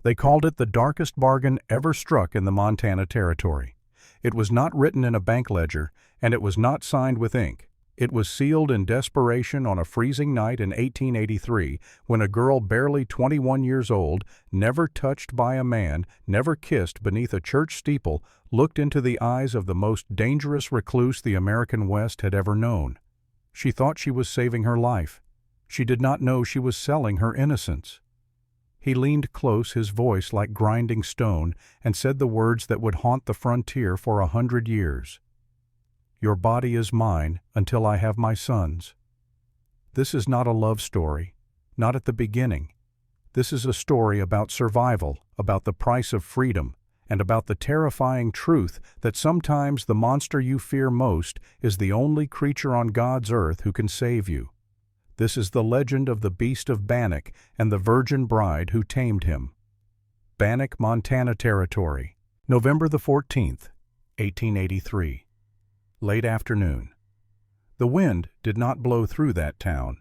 They called it the darkest bargain ever struck in the Montana Territory. It was not written in a bank ledger, and it was not signed with ink. It was sealed in desperation on a freezing night in 1883 when a girl barely 21 years old, never touched by a man, never kissed beneath a church steeple, looked into the eyes of the most dangerous recluse the American West had ever known. She thought she was saving her life. She did not know she was selling her innocence. He leaned close, his voice like grinding stone, and said the words that would haunt the frontier for 100 years. Your body is mine until I have my sons. This is not a love story, not at the beginning. This is a story about survival, about the price of freedom, and about the terrifying truth that sometimes the monster you fear most is the only creature on God's earth who can save you. This is the legend of the Beast of Bannock and the virgin bride who tamed him. Bannock, Montana Territory, November the 14th, 1883. Late afternoon. The wind did not blow through that town.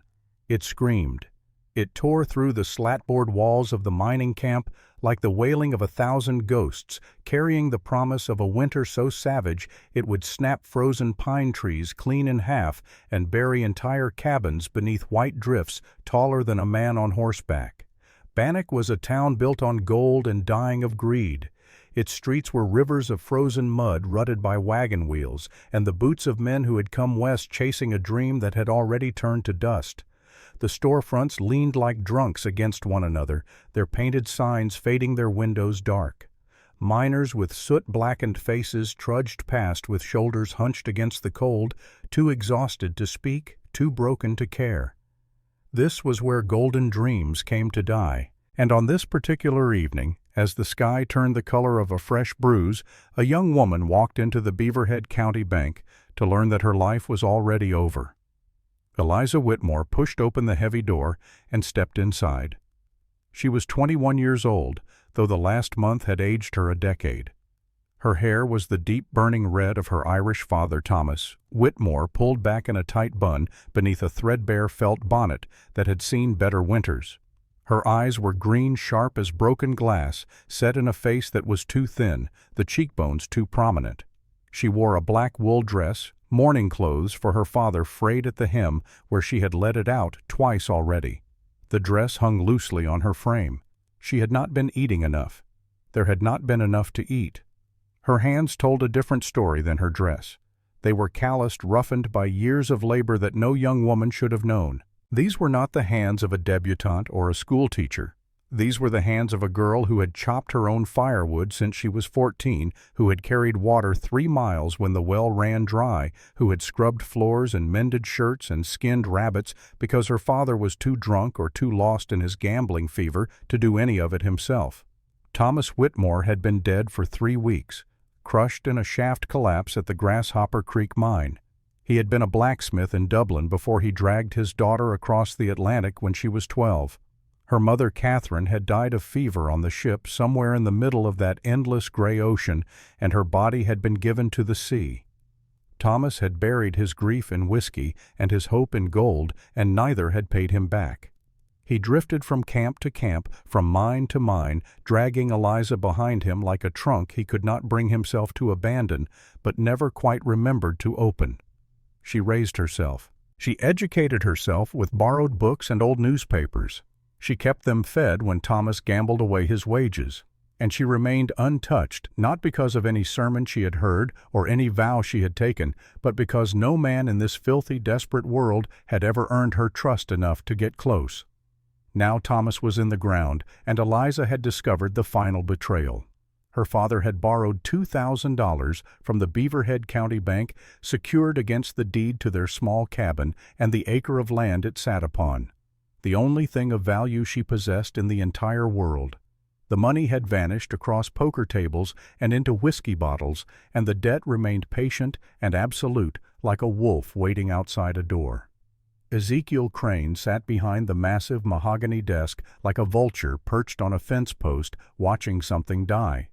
It screamed. It tore through the slatboard walls of the mining camp like the wailing of 1,000 ghosts, carrying the promise of a winter so savage it would snap frozen pine trees clean in half and bury entire cabins beneath white drifts taller than a man on horseback. Bannock was a town built on gold and dying of greed. Its streets were rivers of frozen mud rutted by wagon wheels and the boots of men who had come west chasing a dream that had already turned to dust. The storefronts leaned like drunks against one another, their painted signs fading their windows dark. Miners with soot-blackened faces trudged past with shoulders hunched against the cold, too exhausted to speak, too broken to care. This was where golden dreams came to die, and on this particular evening, as the sky turned the color of a fresh bruise, a young woman walked into the Beaverhead County Bank to learn that her life was already over. Eliza Whitmore pushed open the heavy door and stepped inside. She was 21 years old, though the last month had aged her a decade. Her hair was the deep burning red of her Irish father Thomas, Whitmore pulled back in a tight bun beneath a threadbare felt bonnet that had seen better winters. Her eyes were green sharp as broken glass, set in a face that was too thin, the cheekbones too prominent. She wore a black wool dress, mourning clothes for her father frayed at the hem where she had let it out twice already. The dress hung loosely on her frame. She had not been eating enough. There had not been enough to eat. Her hands told a different story than her dress. They were calloused, roughened by years of labor that no young woman should have known. These were not the hands of a debutante or a schoolteacher. These were the hands of a girl who had chopped her own firewood since she was 14, who had carried water 3 miles when the well ran dry, who had scrubbed floors and mended shirts and skinned rabbits because her father was too drunk or too lost in his gambling fever to do any of it himself. Thomas Whitmore had been dead for 3 weeks, crushed in a shaft collapse at the Grasshopper Creek mine. He had been a blacksmith in Dublin before he dragged his daughter across the Atlantic when she was 12. Her mother, Catherine, had died of fever on the ship somewhere in the middle of that endless gray ocean, and her body had been given to the sea. Thomas had buried his grief in whiskey and his hope in gold, and neither had paid him back. He drifted from camp to camp, from mine to mine, dragging Eliza behind him like a trunk he could not bring himself to abandon, but never quite remembered to open. She raised herself. She educated herself with borrowed books and old newspapers. She kept them fed when Thomas gambled away his wages. And she remained untouched, not because of any sermon she had heard or any vow she had taken, but because no man in this filthy, desperate world had ever earned her trust enough to get close. Now Thomas was in the ground, and Eliza had discovered the final betrayal. Her father had borrowed $2,000 from the Beaverhead County Bank, secured against the deed to their small cabin and the acre of land it sat upon, the only thing of value she possessed in the entire world. The money had vanished across poker tables and into whiskey bottles, and the debt remained patient and absolute, like a wolf waiting outside a door. Ezekiel Crane sat behind the massive mahogany desk like a vulture perched on a fence post watching something die.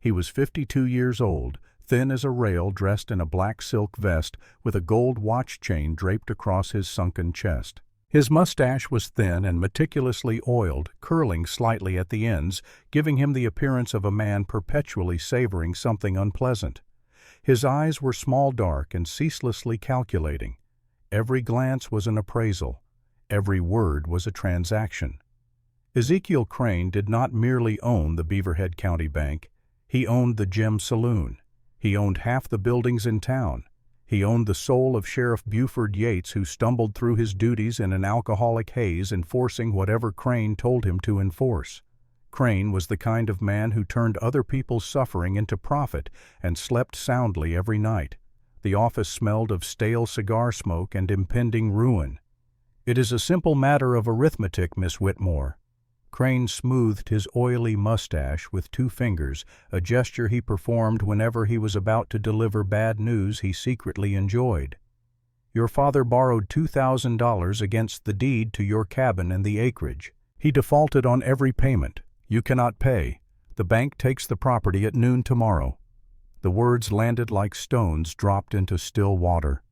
He was 52 years old, thin as a rail, dressed in a black silk vest with a gold watch chain draped across his sunken chest. His mustache was thin and meticulously oiled, curling slightly at the ends, giving him the appearance of a man perpetually savoring something unpleasant. His eyes were small, dark, and ceaselessly calculating. Every glance was an appraisal. Every word was a transaction. Ezekiel Crane did not merely own the Beaverhead County Bank. He owned the Gem Saloon. He owned half the buildings in town. He owned the soul of Sheriff Buford Yates, who stumbled through his duties in an alcoholic haze, enforcing whatever Crane told him to enforce. Crane was the kind of man who turned other people's suffering into profit and slept soundly every night. The office smelled of stale cigar smoke and impending ruin. "It is a simple matter of arithmetic, Miss Whitmore." Crane smoothed his oily mustache with 2 fingers, a gesture he performed whenever he was about to deliver bad news he secretly enjoyed. "Your father borrowed $2,000 against the deed to your cabin and the acreage. He defaulted on every payment. You cannot pay. The bank takes the property at noon tomorrow." The words landed like stones dropped into still water.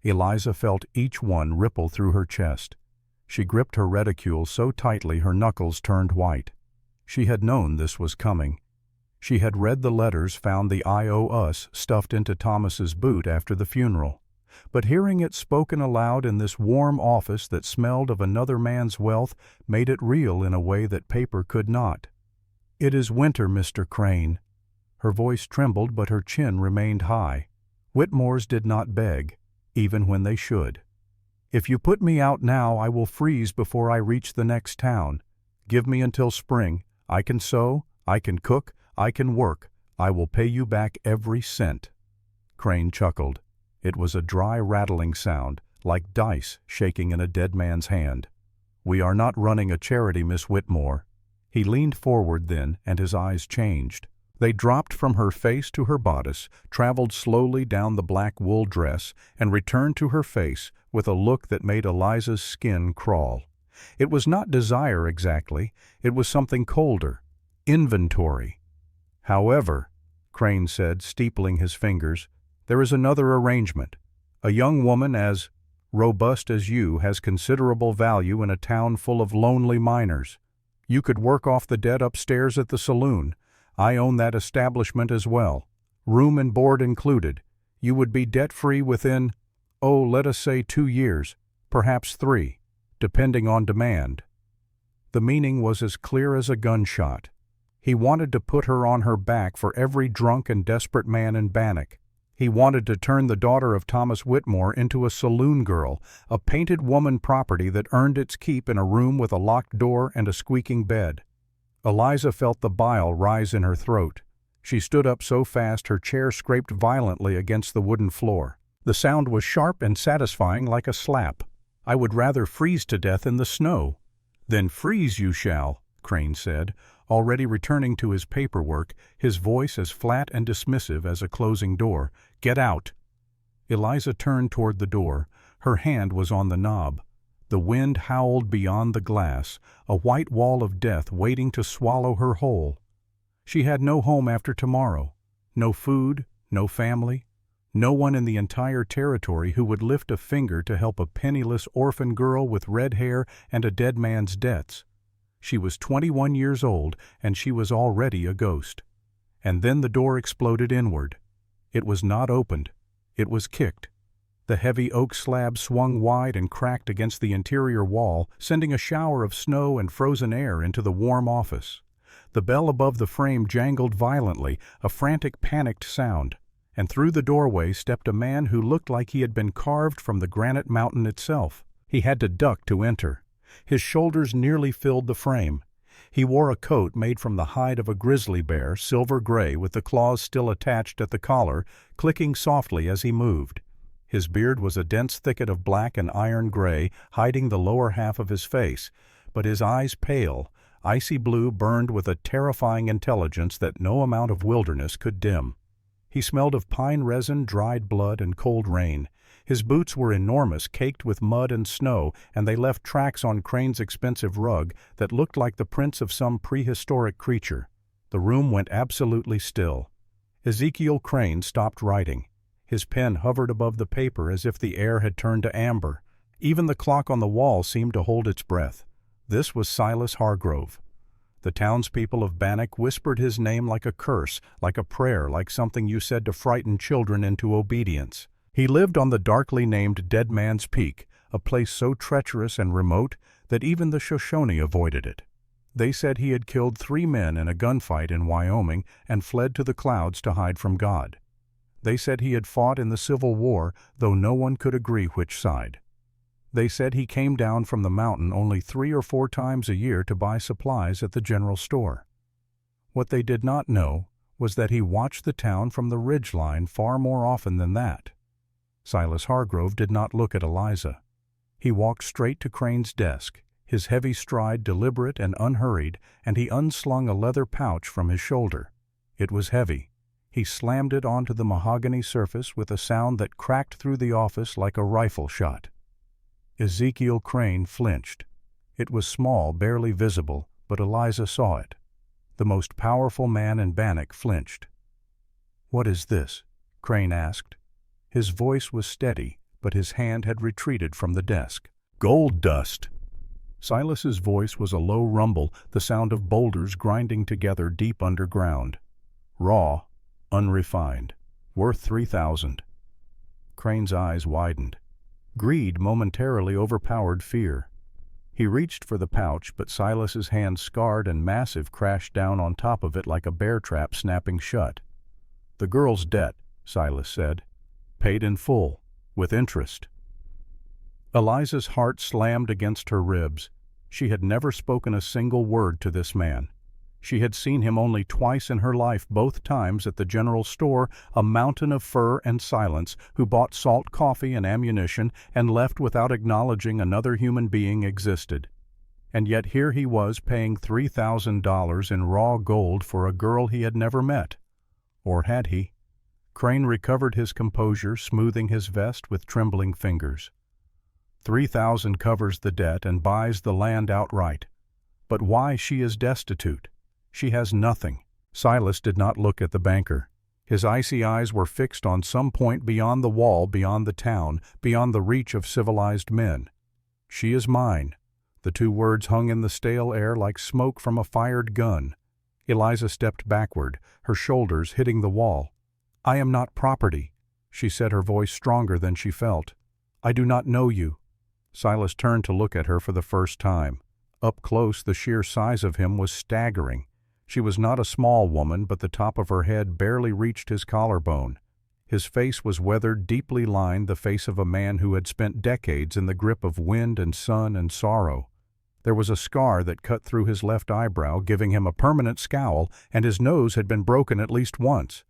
Eliza felt each one ripple through her chest. She gripped her reticule so tightly her knuckles turned white. She had known this was coming. She had read the letters found the "I owe us" stuffed into Thomas's boot after the funeral. But hearing it spoken aloud in this warm office that smelled of another man's wealth made it real in a way that paper could not. "It is winter, Mr. Crane." Her voice trembled, but her chin remained high. Whitmores did not beg, even when they should. "If you put me out now, I will freeze before I reach the next town. Give me until spring. I can sew, I can cook, I can work. I will pay you back every cent." Crane chuckled. It was a dry, rattling sound, like dice shaking in a dead man's hand. "We are not running a charity, Miss Whitmore." He leaned forward then, and his eyes changed. They dropped from her face to her bodice, traveled slowly down the black wool dress, and returned to her face with a look that made Eliza's skin crawl. It was not desire exactly, it was something colder. Inventory. "However," Crane said, steepling his fingers, "there is another arrangement. A young woman as robust as you has considerable value in a town full of lonely miners. You could work off the debt upstairs at the saloon. I own that establishment as well. Room and board included. You would be debt-free within, let us say 2 years, perhaps 3, depending on demand." The meaning was as clear as a gunshot. He wanted to put her on her back for every drunk and desperate man in Bannock. He wanted to turn the daughter of Thomas Whitmore into a saloon girl, a painted woman property that earned its keep in a room with a locked door and a squeaking bed. Eliza felt the bile rise in her throat. She stood up so fast her chair scraped violently against the wooden floor. The sound was sharp and satisfying like a slap. "I would rather freeze to death in the snow." "Then freeze you shall," Crane said, already returning to his paperwork, his voice as flat and dismissive as a closing door. "Get out." Eliza turned toward the door. Her hand was on the knob. The wind howled beyond the glass, a white wall of death waiting to swallow her whole. She had no home after tomorrow, no food, no family, no one in the entire territory who would lift a finger to help a penniless orphan girl with red hair and a dead man's debts. She was 21 years old, and she was already a ghost. And then the door exploded inward. It was not opened. It was kicked. The heavy oak slab swung wide and cracked against the interior wall, sending a shower of snow and frozen air into the warm office. The bell above the frame jangled violently, a frantic, panicked sound, and through the doorway stepped a man who looked like he had been carved from the granite mountain itself. He had to duck to enter. His shoulders nearly filled the frame. He wore a coat made from the hide of a grizzly bear, silver gray, with the claws still attached at the collar, clicking softly as he moved. His beard was a dense thicket of black and iron gray, hiding the lower half of his face, but his eyes pale, icy blue, burned with a terrifying intelligence that no amount of wilderness could dim. He smelled of pine resin, dried blood, and cold rain. His boots were enormous, caked with mud and snow, and they left tracks on Crane's expensive rug that looked like the prints of some prehistoric creature. The room went absolutely still. Ezekiel Crane stopped writing. His pen hovered above the paper as if the air had turned to amber. Even the clock on the wall seemed to hold its breath. This was Silas Hargrove. The townspeople of Bannock whispered his name like a curse, like a prayer, like something you said to frighten children into obedience. He lived on the darkly named Dead Man's Peak, a place so treacherous and remote that even the Shoshone avoided it. They said he had killed 3 men in a gunfight in Wyoming and fled to the clouds to hide from God. They said he had fought in the Civil War, though no one could agree which side. They said he came down from the mountain only 3 or 4 times a year to buy supplies at the general store. What they did not know was that he watched the town from the ridgeline far more often than that. Silas Hargrove did not look at Eliza. He walked straight to Crane's desk, his heavy stride deliberate and unhurried, and he unslung a leather pouch from his shoulder. It was heavy. He slammed it onto the mahogany surface with a sound that cracked through the office like a rifle shot. Ezekiel Crane flinched. It was small, barely visible, but Eliza saw it. The most powerful man in Bannock flinched. "What is this?" Crane asked. His voice was steady, but his hand had retreated from the desk. "Gold dust." Silas's voice was a low rumble, the sound of boulders grinding together deep underground. "Raw, unrefined, worth 3,000. Crane's eyes widened. Greed momentarily overpowered fear. He reached for the pouch, but Silas's hand, scarred and massive, crashed down on top of it like a bear trap snapping shut. "The girl's debt," Silas said. "Paid in full, with interest." Eliza's heart slammed against her ribs. She had never spoken a single word to this man. She had seen him only twice in her life, both times at the general store, a mountain of fur and silence, who bought salt coffee and ammunition and left without acknowledging another human being existed. And yet here he was paying $3,000 in raw gold for a girl he had never met. Or had he? Crane recovered his composure, smoothing his vest with trembling fingers. 3,000 covers the debt and buys the land outright. But why she is destitute? She has nothing. Silas did not look at the banker. His icy eyes were fixed on some point beyond the wall, beyond the town, beyond the reach of civilized men. "She is mine." The 2 words hung in the stale air like smoke from a fired gun. Eliza stepped backward, her shoulders hitting the wall. "I am not property," she said, her voice stronger than she felt. "I do not know you." Silas turned to look at her for the first time. Up close, the sheer size of him was staggering. She was not a small woman, but the top of her head barely reached his collarbone. His face was weathered, deeply lined, the face of a man who had spent decades in the grip of wind and sun and sorrow. There was a scar that cut through his left eyebrow, giving him a permanent scowl, and his nose had been broken at least once.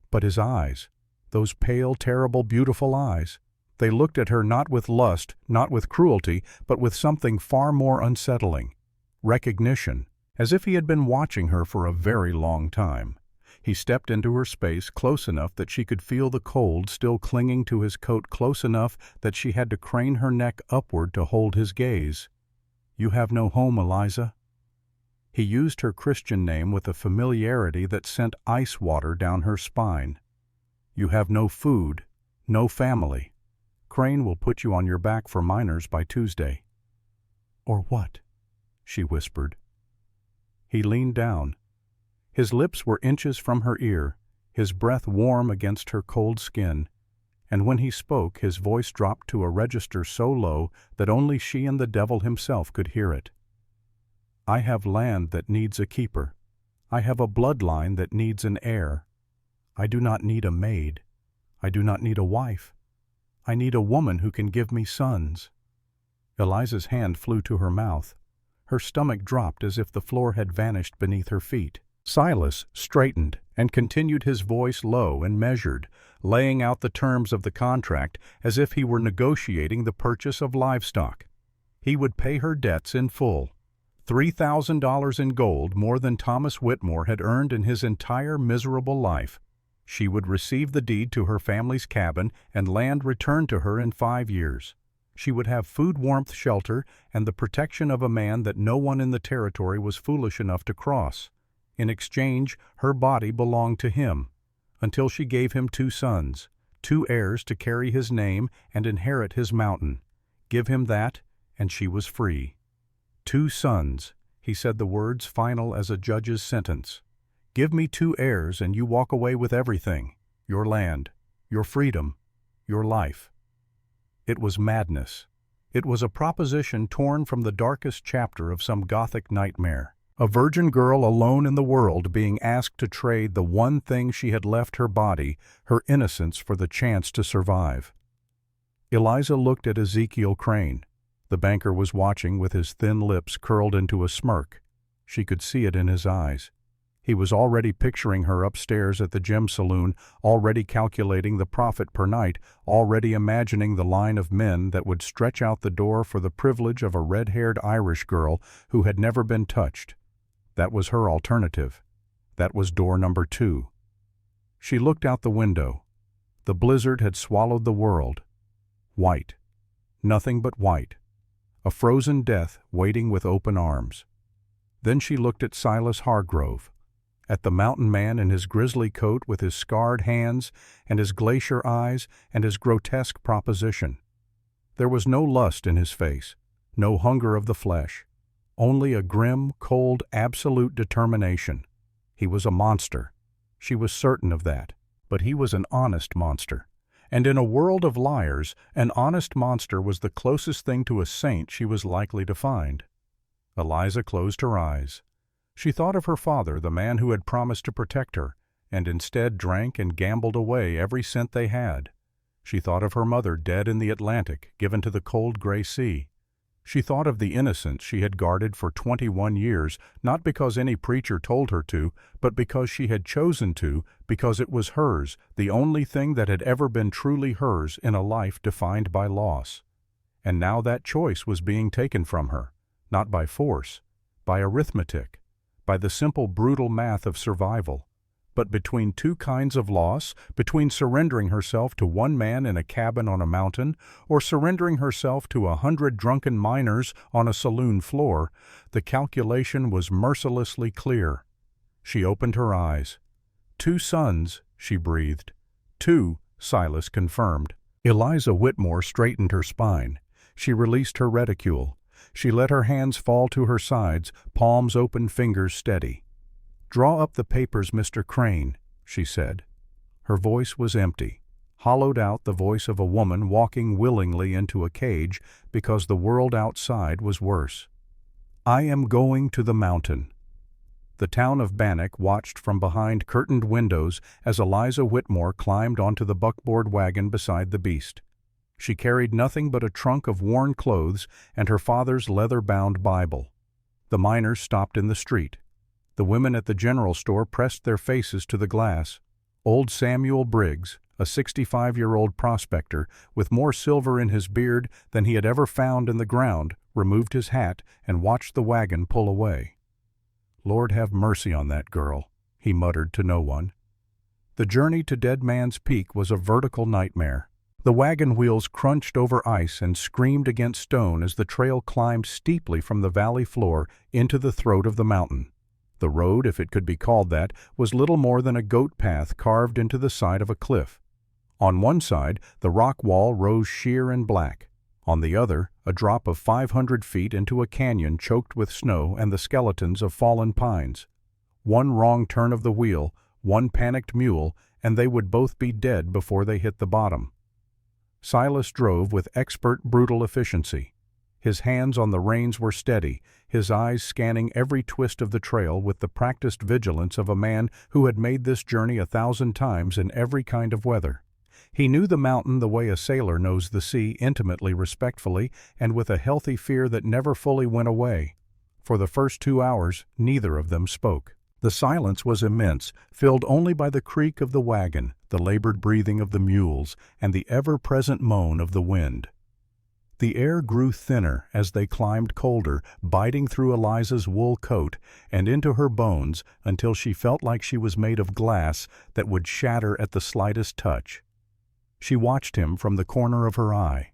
But his eyes, those pale, terrible, beautiful eyes, they looked at her not with lust, not with cruelty, but with something far more unsettling. Recognition, as if he had been watching her for a very long time. He stepped into her space, close enough that she could feel the cold still clinging to his coat, close enough that she had to crane her neck upward to hold his gaze. "You have no home, Eliza." He used her Christian name with a familiarity that sent ice water down her spine. "You have no food, no family. Crane will put you on your back for miners by Tuesday." "Or what?" she whispered. He leaned down. His lips were inches from her ear, his breath warm against her cold skin, and when he spoke his voice dropped to a register so low that only she and the devil himself could hear it. "I have land that needs a keeper. I have a bloodline that needs an heir. I do not need a maid. I do not need a wife. I need a woman who can give me sons." Eliza's hand flew to her mouth. Her stomach dropped as if the floor had vanished beneath her feet. Silas straightened and continued, his voice low and measured, laying out the terms of the contract as if he were negotiating the purchase of livestock. He would pay her debts in full. $3,000 in gold, more than Thomas Whitmore had earned in his entire miserable life. She would receive the deed to her family's cabin and land returned to her in 5 years. She would have food, warmth, shelter, and the protection of a man that no one in the territory was foolish enough to cross. In exchange, her body belonged to him, until she gave him 2 sons, 2 heirs to carry his name and inherit his mountain. Give him that, and she was free. 2 sons, he said the words final as a judge's sentence. Give me 2 heirs and you walk away with everything, your land, your freedom, your life. It was madness. It was a proposition torn from the darkest chapter of some Gothic nightmare. A virgin girl alone in the world being asked to trade the one thing she had left her body, her innocence, for the chance to survive. Eliza looked at Ezekiel Crane. The banker was watching with his thin lips curled into a smirk. She could see it in his eyes. He was already picturing her upstairs at the gem saloon, already calculating the profit per night, already imagining the line of men that would stretch out the door for the privilege of a red-haired Irish girl who had never been touched. That was her alternative. That was door number 2. She looked out the window. The blizzard had swallowed the world. White. Nothing but white. A frozen death waiting with open arms. Then she looked at Silas Hargrove, at the mountain man in his grizzly coat with his scarred hands and his glacier eyes and his grotesque proposition. There was no lust in his face, no hunger of the flesh, only a grim, cold, absolute determination. He was a monster. She was certain of that, but he was an honest monster. And in a world of liars, an honest monster was the closest thing to a saint she was likely to find. Eliza closed her eyes. She thought of her father, the man who had promised to protect her, and instead drank and gambled away every cent they had. She thought of her mother dead in the Atlantic, given to the cold gray sea. She thought of the innocence she had guarded for 21 years, not because any preacher told her to, but because she had chosen to, because it was hers, the only thing that had ever been truly hers in a life defined by loss. And now that choice was being taken from her, not by force, by arithmetic, by the simple brutal math of survival, but between 2 kinds of loss, between surrendering herself to one man in a cabin on a mountain, or surrendering herself to 100 drunken miners on a saloon floor, the calculation was mercilessly clear. She opened her eyes. 2 sons, she breathed. 2, Silas confirmed. Eliza Whitmore straightened her spine. She released her reticule. She let her hands fall to her sides, palms open, fingers steady. "Draw up the papers, Mr. Crane," she said. Her voice was empty, hollowed out, the voice of a woman walking willingly into a cage because the world outside was worse. "I am going to the mountain." The town of Bannock watched from behind curtained windows as Eliza Whitmore climbed onto the buckboard wagon beside the beast. She carried nothing but a trunk of worn clothes and her father's leather-bound Bible. The miners stopped in the street. The women at the general store pressed their faces to the glass. Old Samuel Briggs, a 65-year-old prospector with more silver in his beard than he had ever found in the ground, removed his hat and watched the wagon pull away. "Lord have mercy on that girl," he muttered to no one. The journey to Dead Man's Peak was a vertical nightmare. The wagon wheels crunched over ice and screamed against stone as the trail climbed steeply from the valley floor into the throat of the mountain. The road, if it could be called that, was little more than a goat path carved into the side of a cliff. On one side, the rock wall rose sheer and black. On the other, a drop of 500 feet into a canyon choked with snow and the skeletons of fallen pines. One wrong turn of the wheel, one panicked mule, and they would both be dead before they hit the bottom. Silas drove with expert, brutal efficiency. His hands on the reins were steady, his eyes scanning every twist of the trail with the practiced vigilance of a man who had made this journey 1,000 times in every kind of weather. He knew the mountain the way a sailor knows the sea, intimately, respectfully, and with a healthy fear that never fully went away. For the first 2 hours, neither of them spoke. The silence was immense, filled only by the creak of the wagon, the labored breathing of the mules, and the ever-present moan of the wind. The air grew thinner as they climbed, colder, biting through Eliza's wool coat and into her bones until she felt like she was made of glass that would shatter at the slightest touch. She watched him from the corner of her eye.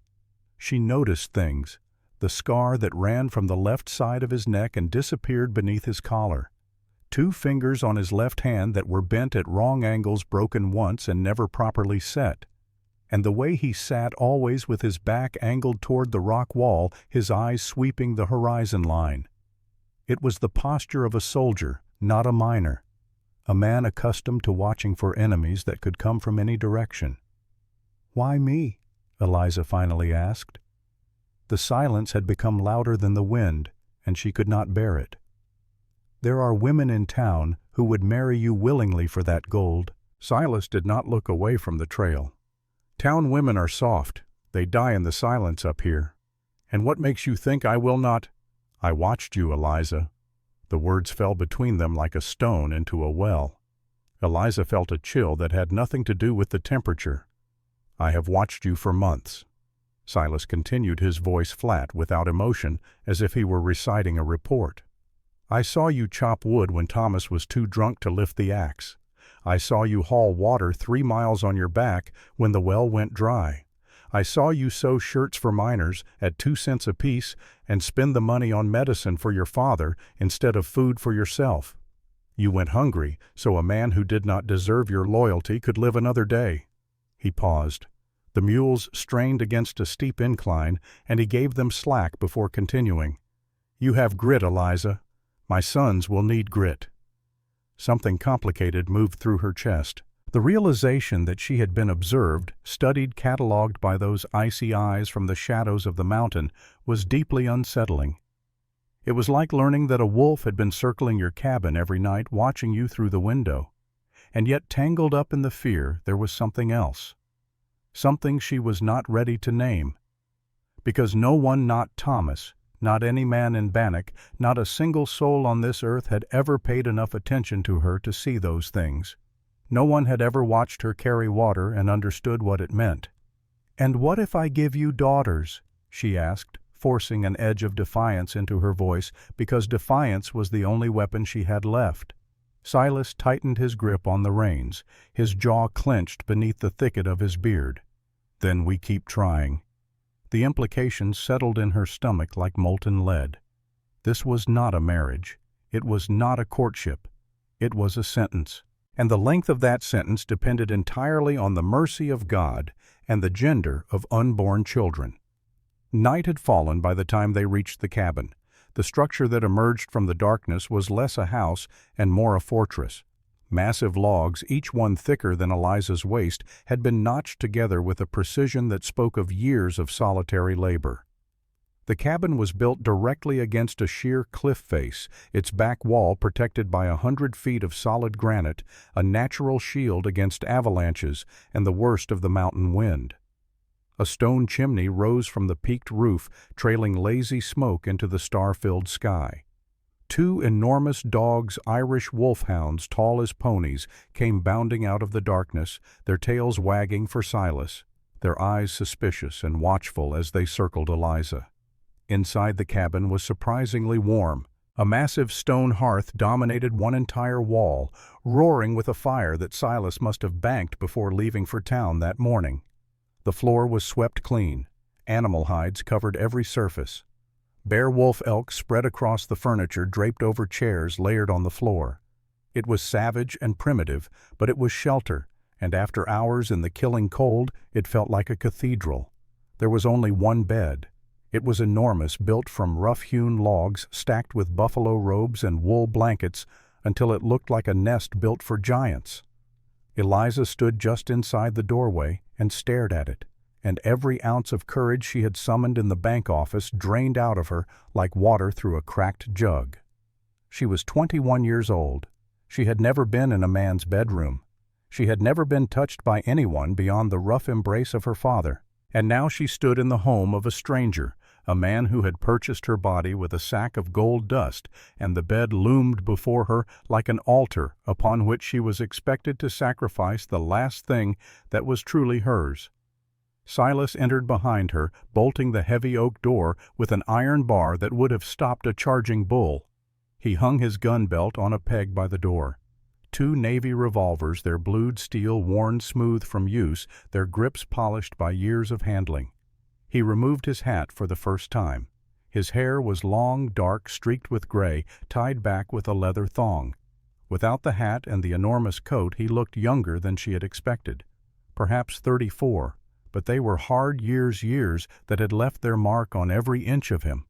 She noticed things, the scar that ran from the left side of his neck and disappeared beneath his collar. 2 fingers on his left hand that were bent at wrong angles, broken once and never properly set. and the way he sat always with his back angled toward the rock wall, his eyes sweeping the horizon line. It was the posture of a soldier, not a miner, a man accustomed to watching for enemies that could come from any direction. "Why me?" Eliza finally asked. The silence had become louder than the wind, and she could not bear it. "There are women in town who would marry you willingly for that gold." Silas did not look away from the trail. "Town women are soft. They die in the silence up here. And what makes you think I will not?" "I watched you, Eliza." The words fell between them like a stone into a well. Eliza felt a chill that had nothing to do with the temperature. "I have watched you for months." Silas continued, his voice flat, without emotion, as if he were reciting a report. "I saw you chop wood when Thomas was too drunk to lift the axe. I saw you haul water 3 miles on your back when the well went dry. I saw you sew shirts for miners at 2 cents apiece and spend the money on medicine for your father instead of food for yourself. You went hungry so a man who did not deserve your loyalty could live another day." He paused. The mules strained against a steep incline, and he gave them slack before continuing. "You have grit, Eliza. My sons will need grit." Something complicated moved through her chest. The realization that she had been observed, studied, catalogued by those icy eyes from the shadows of the mountain, was deeply unsettling. It was like learning that a wolf had been circling your cabin every night, watching you through the window. And yet, tangled up in the fear, there was something else. Something she was not ready to name. Because no one, not Thomas, not any man in Bannock, not a single soul on this earth had ever paid enough attention to her to see those things. No one had ever watched her carry water and understood what it meant. "And what if I give you daughters?" she asked, forcing an edge of defiance into her voice, because defiance was the only weapon she had left. Silas tightened his grip on the reins, his jaw clenched beneath the thicket of his beard. "Then we keep trying." The implications settled in her stomach like molten lead. This was not a marriage. It was not a courtship. It was a sentence. And the length of that sentence depended entirely on the mercy of God and the gender of unborn children. Night had fallen by the time they reached the cabin. The structure that emerged from the darkness was less a house and more a fortress. Massive logs, each one thicker than Eliza's waist, had been notched together with a precision that spoke of years of solitary labor. The cabin was built directly against a sheer cliff face, its back wall protected by 100 feet of solid granite, a natural shield against avalanches and the worst of the mountain wind. A stone chimney rose from the peaked roof, trailing lazy smoke into the star-filled sky. 2 enormous dogs, Irish wolfhounds tall as ponies, came bounding out of the darkness, their tails wagging for Silas, their eyes suspicious and watchful as they circled Eliza. Inside the cabin was surprisingly warm. A massive stone hearth dominated one entire wall, roaring with a fire that Silas must have banked before leaving for town that morning. The floor was swept clean. Animal hides covered every surface. Bare wolf elk spread across the furniture, draped over chairs layered on the floor. It was savage and primitive, but it was shelter, and after hours in the killing cold, it felt like a cathedral. There was only one bed. It was enormous, built from rough-hewn logs stacked with buffalo robes and wool blankets until it looked like a nest built for giants. Eliza stood just inside the doorway and stared at it, and every ounce of courage she had summoned in the bank office drained out of her like water through a cracked jug. She was 21 years old. She had never been in a man's bedroom. She had never been touched by anyone beyond the rough embrace of her father. And now she stood in the home of a stranger, a man who had purchased her body with a sack of gold dust, and the bed loomed before her like an altar upon which she was expected to sacrifice the last thing that was truly hers. Silas entered behind her, bolting the heavy oak door with an iron bar that would have stopped a charging bull. He hung his gun belt on a peg by the door. 2 Navy revolvers, their blued steel worn smooth from use, their grips polished by years of handling. He removed his hat for the first time. His hair was long, dark, streaked with gray, tied back with a leather thong. Without the hat and the enormous coat, he looked younger than she had expected. Perhaps 34, but they were hard years that had left their mark on every inch of him.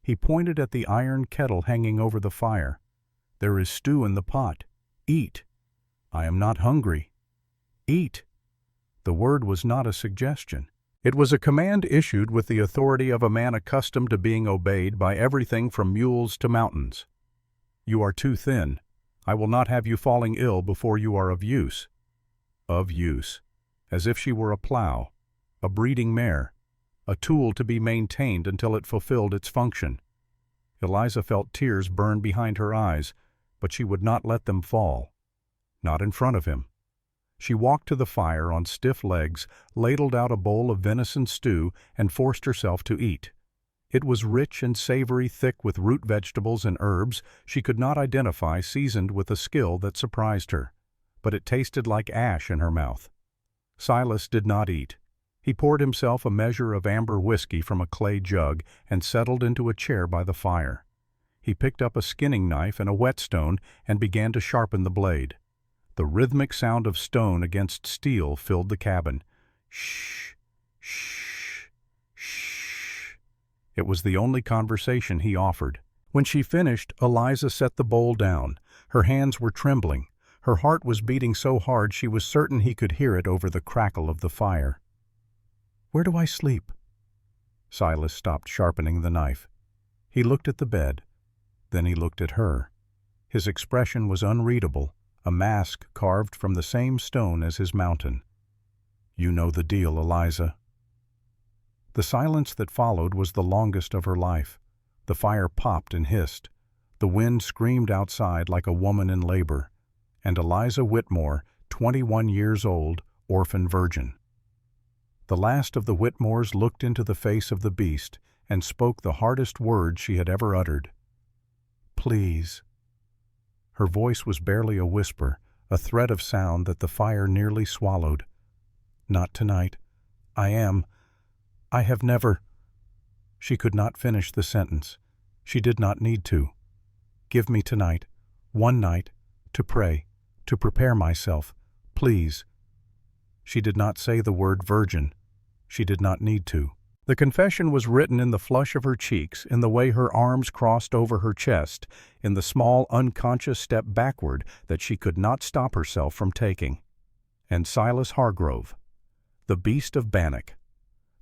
He pointed at the iron kettle hanging over the fire. "There is stew in the pot. Eat." "I am not hungry." "Eat." The word was not a suggestion. It was a command issued with the authority of a man accustomed to being obeyed by everything from mules to mountains. "You are too thin. I will not have you falling ill before you are of use." Of use. As if she were a plow, a breeding mare, a tool to be maintained until it fulfilled its function. Eliza felt tears burn behind her eyes, but she would not let them fall. Not in front of him. She walked to the fire on stiff legs, ladled out a bowl of venison stew, and forced herself to eat. It was rich and savory, thick with root vegetables and herbs she could not identify, seasoned with a skill that surprised her, but it tasted like ash in her mouth. Silas did not eat. He poured himself a measure of amber whiskey from a clay jug and settled into a chair by the fire. He picked up a skinning knife and a whetstone and began to sharpen the blade. The rhythmic sound of stone against steel filled the cabin. Shh, shh, shh. It was the only conversation he offered. When she finished, Eliza set the bowl down. Her hands were trembling. Her heart was beating so hard she was certain he could hear it over the crackle of the fire. "Where do I sleep?" Silas stopped sharpening the knife. He looked at the bed. Then he looked at her. His expression was unreadable, a mask carved from the same stone as his mountain. "You know the deal, Eliza." The silence that followed was the longest of her life. The fire popped and hissed. The wind screamed outside like a woman in labor. And Eliza Whitmore, 21 years old, orphan virgin. The last of the Whitmores looked into the face of the beast and spoke the hardest words she had ever uttered. "Please." Her voice was barely a whisper, a thread of sound that the fire nearly swallowed. "Not tonight. I have never—" She could not finish the sentence. She did not need to. "Give me tonight, one night, to pray, to prepare myself, please." She did not say the word virgin. She did not need to. The confession was written in the flush of her cheeks, in the way her arms crossed over her chest, in the small, unconscious step backward that she could not stop herself from taking. And Silas Hargrove, the beast of Bannock,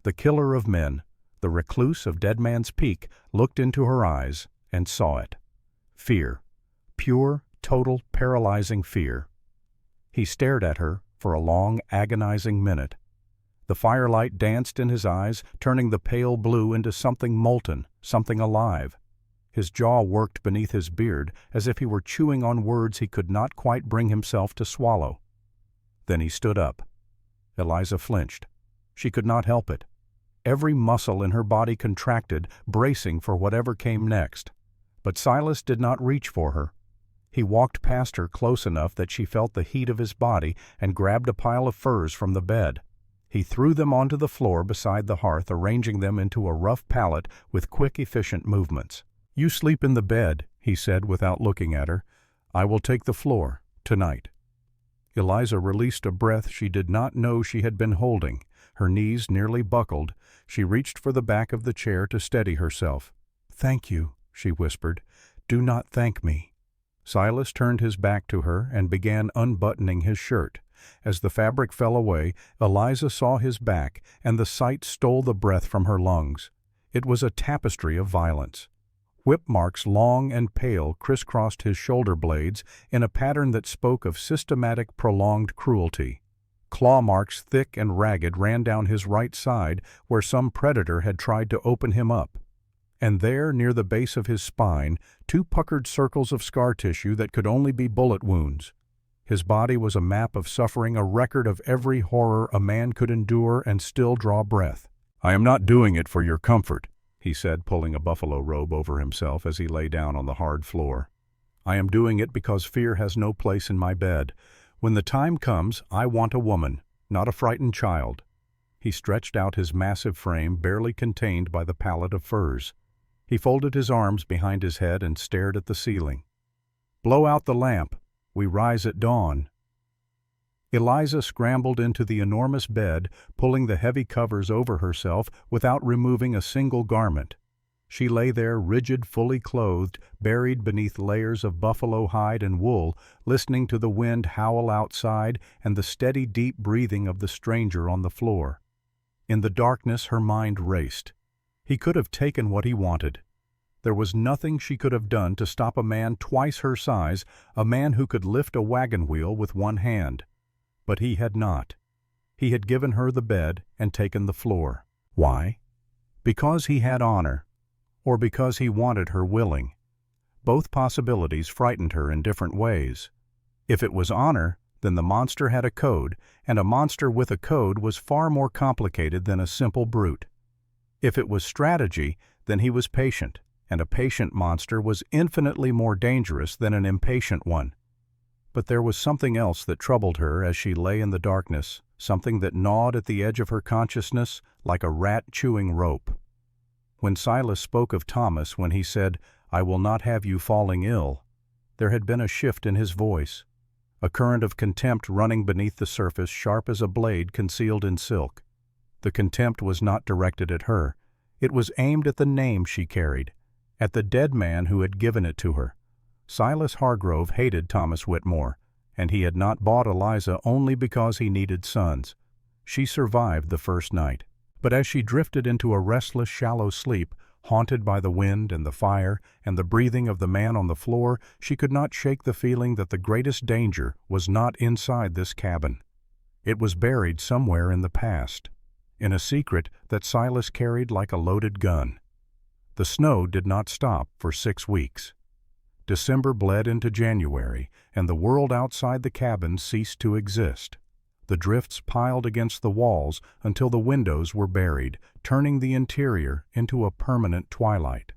the killer of men, the recluse of Dead Man's Peak, looked into her eyes and saw it. Fear. Pure, total, paralyzing fear. He stared at her for a long, agonizing minute. The firelight danced in his eyes, turning the pale blue into something molten, something alive. His jaw worked beneath his beard as if he were chewing on words he could not quite bring himself to swallow. Then he stood up. Eliza flinched. She could not help it. Every muscle in her body contracted, bracing for whatever came next. But Silas did not reach for her. He walked past her close enough that she felt the heat of his body and grabbed a pile of furs from the bed. He threw them onto the floor beside the hearth, arranging them into a rough pallet with quick, efficient movements. "You sleep in the bed," he said without looking at her. "I will take the floor, tonight." Eliza released a breath she did not know she had been holding. Her knees nearly buckled. She reached for the back of the chair to steady herself. "Thank you," she whispered. "Do not thank me." Silas turned his back to her and began unbuttoning his shirt. As the fabric fell away, Eliza saw his back, and the sight stole the breath from her lungs. It was a tapestry of violence. Whip marks, long and pale, crisscrossed his shoulder blades in a pattern that spoke of systematic, prolonged cruelty. Claw marks, thick and ragged, ran down his right side where some predator had tried to open him up. And there, near the base of his spine, two puckered circles of scar tissue that could only be bullet wounds. His body was a map of suffering, a record of every horror a man could endure and still draw breath. "I am not doing it for your comfort," he said, pulling a buffalo robe over himself as he lay down on the hard floor. "I am doing it because fear has no place in my bed. When the time comes, I want a woman, not a frightened child." He stretched out his massive frame, barely contained by the pallet of furs. He folded his arms behind his head and stared at the ceiling. "Blow out the lamp. We rise at dawn." Eliza scrambled into the enormous bed, pulling the heavy covers over herself without removing a single garment. She lay there rigid, fully clothed, buried beneath layers of buffalo hide and wool, listening to the wind howl outside and the steady, deep breathing of the stranger on the floor. In the darkness, her mind raced. He could have taken what he wanted. There was nothing she could have done to stop a man twice her size, a man who could lift a wagon wheel with one hand. But he had not. He had given her the bed and taken the floor. Why? Because he had honor, or because he wanted her willing. Both possibilities frightened her in different ways. If it was honor, then the monster had a code, and a monster with a code was far more complicated than a simple brute. If it was strategy, then he was patient, and a patient monster was infinitely more dangerous than an impatient one. But there was something else that troubled her as she lay in the darkness, something that gnawed at the edge of her consciousness like a rat chewing rope. When Silas spoke of Thomas when he said, "I will not have you falling ill," there had been a shift in his voice, a current of contempt running beneath the surface sharp as a blade concealed in silk. The contempt was not directed at her. It was aimed at the name she carried, at the dead man who had given it to her. Silas Hargrove hated Thomas Whitmore, and he had not bought Eliza only because he needed sons. She survived the first night. But as she drifted into a restless, shallow sleep, haunted by the wind and the fire and the breathing of the man on the floor, she could not shake the feeling that the greatest danger was not inside this cabin. It was buried somewhere in the past, in a secret that Silas carried like a loaded gun. The snow did not stop for 6 weeks. December bled into January, and the world outside the cabin ceased to exist. The drifts piled against the walls until the windows were buried, turning the interior into a permanent twilight.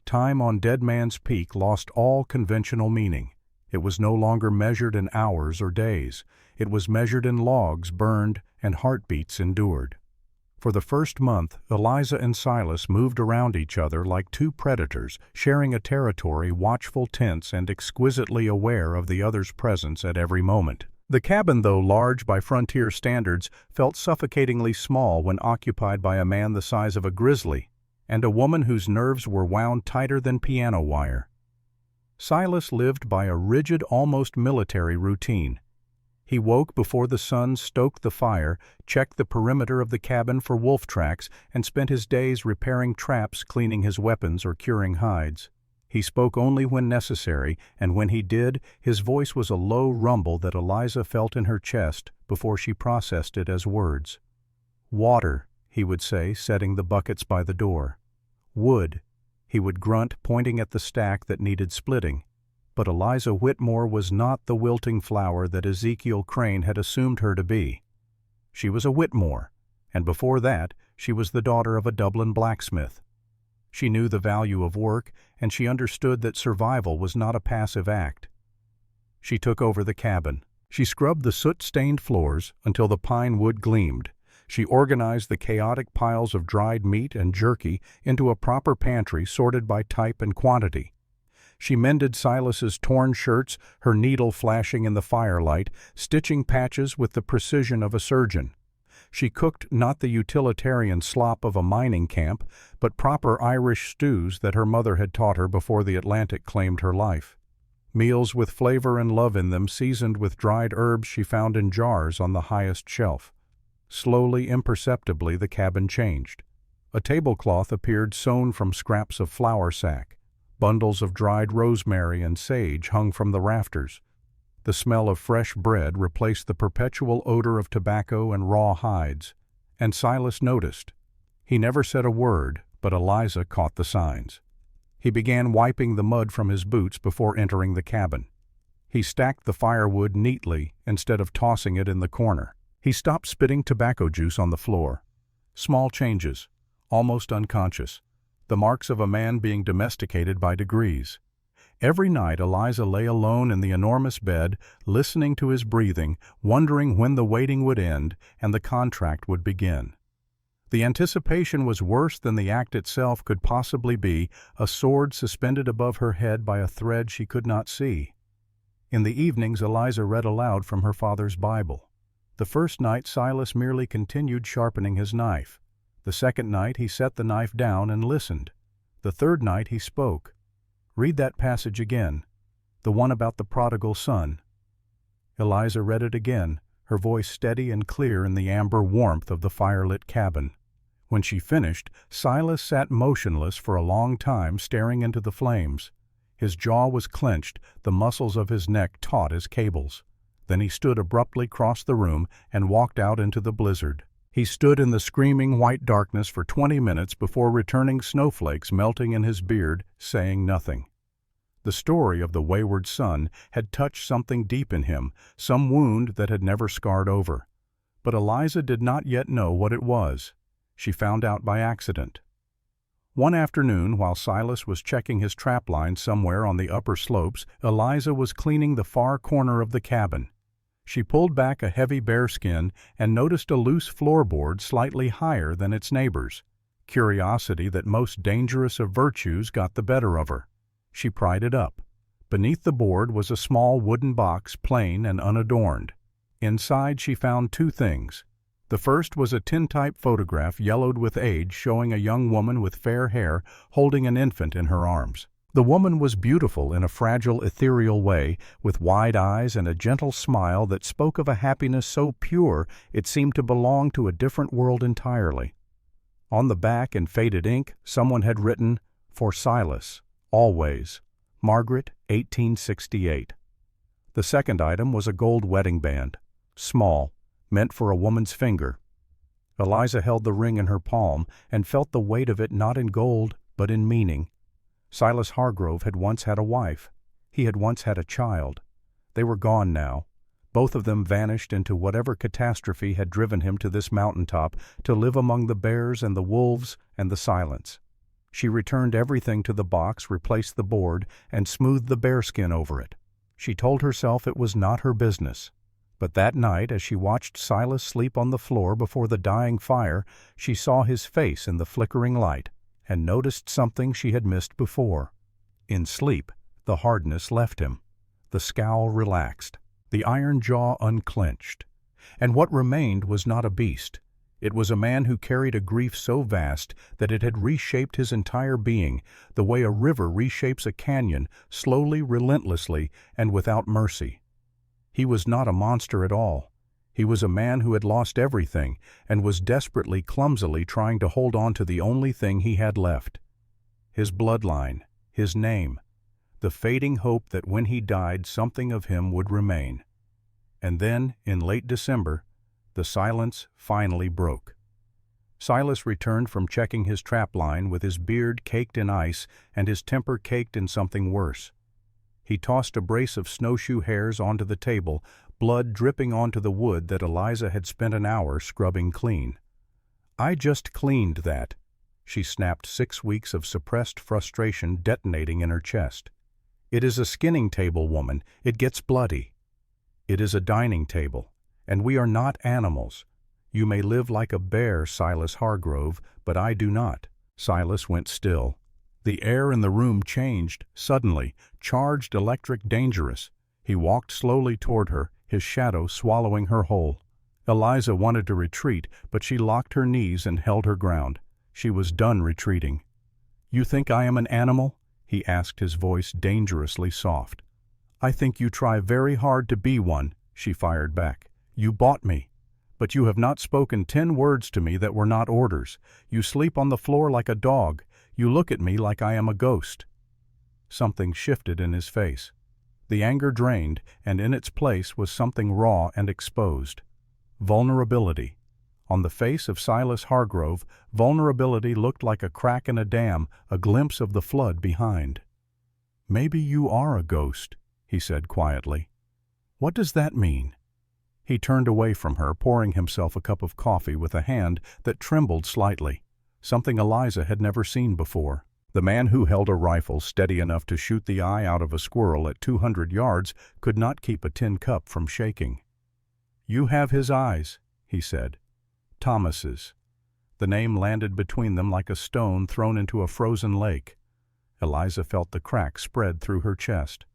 Time on Dead Man's Peak lost all conventional meaning. It was no longer measured in hours or days. It was measured in logs burned and heartbeats endured. For the first month, Eliza and Silas moved around each other like two predators, sharing a territory watchful, tense, and exquisitely aware of the other's presence at every moment. The cabin, though large by frontier standards, felt suffocatingly small when occupied by a man the size of a grizzly, and a woman whose nerves were wound tighter than piano wire. Silas lived by a rigid, almost military routine. He woke before the sun stoked the fire, checked the perimeter of the cabin for wolf tracks, and spent his days repairing traps, cleaning his weapons, or curing hides. He spoke only when necessary, and when he did, his voice was a low rumble that Eliza felt in her chest before she processed it as words. "Water," he would say, setting the buckets by the door. "Wood," he would grunt, pointing at the stack that needed splitting. But Eliza Whitmore was not the wilting flower that Ezekiel Crane had assumed her to be. She was a Whitmore, and before that, she was the daughter of a Dublin blacksmith. She knew the value of work, and she understood that survival was not a passive act. She took over the cabin. She scrubbed the soot-stained floors until the pine wood gleamed. She organized the chaotic piles of dried meat and jerky into a proper pantry sorted by type and quantity. She mended Silas's torn shirts, her needle flashing in the firelight, stitching patches with the precision of a surgeon. She cooked not the utilitarian slop of a mining camp, but proper Irish stews that her mother had taught her before the Atlantic claimed her life. Meals with flavor and love in them, seasoned with dried herbs she found in jars on the highest shelf. Slowly, imperceptibly, the cabin changed. A tablecloth appeared sewn from scraps of flour sack. Bundles of dried rosemary and sage hung from the rafters. The smell of fresh bread replaced the perpetual odor of tobacco and raw hides. And Silas noticed. He never said a word, but Eliza caught the signs. He began wiping the mud from his boots before entering the cabin. He stacked the firewood neatly instead of tossing it in the corner. He stopped spitting tobacco juice on the floor. Small changes, almost unconscious. The marks of a man being domesticated by degrees. Every night Eliza lay alone in the enormous bed, listening to his breathing, wondering when the waiting would end and the contract would begin. The anticipation was worse than the act itself could possibly be, a sword suspended above her head by a thread she could not see. In the evenings Eliza read aloud from her father's Bible. The first night Silas merely continued sharpening his knife. The second night he set the knife down and listened. The third night he spoke. "Read that passage again, the one about the prodigal son." Eliza read it again, her voice steady and clear in the amber warmth of the firelit cabin. When she finished, Silas sat motionless for a long time, staring into the flames. His jaw was clenched, the muscles of his neck taut as cables. Then he stood abruptly across the room and walked out into the blizzard. He stood in the screaming white darkness for 20 minutes before returning snowflakes melting in his beard, saying nothing. The story of the wayward son had touched something deep in him, some wound that had never scarred over. But Eliza did not yet know what it was. She found out by accident. One afternoon, while Silas was checking his trap line somewhere on the upper slopes, Eliza was cleaning the far corner of the cabin. She pulled back a heavy bearskin and noticed a loose floorboard slightly higher than its neighbors. Curiosity, that most dangerous of virtues, got the better of her. She pried it up. Beneath the board was a small wooden box, plain and unadorned. Inside she found two things. The first was a tintype photograph yellowed with age, showing a young woman with fair hair holding an infant in her arms. The woman was beautiful in a fragile, ethereal way, with wide eyes and a gentle smile that spoke of a happiness so pure it seemed to belong to a different world entirely. On the back, in faded ink, someone had written, "For Silas, always, Margaret, 1868. The second item was a gold wedding band, small, meant for a woman's finger. Eliza held the ring in her palm and felt the weight of it not in gold, but in meaning. Silas Hargrove had once had a wife. He had once had a child. They were gone now. Both of them vanished into whatever catastrophe had driven him to this mountaintop to live among the bears and the wolves and the silence. She returned everything to the box, replaced the board, and smoothed the bearskin over it. She told herself it was not her business. But that night, as she watched Silas sleep on the floor before the dying fire, she saw his face in the flickering light, and noticed something she had missed before. In sleep, the hardness left him. The scowl relaxed. The iron jaw unclenched. And what remained was not a beast. It was a man who carried a grief so vast that it had reshaped his entire being, the way a river reshapes a canyon, slowly, relentlessly, and without mercy. He was not a monster at all. He was a man who had lost everything and was desperately, clumsily trying to hold on to the only thing he had left. His bloodline, his name, the fading hope that when he died something of him would remain. And then, in late December, the silence finally broke. Silas returned from checking his trap line with his beard caked in ice and his temper caked in something worse. He tossed a brace of snowshoe hairs onto the table, blood dripping onto the wood that Eliza had spent an hour scrubbing clean. "I just cleaned that," she snapped, 6 weeks of suppressed frustration detonating in her chest. "It is a skinning table, woman. It gets bloody. It is a dining table, and we are not animals. You may live like a bear, Silas Hargrove, but I do not." Silas went still. The air in the room changed, suddenly, charged, electric, dangerous. He walked slowly toward her, his shadow swallowing her whole. Eliza wanted to retreat, but she locked her knees and held her ground. She was done retreating. "You think I am an animal?" he asked, his voice dangerously soft. "I think you try very hard to be one," she fired back. "You bought me. But you have not spoken 10 words to me that were not orders. You sleep on the floor like a dog. You look at me like I am a ghost." Something shifted in his face. The anger drained, and in its place was something raw and exposed. Vulnerability. On the face of Silas Hargrove, vulnerability looked like a crack in a dam, a glimpse of the flood behind. "Maybe you are a ghost," he said quietly. "What does that mean?" He turned away from her, pouring himself a cup of coffee with a hand that trembled slightly, something Eliza had never seen before. The man who held a rifle steady enough to shoot the eye out of a squirrel at 200 yards could not keep a tin cup from shaking. "You have his eyes," he said. "Thomas's." The name landed between them like a stone thrown into a frozen lake. Eliza felt the crack spread through her chest.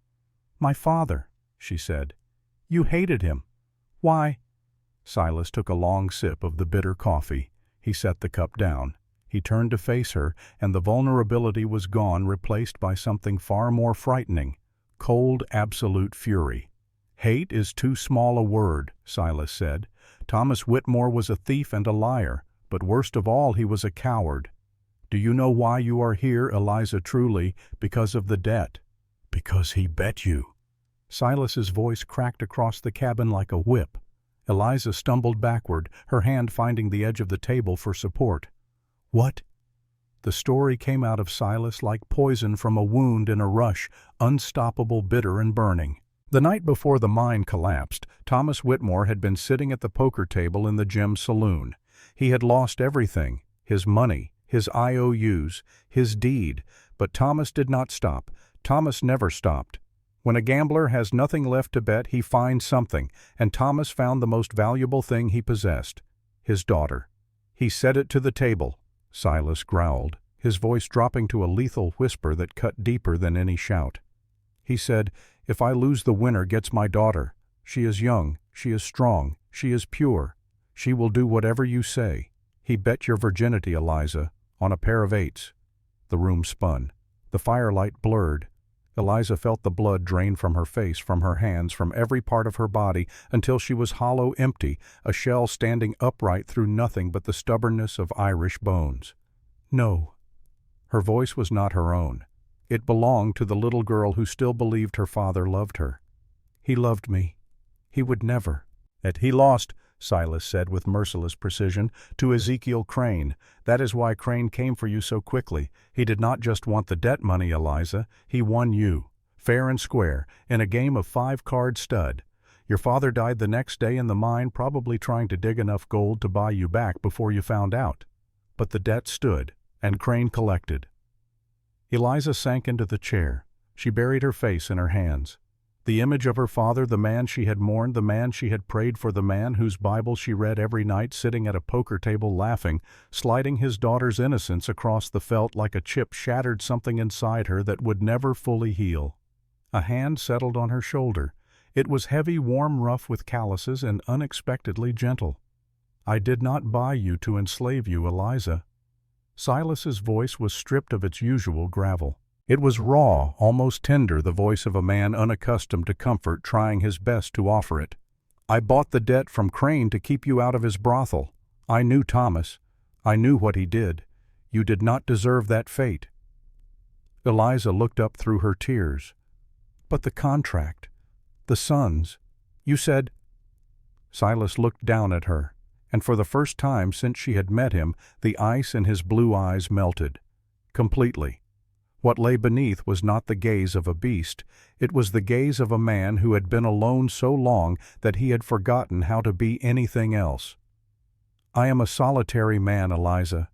"My father," she said. "You hated him. Why?" Silas took a long sip of the bitter coffee. He set the cup down. He turned to face her, and the vulnerability was gone, replaced by something far more frightening: cold, absolute fury. "Hate is too small a word," Silas said. "Thomas Whitmore was a thief and a liar, but worst of all, he was a coward. Do you know why you are here, Eliza Truly? Because of the debt. Because he bet you." Silas's voice cracked across the cabin like a whip. Eliza stumbled backward, her hand finding the edge of the table for support. "What?" The story came out of Silas like poison from a wound in a rush, unstoppable, bitter, and burning. The night before the mine collapsed, Thomas Whitmore had been sitting at the poker table in the Gem Saloon. He had lost everything: his money, his IOUs, his deed. But Thomas did not stop. Thomas never stopped. When a gambler has nothing left to bet, he finds something, and Thomas found the most valuable thing he possessed: his daughter. He set it to the table. Silas growled, his voice dropping to a lethal whisper that cut deeper than any shout. He said, "If I lose, the winner gets my daughter. She is young, she is strong, she is pure. She will do whatever you say. He bet your virginity, Eliza, on a pair of eights." The room spun. The firelight blurred. Eliza felt the blood drain from her face, from her hands, from every part of her body, until she was hollow, empty, a shell standing upright through nothing but the stubbornness of Irish bones. "No." Her voice was not her own. It belonged to the little girl who still believed her father loved her. "He loved me. He would never." "He lost," Silas said with merciless precision, "to Ezekiel Crane. That is why Crane came for you so quickly. He did not just want the debt money, Eliza. He won you, fair and square, in a game of 5-card stud. Your father died the next day in the mine, probably trying to dig enough gold to buy you back before you found out. But the debt stood, and Crane collected." Eliza sank into the chair. She buried her face in her hands. The image of her father, the man she had mourned, the man she had prayed for, the man whose Bible she read every night, sitting at a poker table laughing, sliding his daughter's innocence across the felt like a chip, shattered something inside her that would never fully heal. A hand settled on her shoulder. It was heavy, warm, rough with calluses, and unexpectedly gentle. "I did not buy you to enslave you, Eliza." Silas's voice was stripped of its usual gravel. It was raw, almost tender, the voice of a man unaccustomed to comfort, trying his best to offer it. "I bought the debt from Crane to keep you out of his brothel. I knew Thomas. I knew what he did. You did not deserve that fate." Eliza looked up through her tears. "But the contract, the sons, you said—" Silas looked down at her, and for the first time since she had met him, the ice in his blue eyes melted. Completely. What lay beneath was not the gaze of a beast. It was the gaze of a man who had been alone so long that he had forgotten how to be anything else. "I am a solitary man, Eliza.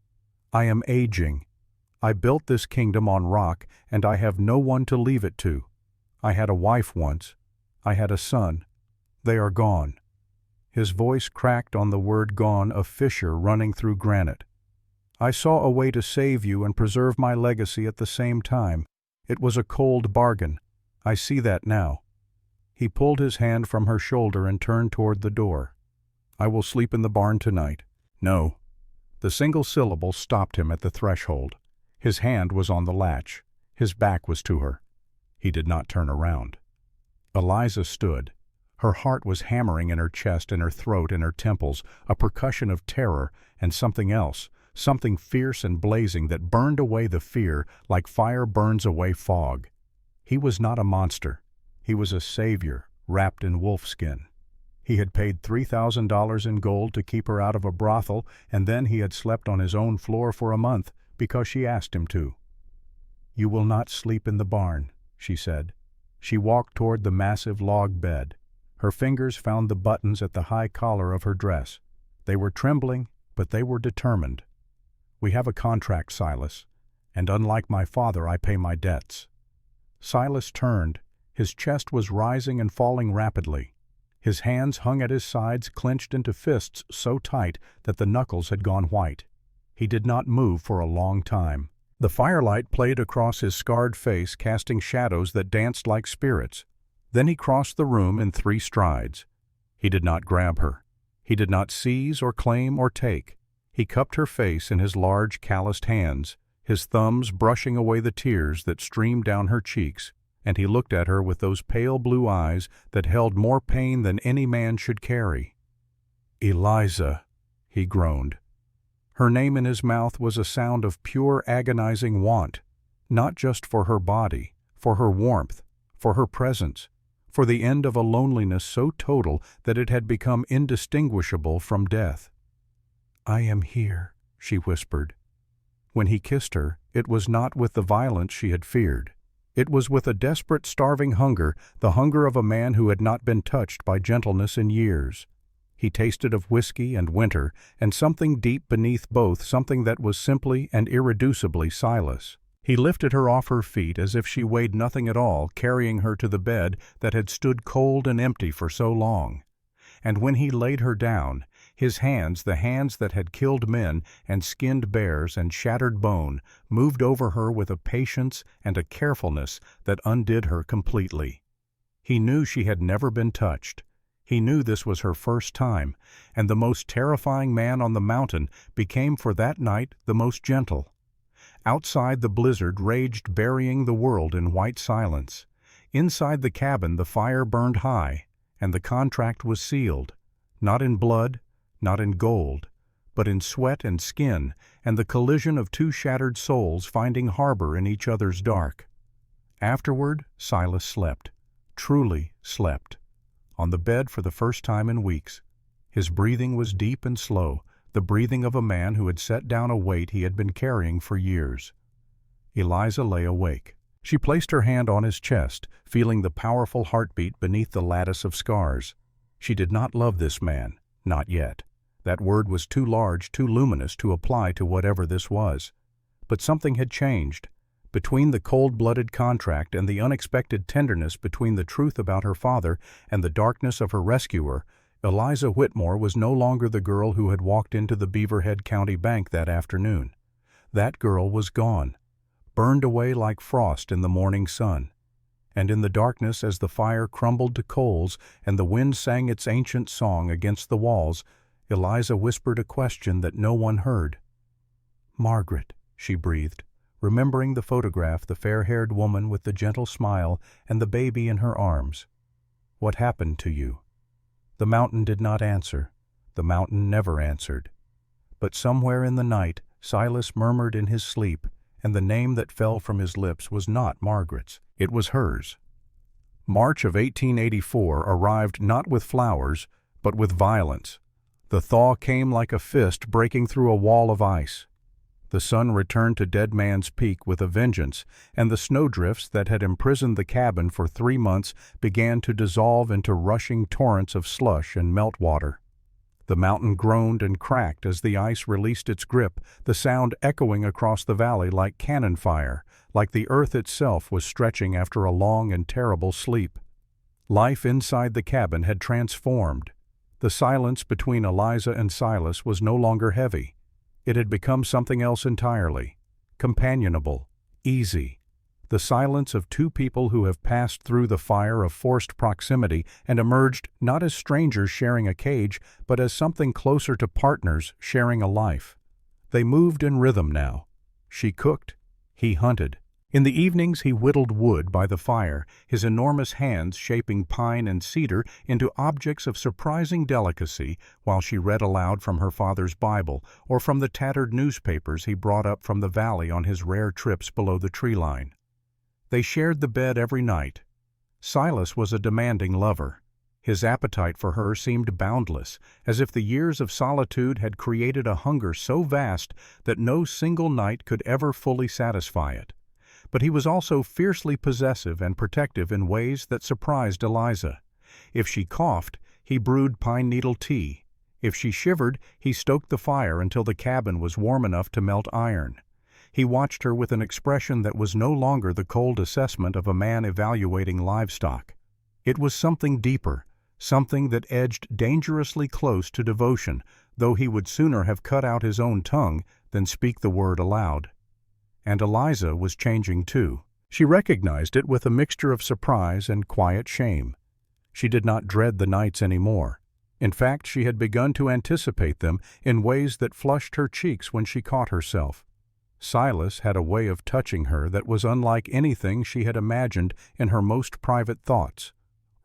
I am aging. I built this kingdom on rock, and I have no one to leave it to. I had a wife once. I had a son. They are gone." His voice cracked on the word gone, a fissure running through granite. "I saw a way to save you and preserve my legacy at the same time. It was a cold bargain. I see that now." He pulled his hand from her shoulder and turned toward the door. "I will sleep in the barn tonight." "No." The single syllable stopped him at the threshold. His hand was on the latch. His back was to her. He did not turn around. Eliza stood. Her heart was hammering in her chest, in her throat, in her temples, a percussion of terror and something else. Something fierce and blazing that burned away the fear like fire burns away fog. He was not a monster. He was a savior wrapped in wolfskin. He had paid $3,000 in gold to keep her out of a brothel, and then he had slept on his own floor for a month because she asked him to. "You will not sleep in the barn," she said. She walked toward the massive log bed. Her fingers found the buttons at the high collar of her dress. They were trembling, but they were determined. "We have a contract, Silas, and unlike my father, I pay my debts." Silas turned. His chest was rising and falling rapidly. His hands hung at his sides, clenched into fists so tight that the knuckles had gone white. He did not move for a long time. The firelight played across his scarred face, casting shadows that danced like spirits. Then he crossed the room in 3 strides. He did not grab her. He did not seize or claim or take. He cupped her face in his large, calloused hands, his thumbs brushing away the tears that streamed down her cheeks, and he looked at her with those pale blue eyes that held more pain than any man should carry. "Eliza," he groaned. Her name in his mouth was a sound of pure agonizing want, not just for her body, for her warmth, for her presence, for the end of a loneliness so total that it had become indistinguishable from death. "I am here," she whispered. When he kissed her, it was not with the violence she had feared. It was with a desperate, starving hunger, the hunger of a man who had not been touched by gentleness in years. He tasted of whiskey and winter, and something deep beneath both, something that was simply and irreducibly Silas. He lifted her off her feet as if she weighed nothing at all, carrying her to the bed that had stood cold and empty for so long. And when he laid her down, his hands, the hands that had killed men and skinned bears and shattered bone, moved over her with a patience and a carefulness that undid her completely. He knew she had never been touched. He knew this was her first time, and the most terrifying man on the mountain became for that night the most gentle. Outside the blizzard raged, burying the world in white silence. Inside the cabin the fire burned high, and the contract was sealed, not in blood, not in gold, but in sweat and skin, and the collision of two shattered souls finding harbor in each other's dark. Afterward, Silas slept, truly slept, on the bed for the first time in weeks. His breathing was deep and slow, the breathing of a man who had set down a weight he had been carrying for years. Eliza lay awake. She placed her hand on his chest, feeling the powerful heartbeat beneath the lattice of scars. She did not love this man, not yet. That word was too large, too luminous to apply to whatever this was. But something had changed. Between the cold-blooded contract and the unexpected tenderness between the truth about her father and the darkness of her rescuer, Eliza Whitmore was no longer the girl who had walked into the Beaverhead County Bank that afternoon. That girl was gone, burned away like frost in the morning sun. And in the darkness, as the fire crumbled to coals and the wind sang its ancient song against the walls, Eliza whispered a question that no one heard. "Margaret," she breathed, remembering the photograph, the fair-haired woman with the gentle smile and the baby in her arms. "What happened to you?" The mountain did not answer. The mountain never answered. But somewhere in the night, Silas murmured in his sleep, and the name that fell from his lips was not Margaret's. It was hers. March of 1884 arrived not with flowers, but with violence. The thaw came like a fist breaking through a wall of ice. The sun returned to Dead Man's Peak with a vengeance, and the snowdrifts that had imprisoned the cabin for 3 months began to dissolve into rushing torrents of slush and meltwater. The mountain groaned and cracked as the ice released its grip, the sound echoing across the valley like cannon fire, like the earth itself was stretching after a long and terrible sleep. Life inside the cabin had transformed. The silence between Eliza and Silas was no longer heavy. It had become something else entirely, companionable, easy. The silence of two people who have passed through the fire of forced proximity and emerged not as strangers sharing a cage, but as something closer to partners sharing a life. They moved in rhythm now. She cooked. He hunted. In the evenings he whittled wood by the fire, his enormous hands shaping pine and cedar into objects of surprising delicacy while she read aloud from her father's Bible or from the tattered newspapers he brought up from the valley on his rare trips below the tree line. They shared the bed every night. Silas was a demanding lover. His appetite for her seemed boundless, as if the years of solitude had created a hunger so vast that no single night could ever fully satisfy it. But he was also fiercely possessive and protective in ways that surprised Eliza. If she coughed, he brewed pine needle tea. If she shivered, he stoked the fire until the cabin was warm enough to melt iron. He watched her with an expression that was no longer the cold assessment of a man evaluating livestock. It was something deeper, something that edged dangerously close to devotion, though he would sooner have cut out his own tongue than speak the word aloud. And Eliza was changing too. She recognized it with a mixture of surprise and quiet shame. She did not dread the nights anymore. In fact, she had begun to anticipate them in ways that flushed her cheeks when she caught herself. Silas had a way of touching her that was unlike anything she had imagined in her most private thoughts.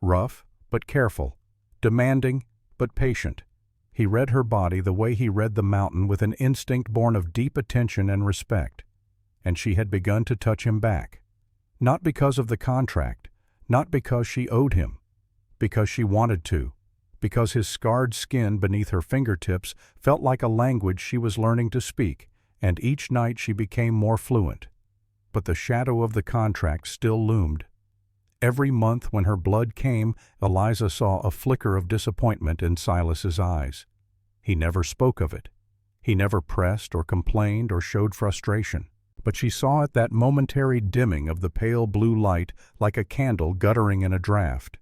Rough, but careful. Demanding, but patient. He read her body the way he read the mountain, with an instinct born of deep attention and respect. And she had begun to touch him back. Not because of the contract, not because she owed him, because she wanted to, because his scarred skin beneath her fingertips felt like a language she was learning to speak, and each night she became more fluent. But the shadow of the contract still loomed. Every month when her blood came, Eliza saw a flicker of disappointment in Silas's eyes. He never spoke of it. He never pressed or complained or showed frustration. But she saw it, that momentary dimming of the pale blue light like a candle guttering in a draught,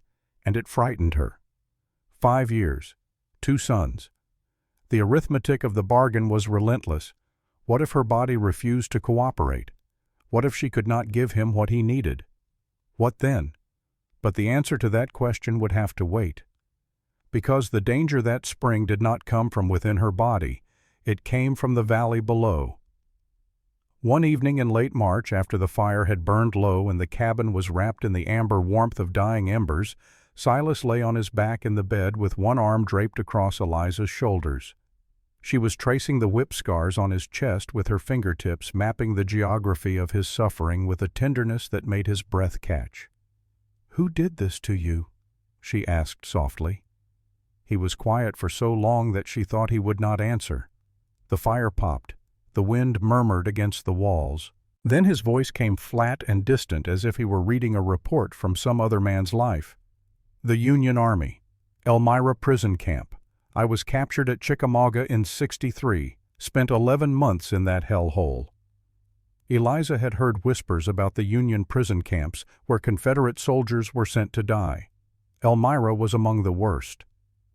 and it frightened her. 5 years, 2 sons. The arithmetic of the bargain was relentless. What if her body refused to cooperate? What if she could not give him what he needed? What then? But the answer to that question would have to wait. Because the danger that spring did not come from within her body, it came from the valley below. One evening in late March, after the fire had burned low and the cabin was wrapped in the amber warmth of dying embers, Silas lay on his back in the bed with one arm draped across Eliza's shoulders. She was tracing the whip scars on his chest with her fingertips, mapping the geography of his suffering with a tenderness that made his breath catch. "Who did this to you?" she asked softly. He was quiet for so long that she thought he would not answer. The fire popped. The wind murmured against the walls. Then his voice came flat and distant, as if he were reading a report from some other man's life. "The Union Army. Elmira prison camp. I was captured at Chickamauga in '63, spent 11 months in that hellhole." Eliza had heard whispers about the Union prison camps where Confederate soldiers were sent to die. Elmira was among the worst.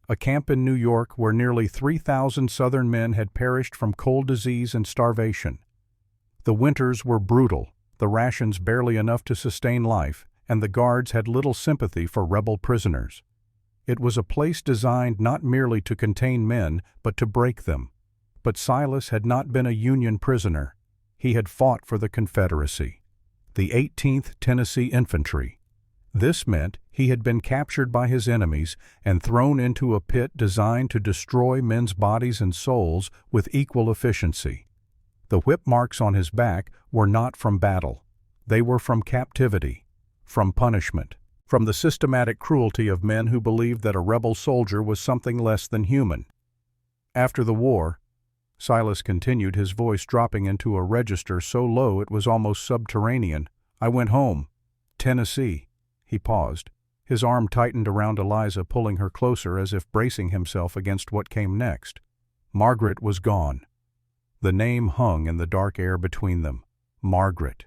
A camp in New York where nearly 3,000 Southern men had perished from cold disease and starvation. The winters were brutal, the rations barely enough to sustain life, and the guards had little sympathy for rebel prisoners. It was a place designed not merely to contain men, but to break them. But Silas had not been a Union prisoner. He had fought for the Confederacy, the 18th Tennessee Infantry. This meant he had been captured by his enemies and thrown into a pit designed to destroy men's bodies and souls with equal efficiency. The whip marks on his back were not from battle. They were from captivity, from punishment, from the systematic cruelty of men who believed that a rebel soldier was something less than human. After the war, Silas continued, his voice dropping into a register so low it was almost subterranean, "I went home. Tennessee." He paused. His arm tightened around Eliza, pulling her closer as if bracing himself against what came next. Margaret was gone. The name hung in the dark air between them. Margaret.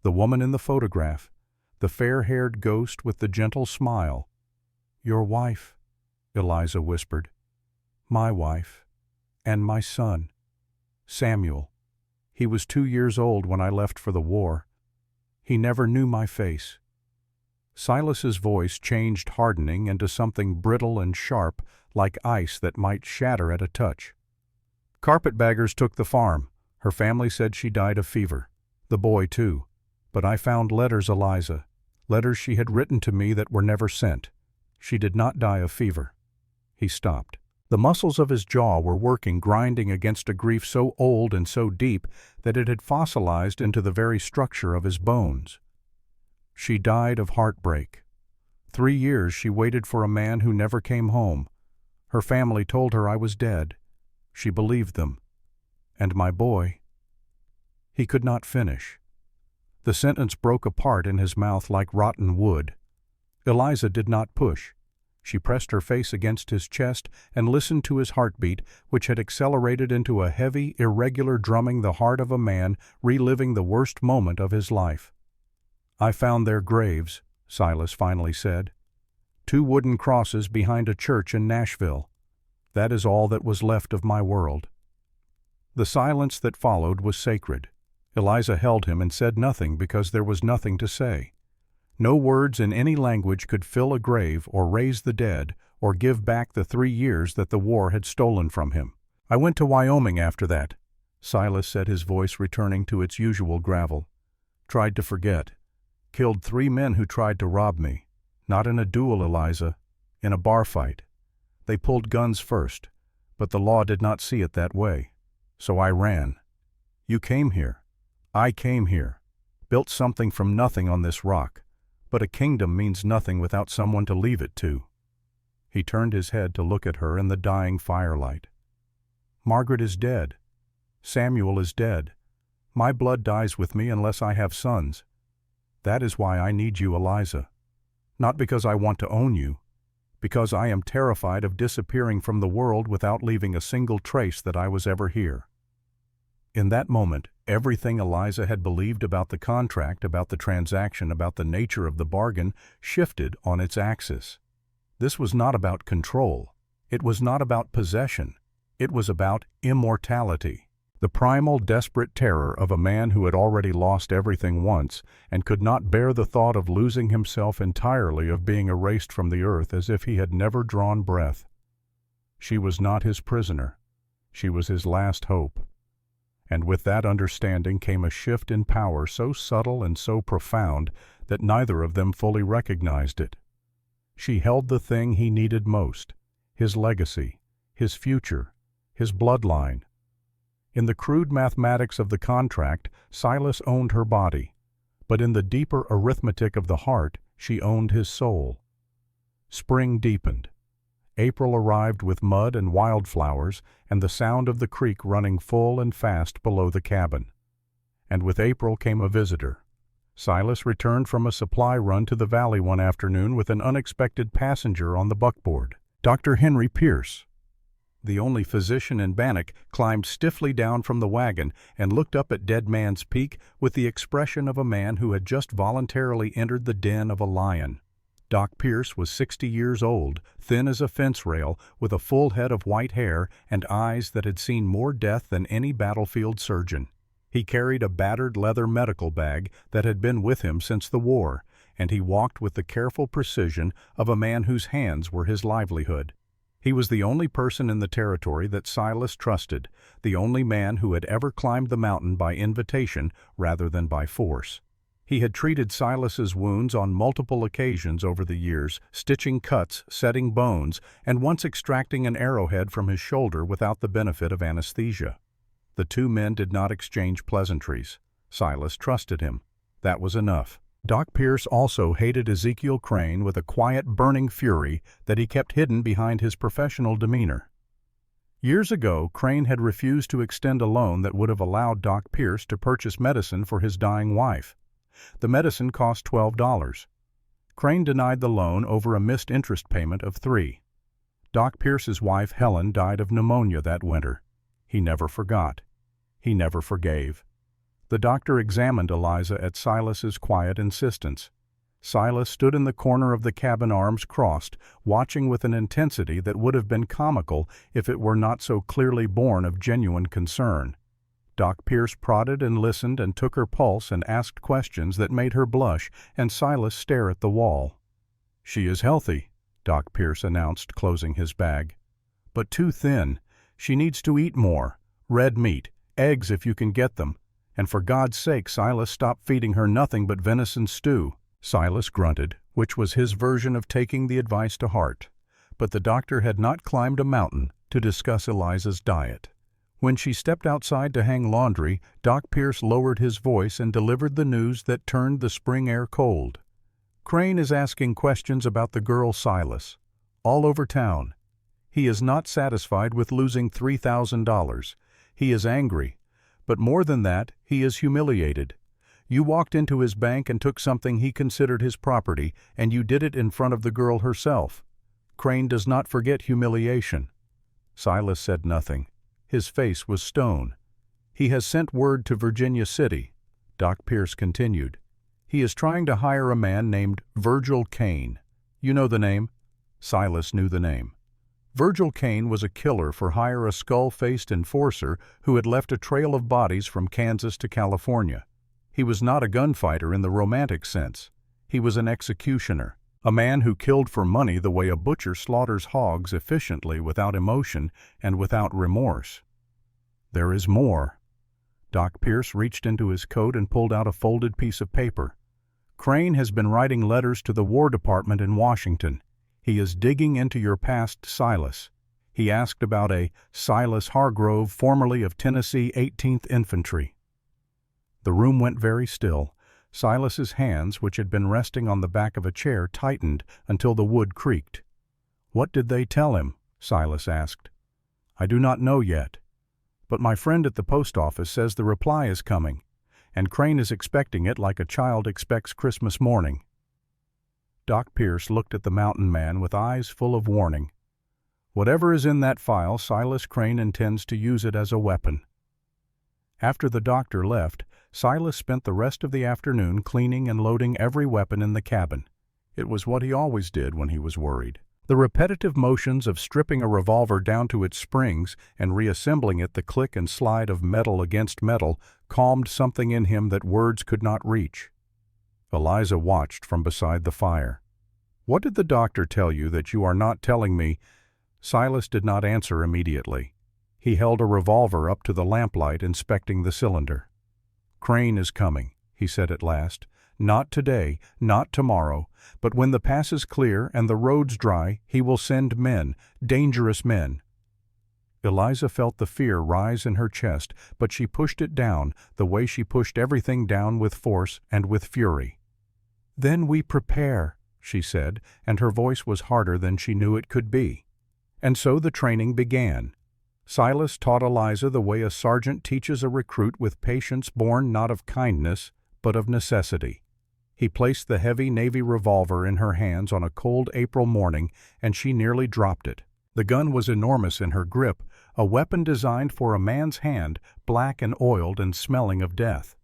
The woman in the photograph. The fair-haired ghost with the gentle smile. "Your wife," Eliza whispered. "My wife. And my son. Samuel. He was 2 years old when I left for the war. He never knew my face." Silas's voice changed, hardening into something brittle and sharp, like ice that might shatter at a touch. "Carpetbaggers took the farm. Her family said she died of fever. The boy, too. But I found letters, Eliza. Letters she had written to me that were never sent. She did not die of fever." He stopped. The muscles of his jaw were working, grinding against a grief so old and so deep that it had fossilized into the very structure of his bones. "She died of heartbreak. 3 years she waited for a man who never came home. Her family told her I was dead. She believed them. And my boy—" He could not finish. The sentence broke apart in his mouth like rotten wood. Eliza did not push. She pressed her face against his chest and listened to his heartbeat, which had accelerated into a heavy, irregular drumming, the heart of a man reliving the worst moment of his life. "I found their graves," Silas finally said. 2 wooden crosses behind a church in Nashville. That is all that was left of my world." The silence that followed was sacred. Eliza held him and said nothing because there was nothing to say. No words in any language could fill a grave or raise the dead or give back the 3 years that the war had stolen from him. I went to Wyoming after that, Silas said, his voice returning to its usual gravel. Tried to forget. Killed 3 men who tried to rob me. Not in a duel, Eliza. In a bar fight. They pulled guns first, but the law did not see it that way. So I ran. You came here. I came here. Built something from nothing on this rock. But a kingdom means nothing without someone to leave it to. He turned his head to look at her in the dying firelight. Margaret is dead. Samuel is dead. My blood dies with me unless I have sons. That is why I need you, Eliza. Not because I want to own you, because I am terrified of disappearing from the world without leaving a single trace that I was ever here. In that moment, everything Eliza had believed about the contract, about the transaction, about the nature of the bargain, shifted on its axis. This was not about control. It was not about possession. It was about immortality. The primal, desperate terror of a man who had already lost everything once and could not bear the thought of losing himself entirely, of being erased from the earth as if he had never drawn breath. She was not his prisoner. She was his last hope. And with that understanding came a shift in power so subtle and so profound that neither of them fully recognized it. She held the thing he needed most, his legacy, his future, his bloodline. In the crude mathematics of the contract, Silas owned her body, but in the deeper arithmetic of the heart, she owned his soul. Spring deepened. April arrived with mud and wildflowers and the sound of the creek running full and fast below the cabin. And with April came a visitor. Silas returned from a supply run to the valley one afternoon with an unexpected passenger on the buckboard. Dr. Henry Pierce, the only physician in Bannock, climbed stiffly down from the wagon and looked up at Dead Man's Peak with the expression of a man who had just voluntarily entered the den of a lion. Doc Pierce was 60 years old, thin as a fence rail, with a full head of white hair and eyes that had seen more death than any battlefield surgeon. He carried a battered leather medical bag that had been with him since the war, and he walked with the careful precision of a man whose hands were his livelihood. He was the only person in the territory that Silas trusted, the only man who had ever climbed the mountain by invitation rather than by force. He had treated Silas's wounds on multiple occasions over the years, stitching cuts, setting bones, and once extracting an arrowhead from his shoulder without the benefit of anesthesia. The 2 men did not exchange pleasantries. Silas trusted him. That was enough. Doc Pierce also hated Ezekiel Crane with a quiet, burning fury that he kept hidden behind his professional demeanor. Years ago, Crane had refused to extend a loan that would have allowed Doc Pierce to purchase medicine for his dying wife. The medicine cost $12. Crane denied the loan over a missed interest payment of $3. Doc Pierce's wife, Helen, died of pneumonia that winter. He never forgot. He never forgave. The doctor examined Eliza at Silas's quiet insistence. Silas stood in the corner of the cabin, arms crossed, watching with an intensity that would have been comical if it were not so clearly born of genuine concern. Doc Pierce prodded and listened and took her pulse and asked questions that made her blush and Silas stare at the wall. "She is healthy," Doc Pierce announced, closing his bag. "But too thin. She needs to eat more. Red meat, eggs if you can get them. And for God's sake, Silas, stop feeding her nothing but venison stew." Silas grunted, which was his version of taking the advice to heart. But the doctor had not climbed a mountain to discuss Eliza's diet. When she stepped outside to hang laundry, Doc Pierce lowered his voice and delivered the news that turned the spring air cold. "Crane is asking questions about the girl Silas. All over town. He is not satisfied with losing $3,000. He is angry. But more than that, he is humiliated. You walked into his bank and took something he considered his property, and you did it in front of the girl herself. Crane does not forget humiliation." Silas said nothing. His face was stone. "He has sent word to Virginia City," Doc Pierce continued. "He is trying to hire a man named Virgil Kane. You know the name?" Silas knew the name. Virgil Kane was a killer for hire, a skull-faced enforcer who had left a trail of bodies from Kansas to California. He was not a gunfighter in the romantic sense. He was an executioner. A man who killed for money the way a butcher slaughters hogs efficiently, without emotion and without remorse. There is more. Doc Pierce reached into his coat and pulled out a folded piece of paper. Crane has been writing letters to the War Department in Washington. He is digging into your past, Silas. He asked about a Silas Hargrove, formerly of Tennessee 18th Infantry. The room went very still. Silas's hands, which had been resting on the back of a chair, tightened until the wood creaked. "What did they tell him?" Silas asked. "I do not know yet. But my friend at the post office says the reply is coming, and Crane is expecting it like a child expects Christmas morning." Doc Pierce looked at the mountain man with eyes full of warning. Whatever is in that file, Silas Crane intends to use it as a weapon. After the doctor left, Silas spent the rest of the afternoon cleaning and loading every weapon in the cabin. It was what he always did when he was worried. The repetitive motions of stripping a revolver down to its springs and reassembling it, the click and slide of metal against metal, calmed something in him that words could not reach. Eliza watched from beside the fire. "What did the doctor tell you that you are not telling me?" Silas did not answer immediately. He held a revolver up to the lamplight, inspecting the cylinder. "Crane is coming," he said at last. "Not today, not tomorrow, but when the pass is clear and the roads dry, he will send men, dangerous men." Eliza felt the fear rise in her chest, but she pushed it down, the way she pushed everything down, with force and with fury. "Then we prepare," she said, and her voice was harder than she knew it could be. And so the training began. Silas taught Eliza the way a sergeant teaches a recruit, with patience born not of kindness, but of necessity. He placed the heavy Navy revolver in her hands on a cold April morning, and she nearly dropped it. The gun was enormous in her grip, a weapon designed for a man's hand, black and oiled and smelling of death.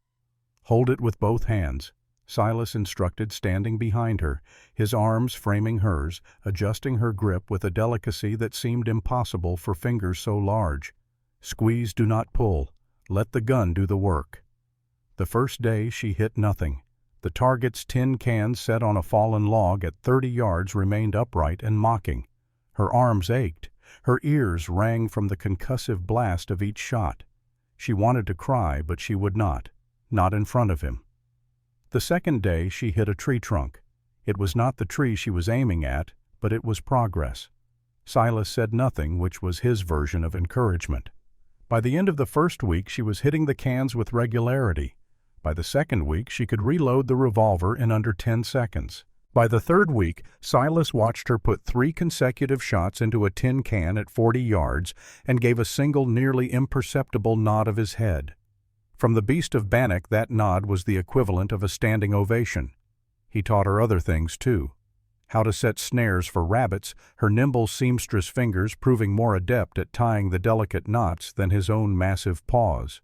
"Hold it with both hands," Silas instructed, standing behind her, his arms framing hers, adjusting her grip with a delicacy that seemed impossible for fingers so large. "Squeeze, do not pull. Let the gun do the work." The first day she hit nothing. The target's tin can set on a fallen log at 30 yards remained upright and mocking. Her arms ached. Her ears rang from the concussive blast of each shot. She wanted to cry, but she would not in front of him. The second day she hit a tree trunk. It was not the tree she was aiming at, but it was progress. Silas said nothing, which was his version of encouragement. By the end of the first week she was hitting the cans with regularity. By the second week she could reload the revolver in under 10 seconds. By the third week, Silas watched her put 3 consecutive shots into a tin can at 40 yards and gave a single, nearly imperceptible nod of his head. From the beast of Bannock, that nod was the equivalent of a standing ovation. He taught her other things, too. How to set snares for rabbits, her nimble seamstress fingers proving more adept at tying the delicate knots than his own massive paws.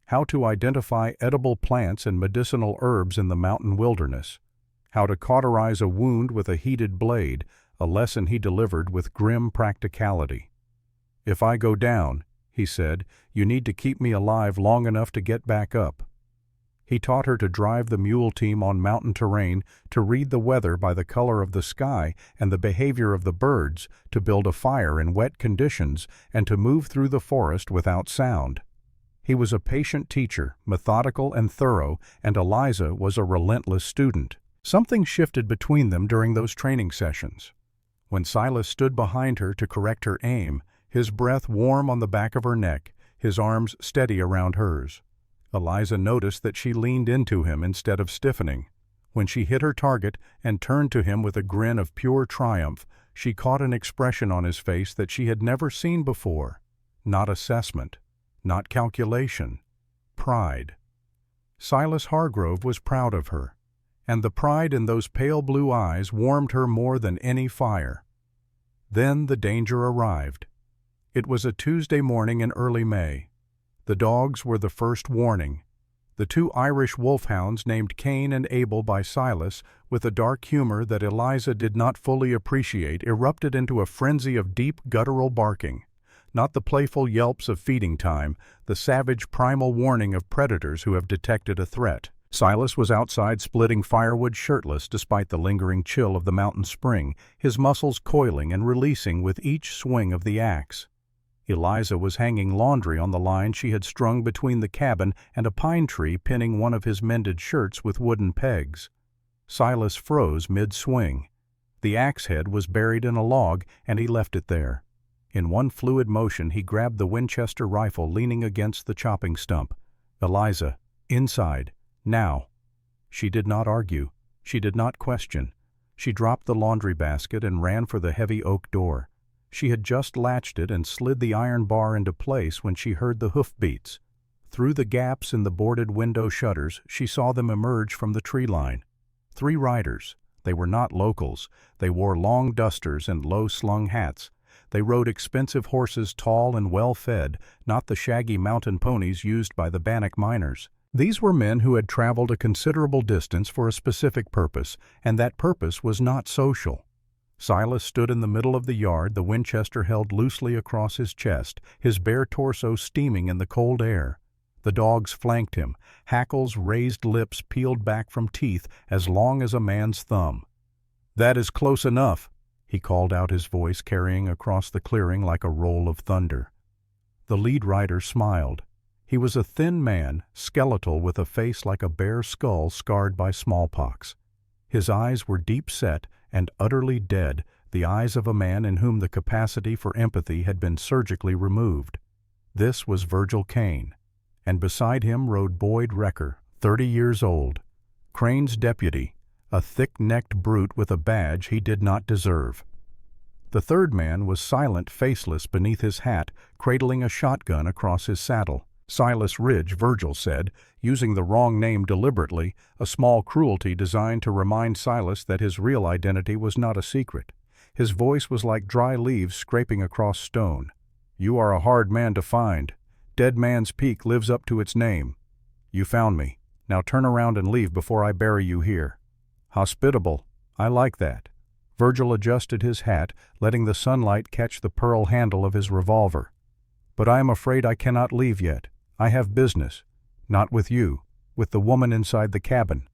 How to identify edible plants and medicinal herbs in the mountain wilderness. How to cauterize a wound with a heated blade, a lesson he delivered with grim practicality. "If I go down," he said, "you need to keep me alive long enough to get back up." He taught her to drive the mule team on mountain terrain, to read the weather by the color of the sky and the behavior of the birds, to build a fire in wet conditions, and to move through the forest without sound. He was a patient teacher, methodical and thorough, and Eliza was a relentless student. Something shifted between them during those training sessions. When Silas stood behind her to correct her aim, his breath warm on the back of her neck, his arms steady around hers. Eliza noticed that she leaned into him instead of stiffening. When she hit her target and turned to him with a grin of pure triumph, she caught an expression on his face that she had never seen before. Not assessment, not calculation, pride. Silas Hargrove was proud of her, and the pride in those pale blue eyes warmed her more than any fire. Then the danger arrived. It was a Tuesday morning in early May. The dogs were the first warning. The 2 Irish wolfhounds, named Cain and Abel by Silas, with a dark humor that Eliza did not fully appreciate, erupted into a frenzy of deep guttural barking. Not the playful yelps of feeding time, the savage primal warning of predators who have detected a threat. Silas was outside splitting firewood shirtless despite the lingering chill of the mountain spring, his muscles coiling and releasing with each swing of the axe. Eliza was hanging laundry on the line she had strung between the cabin and a pine tree, pinning one of his mended shirts with wooden pegs. Silas froze mid-swing. The axe head was buried in a log, and he left it there. In one fluid motion he grabbed the Winchester rifle leaning against the chopping stump. Eliza, inside. Now. She did not argue. She did not question. She dropped the laundry basket and ran for the heavy oak door. She had just latched it and slid the iron bar into place when she heard the hoofbeats. Through the gaps in the boarded window shutters, she saw them emerge from the tree line. 3 riders. They were not locals. They wore long dusters and low-slung hats. They rode expensive horses, tall and well-fed, not the shaggy mountain ponies used by the Bannock miners. These were men who had traveled a considerable distance for a specific purpose, and that purpose was not social. Silas stood in the middle of the yard, the Winchester held loosely across his chest, his bare torso steaming in the cold air. The dogs flanked him, hackles, raised lips peeled back from teeth as long as a man's thumb. "That is close enough," he called out, his voice carrying across the clearing like a roll of thunder. The lead rider smiled. He was a thin man, skeletal, with a face like a bare skull scarred by smallpox. His eyes were deep-set and utterly dead, the eyes of a man in whom the capacity for empathy had been surgically removed. This was Virgil Kane, and beside him rode Boyd Recker, 30 years old, Crane's deputy, a thick-necked brute with a badge he did not deserve. The third man was silent, faceless beneath his hat, cradling a shotgun across his saddle. Silas Ridge, Virgil said, using the wrong name deliberately, a small cruelty designed to remind Silas that his real identity was not a secret. His voice was like dry leaves scraping across stone. "You are a hard man to find. Dead Man's Peak lives up to its name. You found me. Now turn around and leave before I bury you here." "Hospitable. I like that." Virgil adjusted his hat, letting the sunlight catch the pearl handle of his revolver. "But I am afraid I cannot leave yet. I have business. Not with you, with the woman inside the cabin."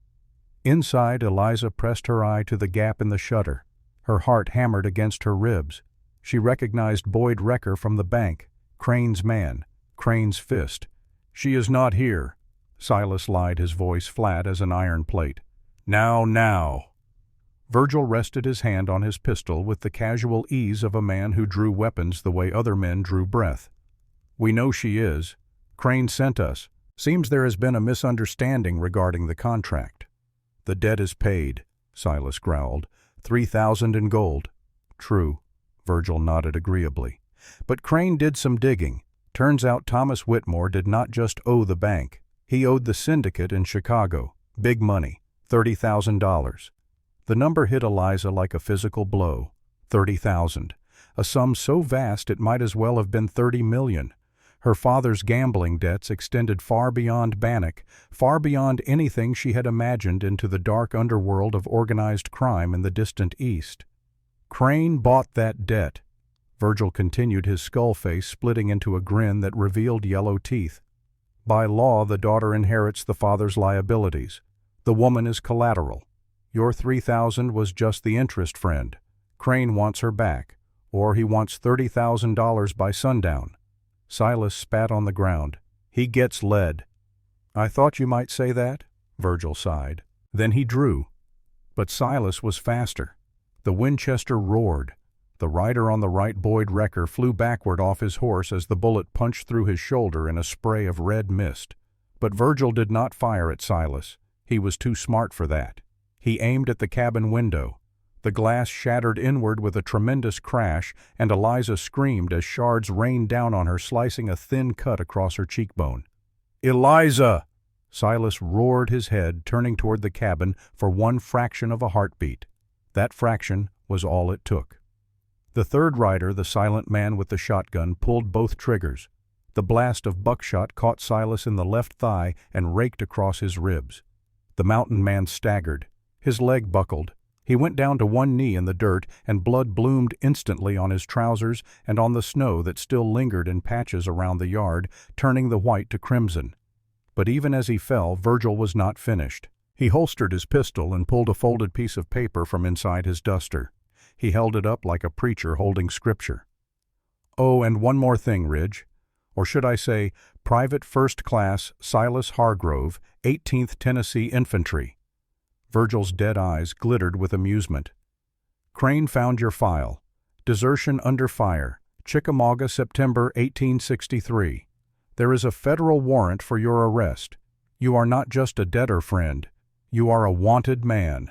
Inside, Eliza pressed her eye to the gap in the shutter. Her heart hammered against her ribs. She recognized Boyd Recker from the bank, Crane's man, Crane's fist. "She is not here." Silas lied, his voice flat as an iron plate. Now. Virgil rested his hand on his pistol with the casual ease of a man who drew weapons the way other men drew breath. "We know she is. Crane sent us. Seems there has been a misunderstanding regarding the contract." "The debt is paid," Silas growled. 3,000 in gold." "True." Virgil nodded agreeably. "But Crane did some digging. Turns out Thomas Whitmore did not just owe the bank. He owed the syndicate in Chicago. Big money. $30,000. The number hit Eliza like a physical blow. 30,000. A sum so vast it might as well have been 30 million. Her father's gambling debts extended far beyond Bannock, far beyond anything she had imagined, into the dark underworld of organized crime in the distant East. Crane bought that debt. Virgil continued, his skull face splitting into a grin that revealed yellow teeth. By law, the daughter inherits the father's liabilities. The woman is collateral. Your 3,000 was just the interest, friend. Crane wants her back, or he wants $30,000 by sundown. Silas spat on the ground. "He gets lead." "I thought you might say that," Virgil sighed. Then he drew. But Silas was faster. The Winchester roared. The rider on the right, Boyd Recker, flew backward off his horse as the bullet punched through his shoulder in a spray of red mist. But Virgil did not fire at Silas. He was too smart for that. He aimed at the cabin window. The glass shattered inward with a tremendous crash, and Eliza screamed as shards rained down on her, slicing a thin cut across her cheekbone. "Eliza!" Silas roared, his head turning toward the cabin for one fraction of a heartbeat. That fraction was all it took. The third rider, the silent man with the shotgun, pulled both triggers. The blast of buckshot caught Silas in the left thigh and raked across his ribs. The mountain man staggered. His leg buckled. He went down to one knee in the dirt, and blood bloomed instantly on his trousers and on the snow that still lingered in patches around the yard, turning the white to crimson. But even as he fell, Virgil was not finished. He holstered his pistol and pulled a folded piece of paper from inside his duster. He held it up like a preacher holding scripture. "Oh, and one more thing, Ridge. Or should I say, Private First Class Silas Hargrove, 18th Tennessee Infantry." Virgil's dead eyes glittered with amusement. "Crane found your file. Desertion under fire. Chickamauga, September 1863. There is a federal warrant for your arrest. You are not just a debtor, friend. You are a wanted man."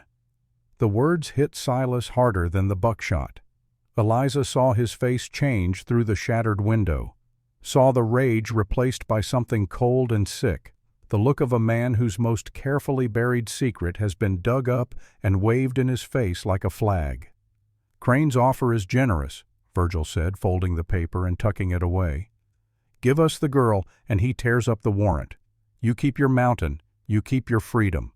The words hit Silas harder than the buckshot. Eliza saw his face change through the shattered window, saw the rage replaced by something cold and sick, the look of a man whose most carefully buried secret has been dug up and waved in his face like a flag. "Crane's offer is generous," Virgil said, folding the paper and tucking it away. "Give us the girl, and he tears up the warrant. You keep your mountain, you keep your freedom.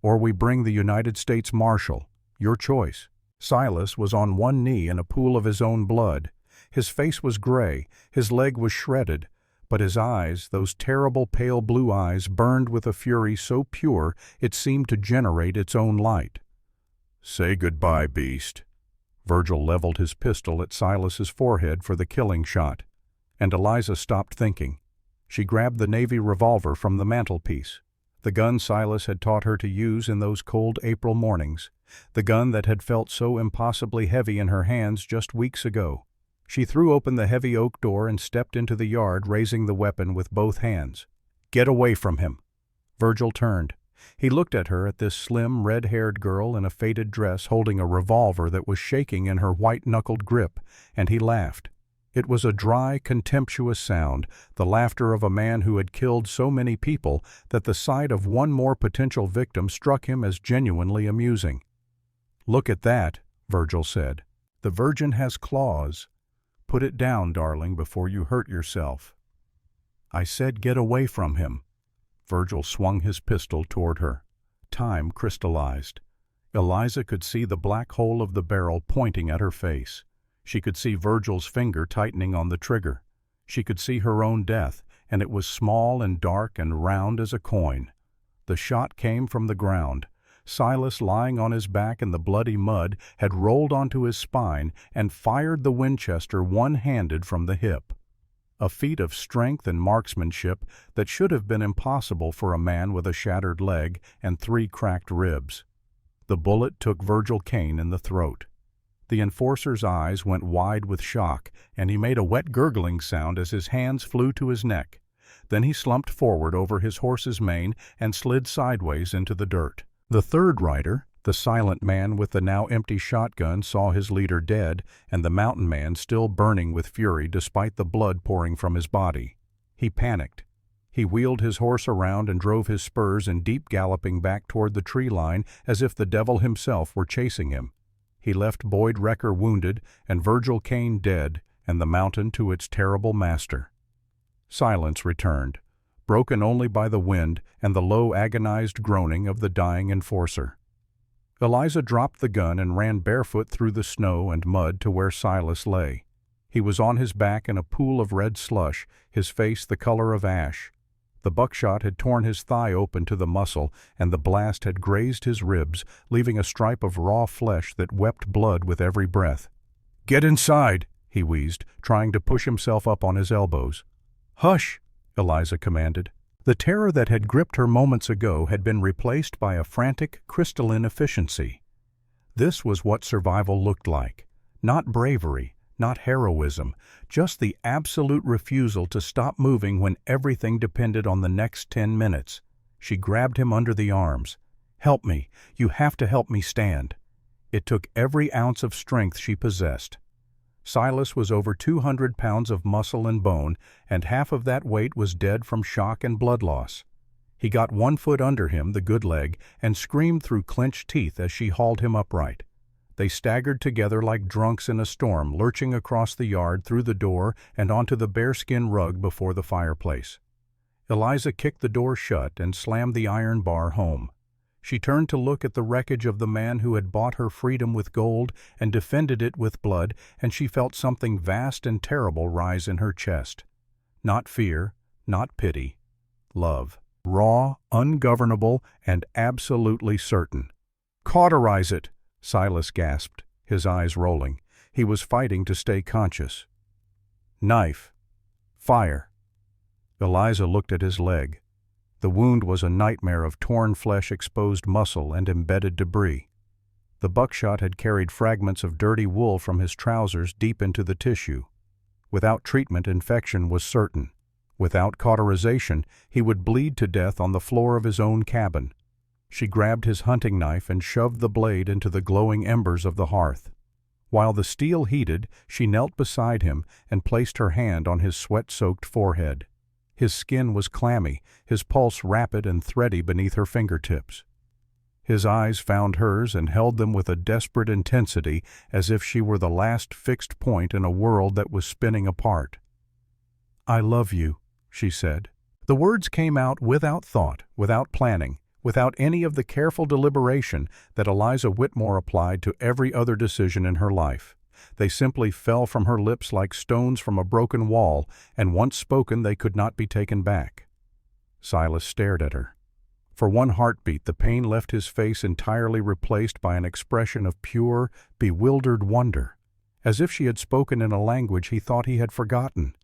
Or we bring the United States Marshal. Your choice." Silas was on one knee in a pool of his own blood. His face was gray, his leg was shredded, but his eyes, those terrible pale blue eyes, burned with a fury so pure it seemed to generate its own light. "Say goodbye, beast." Virgil leveled his pistol at Silas's forehead for the killing shot, and Eliza stopped thinking. She grabbed the Navy revolver from the mantelpiece, the gun Silas had taught her to use in those cold April mornings, the gun that had felt so impossibly heavy in her hands just weeks ago. She threw open the heavy oak door and stepped into the yard, raising the weapon with both hands. "Get away from him." Virgil turned. He looked at her, at this slim, red-haired girl in a faded dress holding a revolver that was shaking in her white-knuckled grip, and he laughed. It was a dry, contemptuous sound, the laughter of a man who had killed so many people that the sight of one more potential victim struck him as genuinely amusing. "Look at that," Virgil said. "The Virgin has claws. Put it down, darling, before you hurt yourself." "I said get away from him." Virgil swung his pistol toward her. Time crystallized. Eliza could see the black hole of the barrel pointing at her face. She could see Virgil's finger tightening on the trigger. She could see her own death, and it was small and dark and round as a coin. The shot came from the ground. Silas, lying on his back in the bloody mud, had rolled onto his spine and fired the Winchester one-handed from the hip. A feat of strength and marksmanship that should have been impossible for a man with a shattered leg and 3 cracked ribs. The bullet took Virgil Kane in the throat. The enforcer's eyes went wide with shock, and he made a wet gurgling sound as his hands flew to his neck. Then he slumped forward over his horse's mane and slid sideways into the dirt. The third rider, the silent man with the now empty shotgun, saw his leader dead and the mountain man still burning with fury despite the blood pouring from his body. He panicked. He wheeled his horse around and drove his spurs in deep galloping back toward the tree line as if the devil himself were chasing him. He left Boyd Recker wounded and Virgil Kane dead, and the mountain to its terrible master. Silence returned, broken only by the wind and the low agonized groaning of the dying enforcer. Eliza dropped the gun and ran barefoot through the snow and mud to where Silas lay. He was on his back in a pool of red slush, his face the color of ash. The buckshot had torn his thigh open to the muscle, and the blast had grazed his ribs, leaving a stripe of raw flesh that wept blood with every breath. "Get inside," he wheezed, trying to push himself up on his elbows. "Hush," Eliza commanded. The terror that had gripped her moments ago had been replaced by a frantic, crystalline efficiency. This was what survival looked like. Not bravery, not heroism, just the absolute refusal to stop moving when everything depended on the next 10 minutes. She grabbed him under the arms. "Help me. You have to help me stand." It took every ounce of strength she possessed. Silas was over 200 pounds of muscle and bone, and half of that weight was dead from shock and blood loss. He got one foot under him, the good leg, and screamed through clenched teeth as she hauled him upright. They staggered together like drunks in a storm, lurching across the yard, through the door, and onto the bearskin rug before the fireplace. Eliza kicked the door shut and slammed the iron bar home. She turned to look at the wreckage of the man who had bought her freedom with gold and defended it with blood, and she felt something vast and terrible rise in her chest. Not fear, not pity, love. raw, ungovernable, and absolutely certain. "Cauterize it!" Silas gasped, his eyes rolling. He was fighting to stay conscious. "Knife. Fire." Eliza looked at his leg. The wound was a nightmare of torn flesh, exposed muscle, and embedded debris. The buckshot had carried fragments of dirty wool from his trousers deep into the tissue. Without treatment, infection was certain. Without cauterization, he would bleed to death on the floor of his own cabin. She grabbed his hunting knife and shoved the blade into the glowing embers of the hearth. While the steel heated, she knelt beside him and placed her hand on his sweat-soaked forehead. His skin was clammy, his pulse rapid and thready beneath her fingertips. His eyes found hers and held them with a desperate intensity, as if she were the last fixed point in a world that was spinning apart. "I love you," she said. The words came out without thought, without planning, without any of the careful deliberation that Eliza Whitmore applied to every other decision in her life. They simply fell from her lips like stones from a broken wall, and once spoken they could not be taken back. Silas stared at her. For one heartbeat the pain left his face entirely replaced by an expression of pure, bewildered wonder, as if she had spoken in a language he thought he had forgotten.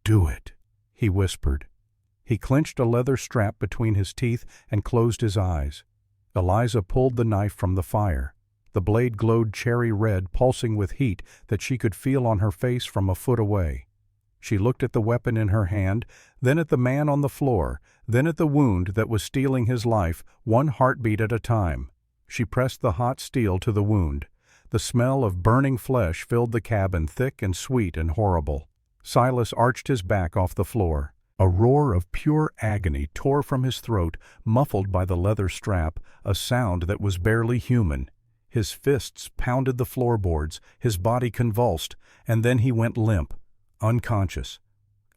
"Do it," he whispered. He clenched a leather strap between his teeth and closed his eyes. Eliza pulled the knife from the fire. The blade glowed cherry red, pulsing with heat that she could feel on her face from a foot away. She looked at the weapon in her hand, then at the man on the floor, then at the wound that was stealing his life, one heartbeat at a time. She pressed the hot steel to the wound. The smell of burning flesh filled the cabin, thick and sweet and horrible. Silas arched his back off the floor. A roar of pure agony tore from his throat, muffled by the leather strap, a sound that was barely human. His fists pounded the floorboards, his body convulsed, and then he went limp, unconscious.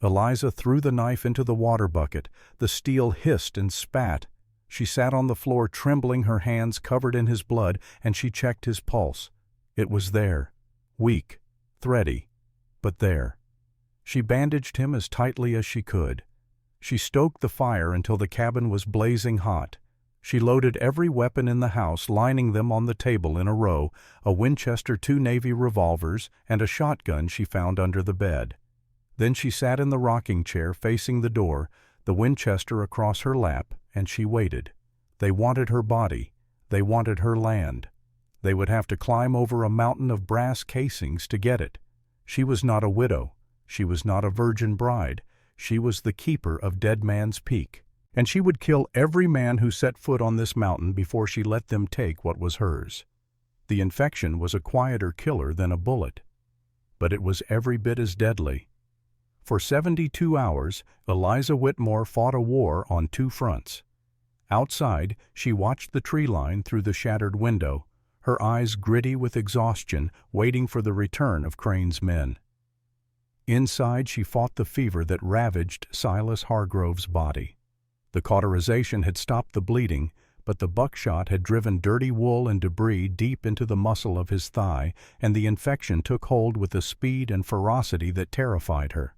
Eliza threw the knife into the water bucket. The steel hissed and spat. She sat on the floor, trembling, her hands covered in his blood, and she checked his pulse. It was there, weak, thready, but there. She bandaged him as tightly as she could. She stoked the fire until the cabin was blazing hot. She loaded every weapon in the house, lining them on the table in a row, a Winchester, 2 Navy revolvers, and a shotgun she found under the bed. Then she sat in the rocking chair facing the door, the Winchester across her lap, and she waited. They wanted her body. They wanted her land. They would have to climb over a mountain of brass casings to get it. She was not a widow. She was not a virgin bride. She was the keeper of Dead Man's Peak. And she would kill every man who set foot on this mountain before she let them take what was hers. The infection was a quieter killer than a bullet, but it was every bit as deadly. For 72 hours, Eliza Whitmore fought a war on 2 fronts. Outside, she watched the tree line through the shattered window, her eyes gritty with exhaustion, waiting for the return of Crane's men. Inside, she fought the fever that ravaged Silas Hargrove's body. The cauterization had stopped the bleeding, but the buckshot had driven dirty wool and debris deep into the muscle of his thigh, and the infection took hold with a speed and ferocity that terrified her.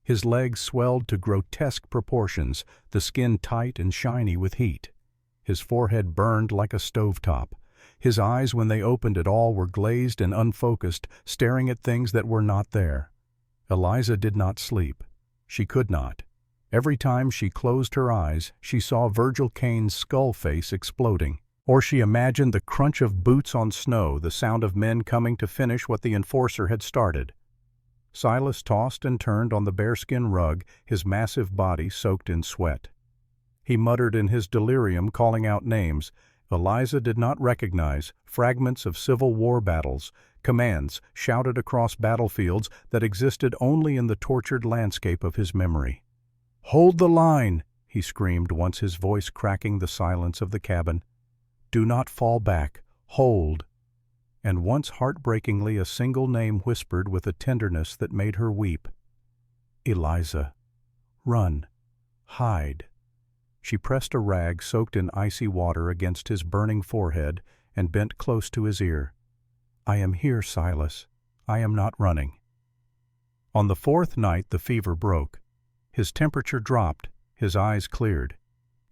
His legs swelled to grotesque proportions, the skin tight and shiny with heat. His forehead burned like a stovetop. His eyes, when they opened at all, were glazed and unfocused, staring at things that were not there. Eliza did not sleep. She could not. Every time she closed her eyes, she saw Virgil Kane's skull face exploding, or she imagined the crunch of boots on snow, the sound of men coming to finish what the enforcer had started. Silas tossed and turned on the bearskin rug, his massive body soaked in sweat. He muttered in his delirium, calling out names Eliza did not recognize, fragments of Civil War battles, commands shouted across battlefields that existed only in the tortured landscape of his memory. "Hold the line!" he screamed, once his voice cracking the silence of the cabin. "Do not fall back. Hold!" And once heartbreakingly a single name whispered with a tenderness that made her weep. "Eliza. Run. Hide." She pressed a rag soaked in icy water against his burning forehead and bent close to his ear. "I am here, Silas. I am not running." On the 4th night the fever broke. His temperature dropped, his eyes cleared.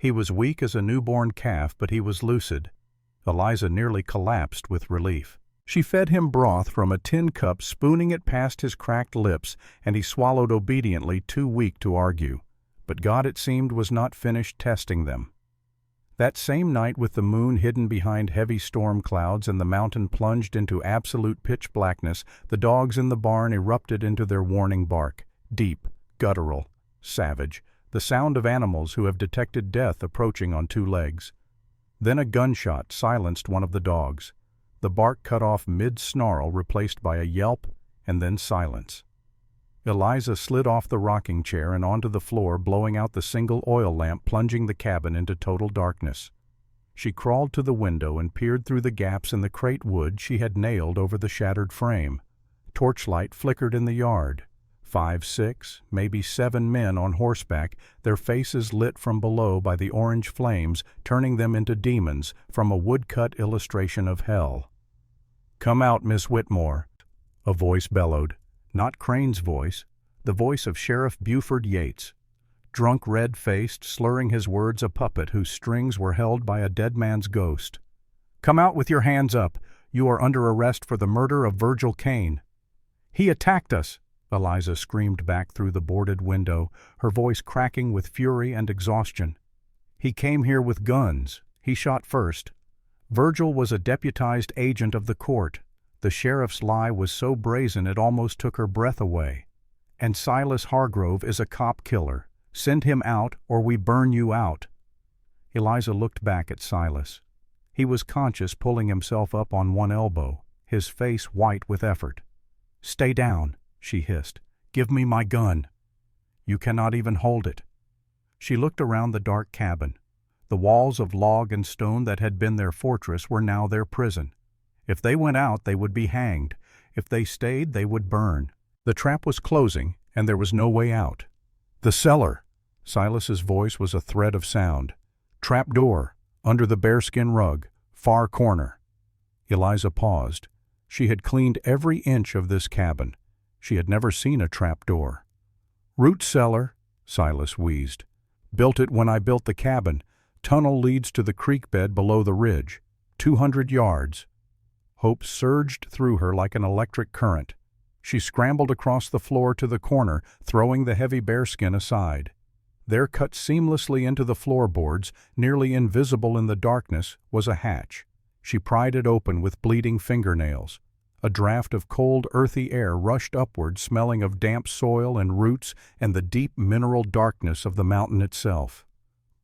He was weak as a newborn calf, but he was lucid. Eliza nearly collapsed with relief. She fed him broth from a tin cup, spooning it past his cracked lips, and he swallowed obediently, too weak to argue. But God, it seemed, was not finished testing them. That same night, with the moon hidden behind heavy storm clouds and the mountain plunged into absolute pitch blackness, the dogs in the barn erupted into their warning bark, deep, guttural, savage, the sound of animals who have detected death approaching on two legs. Then a gunshot silenced one of the dogs. The bark cut off mid-snarl, replaced by a yelp, and then silence. Eliza slid off the rocking chair and onto the floor, blowing out the single oil lamp, plunging the cabin into total darkness. She crawled to the window and peered through the gaps in the crate wood she had nailed over the shattered frame. Torchlight flickered in the yard. 5, 6, maybe 7 men on horseback, their faces lit from below by the orange flames, turning them into demons from a woodcut illustration of hell. "Come out, Miss Whitmore," a voice bellowed. Not Crane's voice, the voice of Sheriff Buford Yates. Drunk, red-faced, slurring his words, a puppet whose strings were held by a dead man's ghost. "Come out with your hands up. You are under arrest for the murder of Virgil Kane." "He attacked us," Eliza screamed back through the boarded window, her voice cracking with fury and exhaustion. "He came here with guns. He shot first. Virgil was a deputized agent of the court. The sheriff's lie was so brazen it almost took her breath away. And Silas Hargrove is a cop killer. Send him out or we burn you out." Eliza looked back at Silas. He was conscious, pulling himself up on one elbow, his face white with effort. "Stay down," she hissed. "Give me my gun." "You cannot even hold it." She looked around the dark cabin. The walls of log and stone that had been their fortress were now their prison. If they went out, they would be hanged. If they stayed, they would burn. The trap was closing, and there was no way out. "The cellar!" Silas's voice was a thread of sound. "Trap door, under the bearskin rug, far corner." Eliza paused. She had cleaned every inch of this cabin. She had never seen a trap door. "Root cellar," Silas wheezed. "Built it when I built the cabin. Tunnel leads to the creek bed below the ridge. 200 yards. Hope surged through her like an electric current. She scrambled across the floor to the corner, throwing the heavy bearskin aside. There, cut seamlessly into the floorboards, nearly invisible in the darkness, was a hatch. She pried it open with bleeding fingernails. A draft of cold, earthy air rushed upward, smelling of damp soil and roots and the deep mineral darkness of the mountain itself.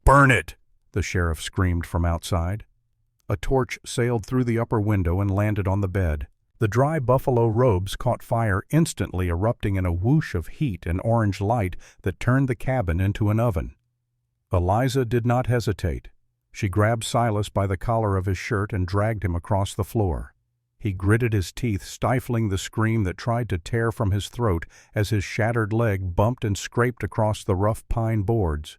"Burn it!" the sheriff screamed from outside. A torch sailed through the upper window and landed on the bed. The dry buffalo robes caught fire, instantly erupting in a whoosh of heat and orange light that turned the cabin into an oven. Eliza did not hesitate. She grabbed Silas by the collar of his shirt and dragged him across the floor. He gritted his teeth, stifling the scream that tried to tear from his throat as his shattered leg bumped and scraped across the rough pine boards.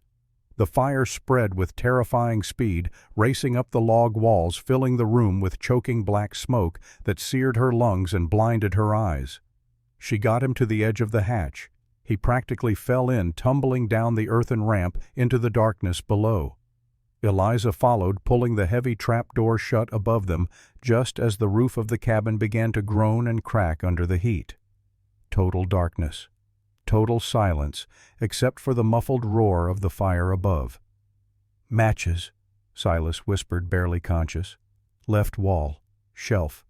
The fire spread with terrifying speed, racing up the log walls, filling the room with choking black smoke that seared her lungs and blinded her eyes. She got him to the edge of the hatch. He practically fell in, tumbling down the earthen ramp into the darkness below. Eliza followed, pulling the heavy trapdoor shut above them just as the roof of the cabin began to groan and crack under the heat. Total darkness. Total silence, except for the muffled roar of the fire above. "Matches," Silas whispered, barely conscious. "Left wall. Shelf."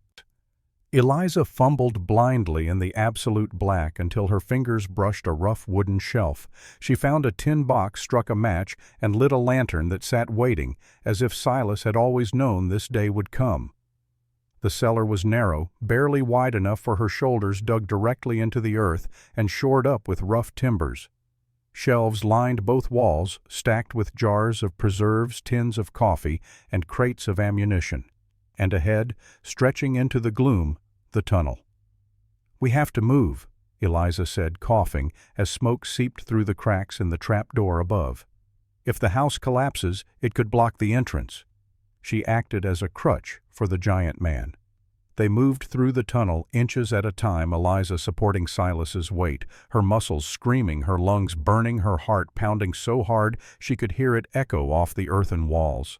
Eliza fumbled blindly in the absolute black until her fingers brushed a rough wooden shelf. She found a tin box, struck a match, and lit a lantern that sat waiting, as if Silas had always known this day would come. The cellar was narrow, barely wide enough for her shoulders, dug directly into the earth and shored up with rough timbers. Shelves lined both walls, stacked with jars of preserves, tins of coffee, and crates of ammunition. And ahead, stretching into the gloom, the tunnel. "We have to move," Eliza said, coughing, as smoke seeped through the cracks in the trap door above. "If the house collapses, it could block the entrance." She acted as a crutch for the giant man. They moved through the tunnel, inches at a time, Eliza supporting Silas's weight, her muscles screaming, her lungs burning, her heart pounding so hard she could hear it echo off the earthen walls.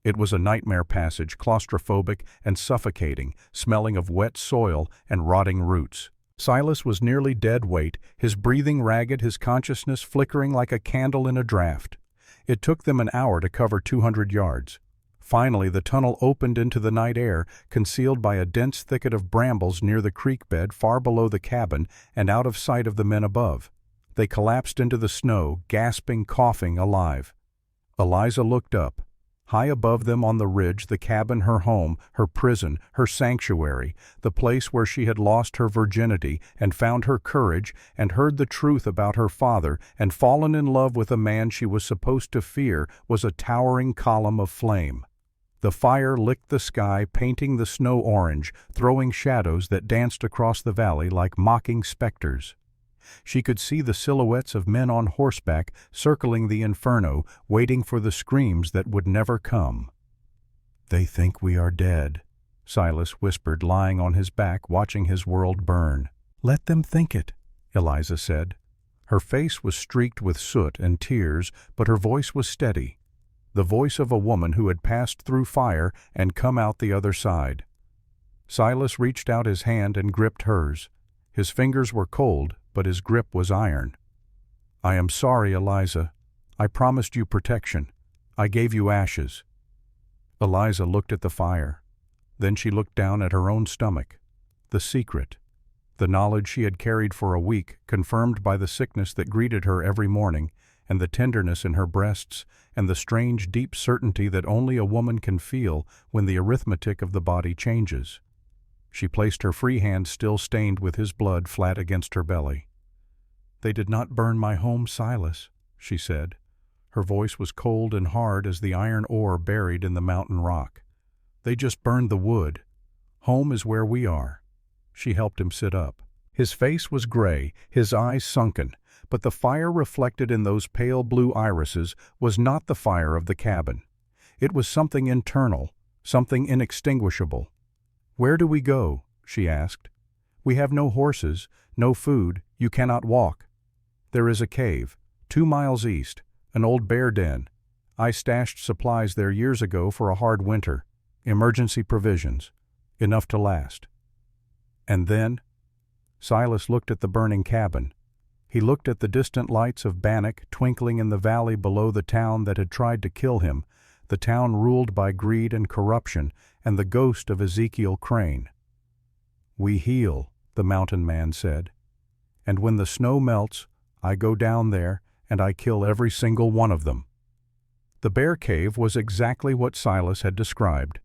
It was a nightmare passage, claustrophobic and suffocating, smelling of wet soil and rotting roots. Silas was nearly dead weight, his breathing ragged, his consciousness flickering like a candle in a draught. It took them an hour to cover 200 yards. Finally, the tunnel opened into the night air, concealed by a dense thicket of brambles near the creek bed far below the cabin and out of sight of the men above. They collapsed into the snow, gasping, coughing, alive. Eliza looked up. High above them on the ridge, the cabin, her home, her prison, her sanctuary, the place where she had lost her virginity and found her courage and heard the truth about her father and fallen in love with a man she was supposed to fear, was a towering column of flame. The fire licked the sky, painting the snow orange, throwing shadows that danced across the valley like mocking specters. She could see the silhouettes of men on horseback circling the inferno, waiting for the screams that would never come. "They think we are dead," Silas whispered, lying on his back, watching his world burn. "Let them think it," Eliza said. Her face was streaked with soot and tears, but her voice was steady. The voice of a woman who had passed through fire and come out the other side. Silas reached out his hand and gripped hers. His fingers were cold, but his grip was iron. "I am sorry, Eliza. I promised you protection. I gave you ashes." Eliza looked at the fire. Then she looked down at her own stomach. The secret. The knowledge she had carried for a week, confirmed by the sickness that greeted her every morning, and the tenderness in her breasts, and the strange deep certainty that only a woman can feel when the arithmetic of the body changes. She placed her free hand, still stained with his blood, flat against her belly. "They did not burn my home, Silas," she said. Her voice was cold and hard as the iron ore buried in the mountain rock. "They just burned the wood. Home is where we are." She helped him sit up. His face was gray, his eyes sunken, but the fire reflected in those pale blue irises was not the fire of the cabin. It was something internal, something inextinguishable. "Where do we go?" she asked. "We have no horses, no food, you cannot walk. There is a cave, 2 miles east, an old bear den. I stashed supplies there years ago for a hard winter, emergency provisions, enough to last." And then, Silas looked at the burning cabin. He looked at the distant lights of Bannock twinkling in the valley below the town that had tried to kill him, the town ruled by greed and corruption, and the ghost of Ezekiel Crane. "We heal," the mountain man said. "And when the snow melts, I go down there and I kill every single one of them." The bear cave was exactly what Silas had described.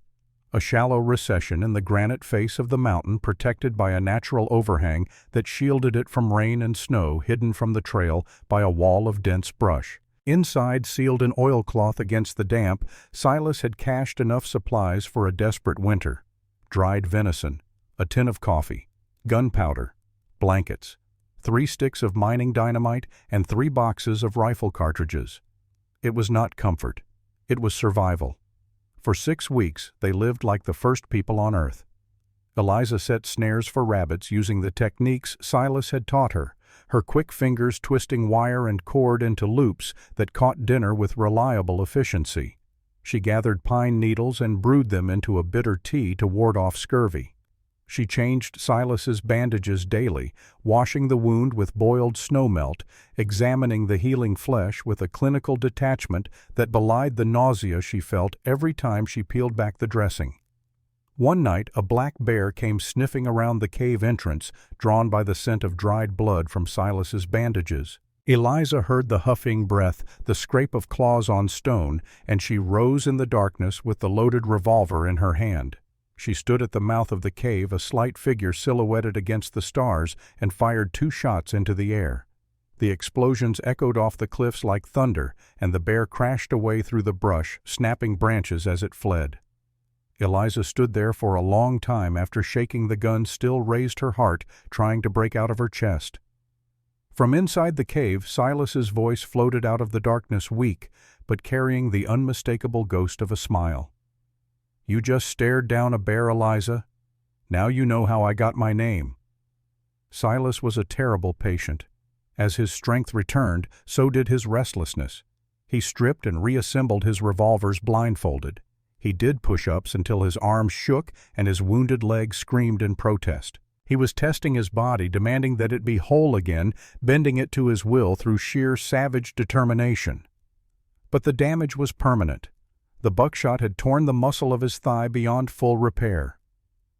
A shallow recession in the granite face of the mountain, protected by a natural overhang that shielded it from rain and snow, hidden from the trail by a wall of dense brush. Inside, sealed in oilcloth against the damp, Silas had cached enough supplies for a desperate winter. Dried venison, a tin of coffee, gunpowder, blankets, 3 sticks of mining dynamite, and 3 boxes of rifle cartridges. It was not comfort. It was survival. For 6 weeks, they lived like the first people on Earth. Eliza set snares for rabbits using the techniques Silas had taught her, her quick fingers twisting wire and cord into loops that caught dinner with reliable efficiency. She gathered pine needles and brewed them into a bitter tea to ward off scurvy. She changed Silas's bandages daily, washing the wound with boiled snowmelt, examining the healing flesh with a clinical detachment that belied the nausea she felt every time she peeled back the dressing. One night, a black bear came sniffing around the cave entrance, drawn by the scent of dried blood from Silas's bandages. Eliza heard the huffing breath, the scrape of claws on stone, and she rose in the darkness with the loaded revolver in her hand. She stood at the mouth of the cave, a slight figure silhouetted against the stars, and fired 2 shots into the air. The explosions echoed off the cliffs like thunder, and the bear crashed away through the brush, snapping branches as it fled. Eliza stood there for a long time after shaking the gun still raised her heart, trying to break out of her chest. From inside the cave, Silas's voice floated out of the darkness, weak, but carrying the unmistakable ghost of a smile. "You just stared down a bear, Eliza? Now you know how I got my name." Silas was a terrible patient. As his strength returned, so did his restlessness. He stripped and reassembled his revolvers blindfolded. He did push-ups until his arms shook and his wounded leg screamed in protest. He was testing his body, demanding that it be whole again, bending it to his will through sheer savage determination. But the damage was permanent. The buckshot had torn the muscle of his thigh beyond full repair.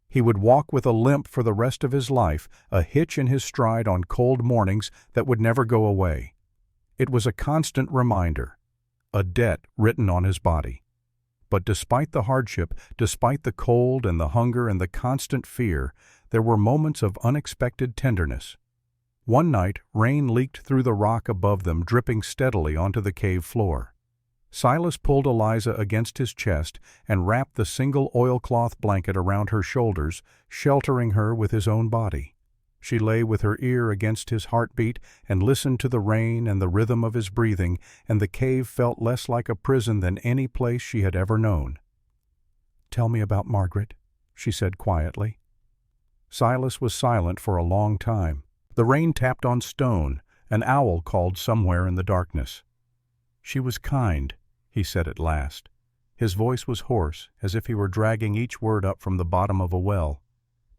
He would walk with a limp for the rest of his life, a hitch in his stride on cold mornings that would never go away. It was a constant reminder, a debt written on his body. But despite the hardship, despite the cold and the hunger and the constant fear, there were moments of unexpected tenderness. One night, rain leaked through the rock above them, dripping steadily onto the cave floor. Silas pulled Eliza against his chest and wrapped the single oilcloth blanket around her shoulders, sheltering her with his own body. She lay with her ear against his heartbeat and listened to the rain and the rhythm of his breathing, and the cave felt less like a prison than any place she had ever known. "Tell me about Margaret," she said quietly. Silas was silent for a long time. The rain tapped on stone. An owl called somewhere in the darkness. "She was kind," he said at last. His voice was hoarse, as if he were dragging each word up from the bottom of a well.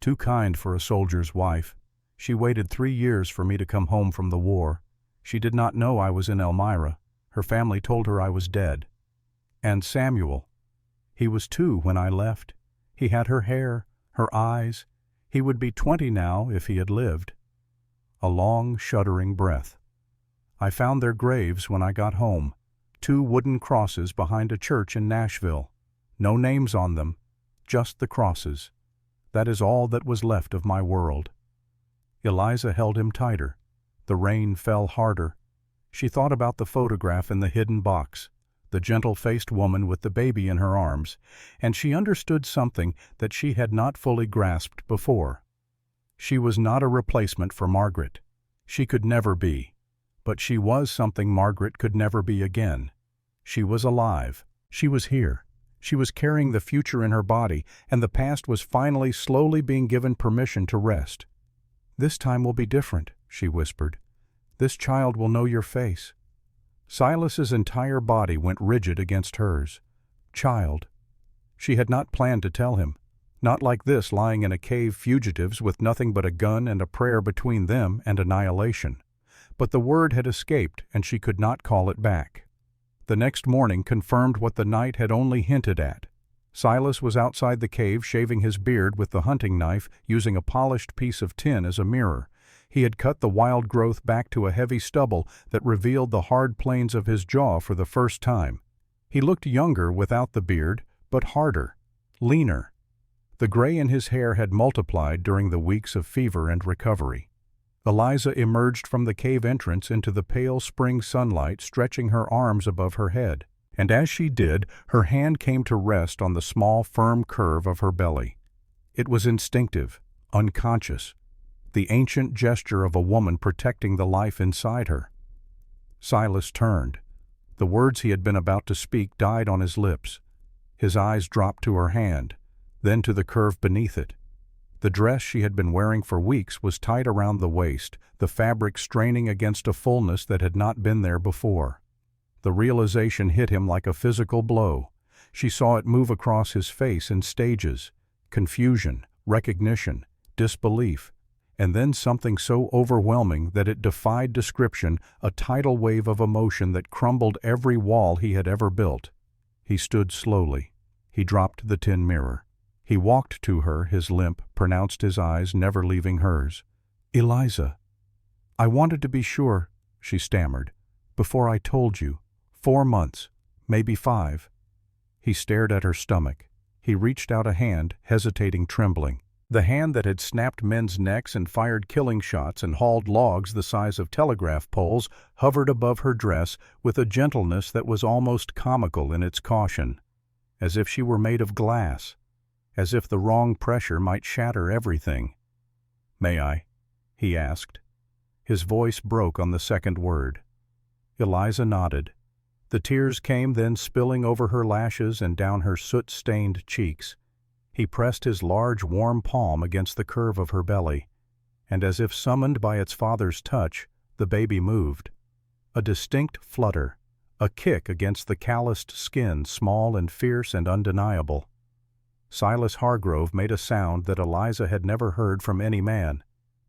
"Too kind for a soldier's wife. She waited 3 years for me to come home from the war. She did not know I was in Elmira. Her family told her I was dead. And Samuel. He was 2 when I left. He had her hair, her eyes. He would be 20 now if he had lived." A long, shuddering breath. "I found their graves when I got home. 2 wooden crosses behind a church in Nashville. No names on them, just the crosses. That is all that was left of my world." Eliza held him tighter. The rain fell harder. She thought about the photograph in the hidden box, the gentle-faced woman with the baby in her arms, and she understood something that she had not fully grasped before. She was not a replacement for Margaret. She could never be. But she was something Margaret could never be again. She was alive. She was here. She was carrying the future in her body, and the past was finally slowly being given permission to rest. "This time will be different," she whispered. "This child will know your face." Silas's entire body went rigid against hers. Child. She had not planned to tell him. Not like this, lying in a cave, fugitives with nothing but a gun and a prayer between them and annihilation. But the word had escaped, and she could not call it back. The next morning confirmed what the night had only hinted at. Silas was outside the cave shaving his beard with the hunting knife, using a polished piece of tin as a mirror. He had cut the wild growth back to a heavy stubble that revealed the hard planes of his jaw for the first time. He looked younger without the beard, but harder, leaner. The gray in his hair had multiplied during the weeks of fever and recovery. Eliza emerged from the cave entrance into the pale spring sunlight, stretching her arms above her head. And as she did, her hand came to rest on the small, firm curve of her belly. It was instinctive, unconscious, the ancient gesture of a woman protecting the life inside her. Silas turned. The words he had been about to speak died on his lips. His eyes dropped to her hand, then to the curve beneath it. The dress she had been wearing for weeks was tight around the waist, the fabric straining against a fullness that had not been there before. The realization hit him like a physical blow. She saw it move across his face in stages: confusion, recognition, disbelief, and then something so overwhelming that it defied description, a tidal wave of emotion that crumbled every wall he had ever built. He stood slowly. He dropped the tin mirror. He walked to her, his limp, pronounced, his eyes never leaving hers. "Eliza, I wanted to be sure," she stammered, "before I told you. 4 months, maybe 5. He stared at her stomach. He reached out a hand, hesitating, trembling. The hand that had snapped men's necks and fired killing shots and hauled logs the size of telegraph poles hovered above her dress with a gentleness that was almost comical in its caution, as if she were made of glass, as if the wrong pressure might shatter everything. "May I?" he asked. His voice broke on the second word. Eliza nodded. The tears came then spilling over her lashes and down her soot-stained cheeks. He pressed his large, warm palm against the curve of her belly, and as if summoned by its father's touch, the baby moved. A distinct flutter, a kick against the calloused skin, small and fierce and undeniable. Silas Hargrove made a sound that Eliza had never heard from any man.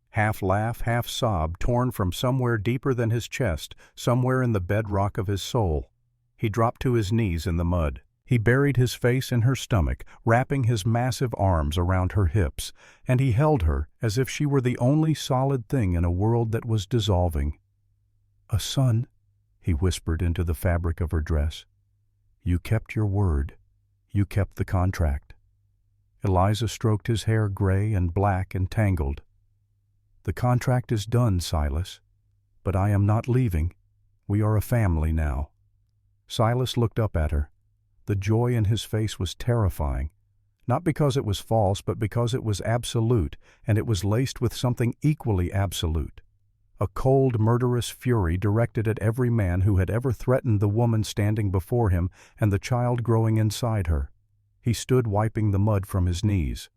Half laugh, half sob, torn from somewhere deeper than his chest, somewhere in the bedrock of his soul. He dropped to his knees in the mud. He buried his face in her stomach, wrapping his massive arms around her hips, and he held her as if she were the only solid thing in a world that was dissolving. "A son," he whispered into the fabric of her dress. "You kept your word. You kept the contract." Eliza stroked his hair gray and black and tangled. "The contract is done, Silas. But I am not leaving. We are a family now." Silas looked up at her. The joy in his face was terrifying, not because it was false, but because it was absolute, and it was laced with something equally absolute. A cold, murderous fury directed at every man who had ever threatened the woman standing before him and the child growing inside her. He stood wiping the mud from his knees.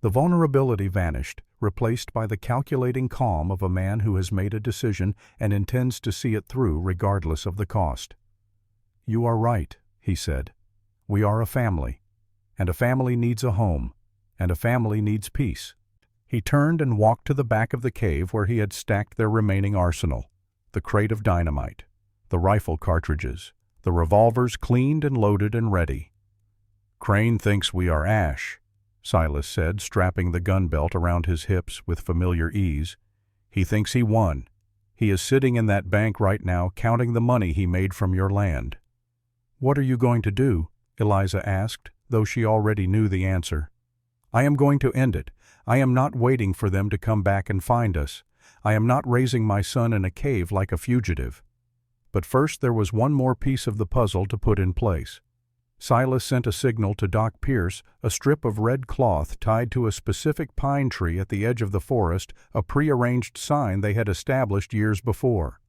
The vulnerability vanished, replaced by the calculating calm of a man who has made a decision and intends to see it through regardless of the cost. "You are right," he said. "We are a family, and a family needs a home, and a family needs peace." He turned and walked to the back of the cave where he had stacked their remaining arsenal, the crate of dynamite, the rifle cartridges, the revolvers cleaned and loaded and ready. "Crane thinks we are ash," Silas said, strapping the gun belt around his hips with familiar ease. "He thinks he won. He is sitting in that bank right now counting the money he made from your land." "What are you going to do?" Eliza asked, though she already knew the answer. "I am going to end it. I am not waiting for them to come back and find us. I am not raising my son in a cave like a fugitive." But first there was one more piece of the puzzle to put in place. Silas sent a signal to Doc Pierce, a strip of red cloth tied to a specific pine tree at the edge of the forest, a prearranged sign they had established years before.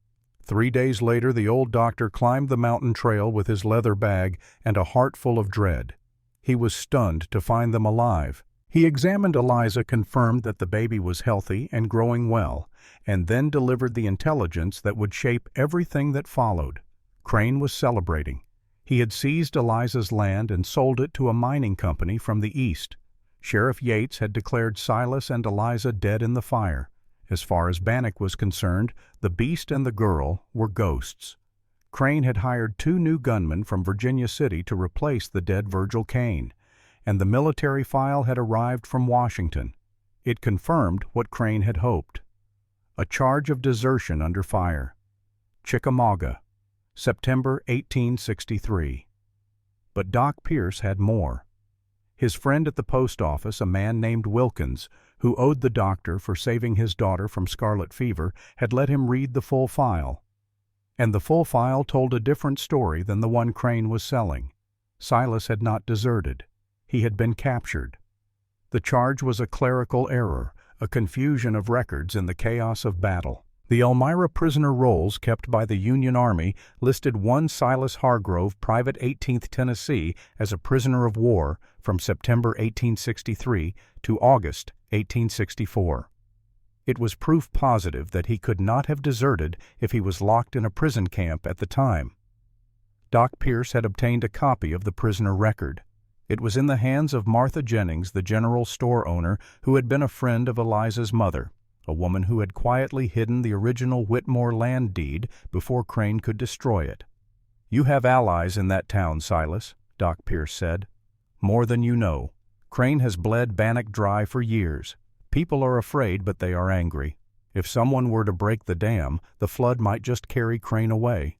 3 days later the old doctor climbed the mountain trail with his leather bag and a heart full of dread. He was stunned to find them alive. He examined Eliza, confirmed that the baby was healthy and growing well, and then delivered the intelligence that would shape everything that followed. Crane was celebrating. He had seized Eliza's land and sold it to a mining company from the east. Sheriff Yates had declared Silas and Eliza dead in the fire. As far as Bannock was concerned, the beast and the girl were ghosts. Crane had hired 2 new gunmen from Virginia City to replace the dead Virgil Kane, and the military file had arrived from Washington. It confirmed what Crane had hoped. A charge of desertion under fire. Chickamauga, September 1863. But Doc Pierce had more. His friend at the post office, a man named Wilkins, who owed the doctor for saving his daughter from scarlet fever, had let him read the full file. And the full file told a different story than the one Crane was selling. Silas had not deserted. He had been captured. The charge was a clerical error, a confusion of records in the chaos of battle. The Elmira prisoner rolls kept by the Union Army listed one Silas Hargrove, Private 18th Tennessee, as a prisoner of war from September 1863 to August 1864. It was proof positive that he could not have deserted if he was locked in a prison camp at the time. Doc Pierce had obtained a copy of the prisoner record. It was in the hands of Martha Jennings, the general store owner, who had been a friend of Eliza's mother, a woman who had quietly hidden the original Whitmore land deed before Crane could destroy it. "You have allies in that town, Silas," Doc Pierce said. "More than you know. Crane has bled Bannock dry for years. People are afraid, but they are angry. If someone were to break the dam, the flood might just carry Crane away."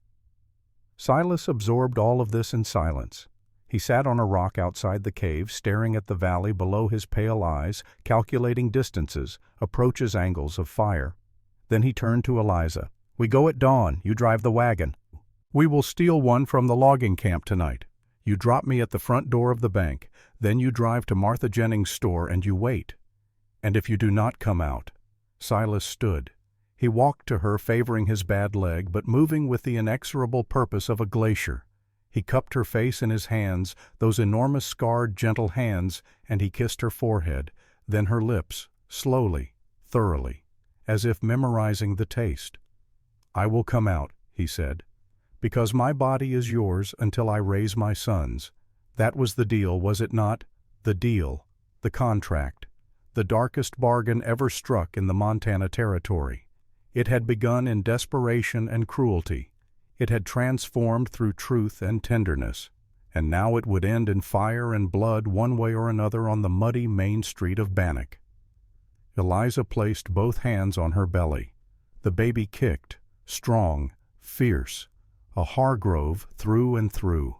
Silas absorbed all of this in silence. He sat on a rock outside the cave, staring at the valley below his pale eyes, calculating distances, approaches, angles of fire. Then he turned to Eliza. "We go at dawn. You drive the wagon. We will steal one from the logging camp tonight. You drop me at the front door of the bank. Then you drive to Martha Jennings' store and you wait. And if you do not come out—" Silas stood. He walked to her, favoring his bad leg, but moving with the inexorable purpose of a glacier. He cupped her face in his hands, those enormous scarred, gentle hands, and he kissed her forehead, then her lips, slowly, thoroughly, as if memorizing the taste. "I will come out," he said, "because my body is yours until I raise my sons." That was the deal, was it not? The deal, the contract, the darkest bargain ever struck in the Montana Territory. It had begun in desperation and cruelty. It had transformed through truth and tenderness, and now it would end in fire and blood one way or another on the muddy main street of Bannack. Eliza placed both hands on her belly. The baby kicked, strong, fierce, a Hargrove through and through.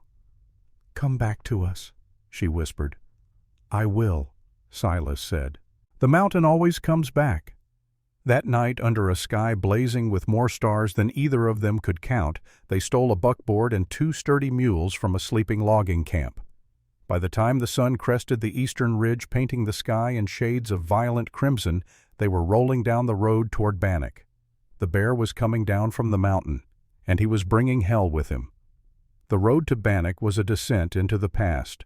"Come back to us," she whispered. "I will," Silas said. "The mountain always comes back." That night, under a sky blazing with more stars than either of them could count, they stole a buckboard and 2 sturdy mules from a sleeping logging camp. By the time the sun crested the eastern ridge, painting the sky in shades of violent crimson, they were rolling down the road toward Bannack. The bear was coming down from the mountain, and he was bringing hell with him. The road to Bannack was a descent into the past.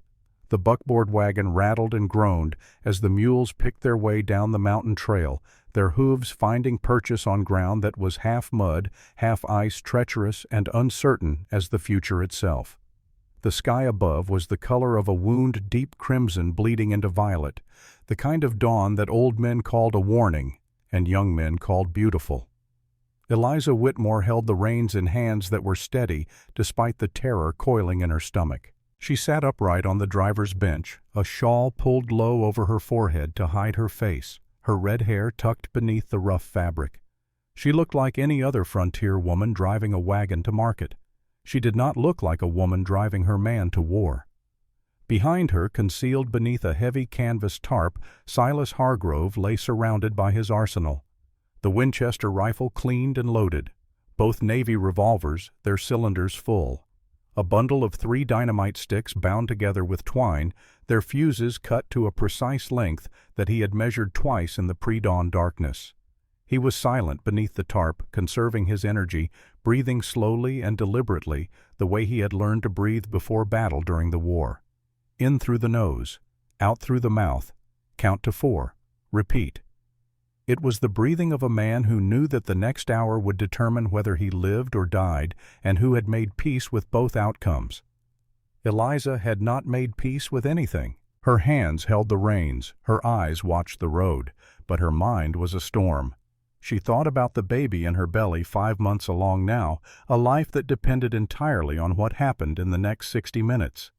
The buckboard wagon rattled and groaned as the mules picked their way down the mountain trail, their hooves finding purchase on ground that was half mud, half ice, treacherous and uncertain as the future itself. The sky above was the color of a wound, deep crimson bleeding into violet, the kind of dawn that old men called a warning and young men called beautiful. Eliza Whitmore held the reins in hands that were steady despite the terror coiling in her stomach. She sat upright on the driver's bench, a shawl pulled low over her forehead to hide her face, her red hair tucked beneath the rough fabric. She looked like any other frontier woman driving a wagon to market. She did not look like a woman driving her man to war. Behind her, concealed beneath a heavy canvas tarp, Silas Hargrove lay surrounded by his arsenal. The Winchester rifle cleaned and loaded, both Navy revolvers, their cylinders full. A bundle of 3 dynamite sticks bound together with twine, their fuses cut to a precise length that he had measured twice in the pre-dawn darkness. He was silent beneath the tarp, conserving his energy, breathing slowly and deliberately, the way he had learned to breathe before battle during the war. In through the nose, out through the mouth, count to 4, repeat. It was the breathing of a man who knew that the next hour would determine whether he lived or died, and who had made peace with both outcomes. Eliza had not made peace with anything. Her hands held the reins, her eyes watched the road, but her mind was a storm. She thought about the baby in her belly 5 months along now, a life that depended entirely on what happened in the next 60 minutes.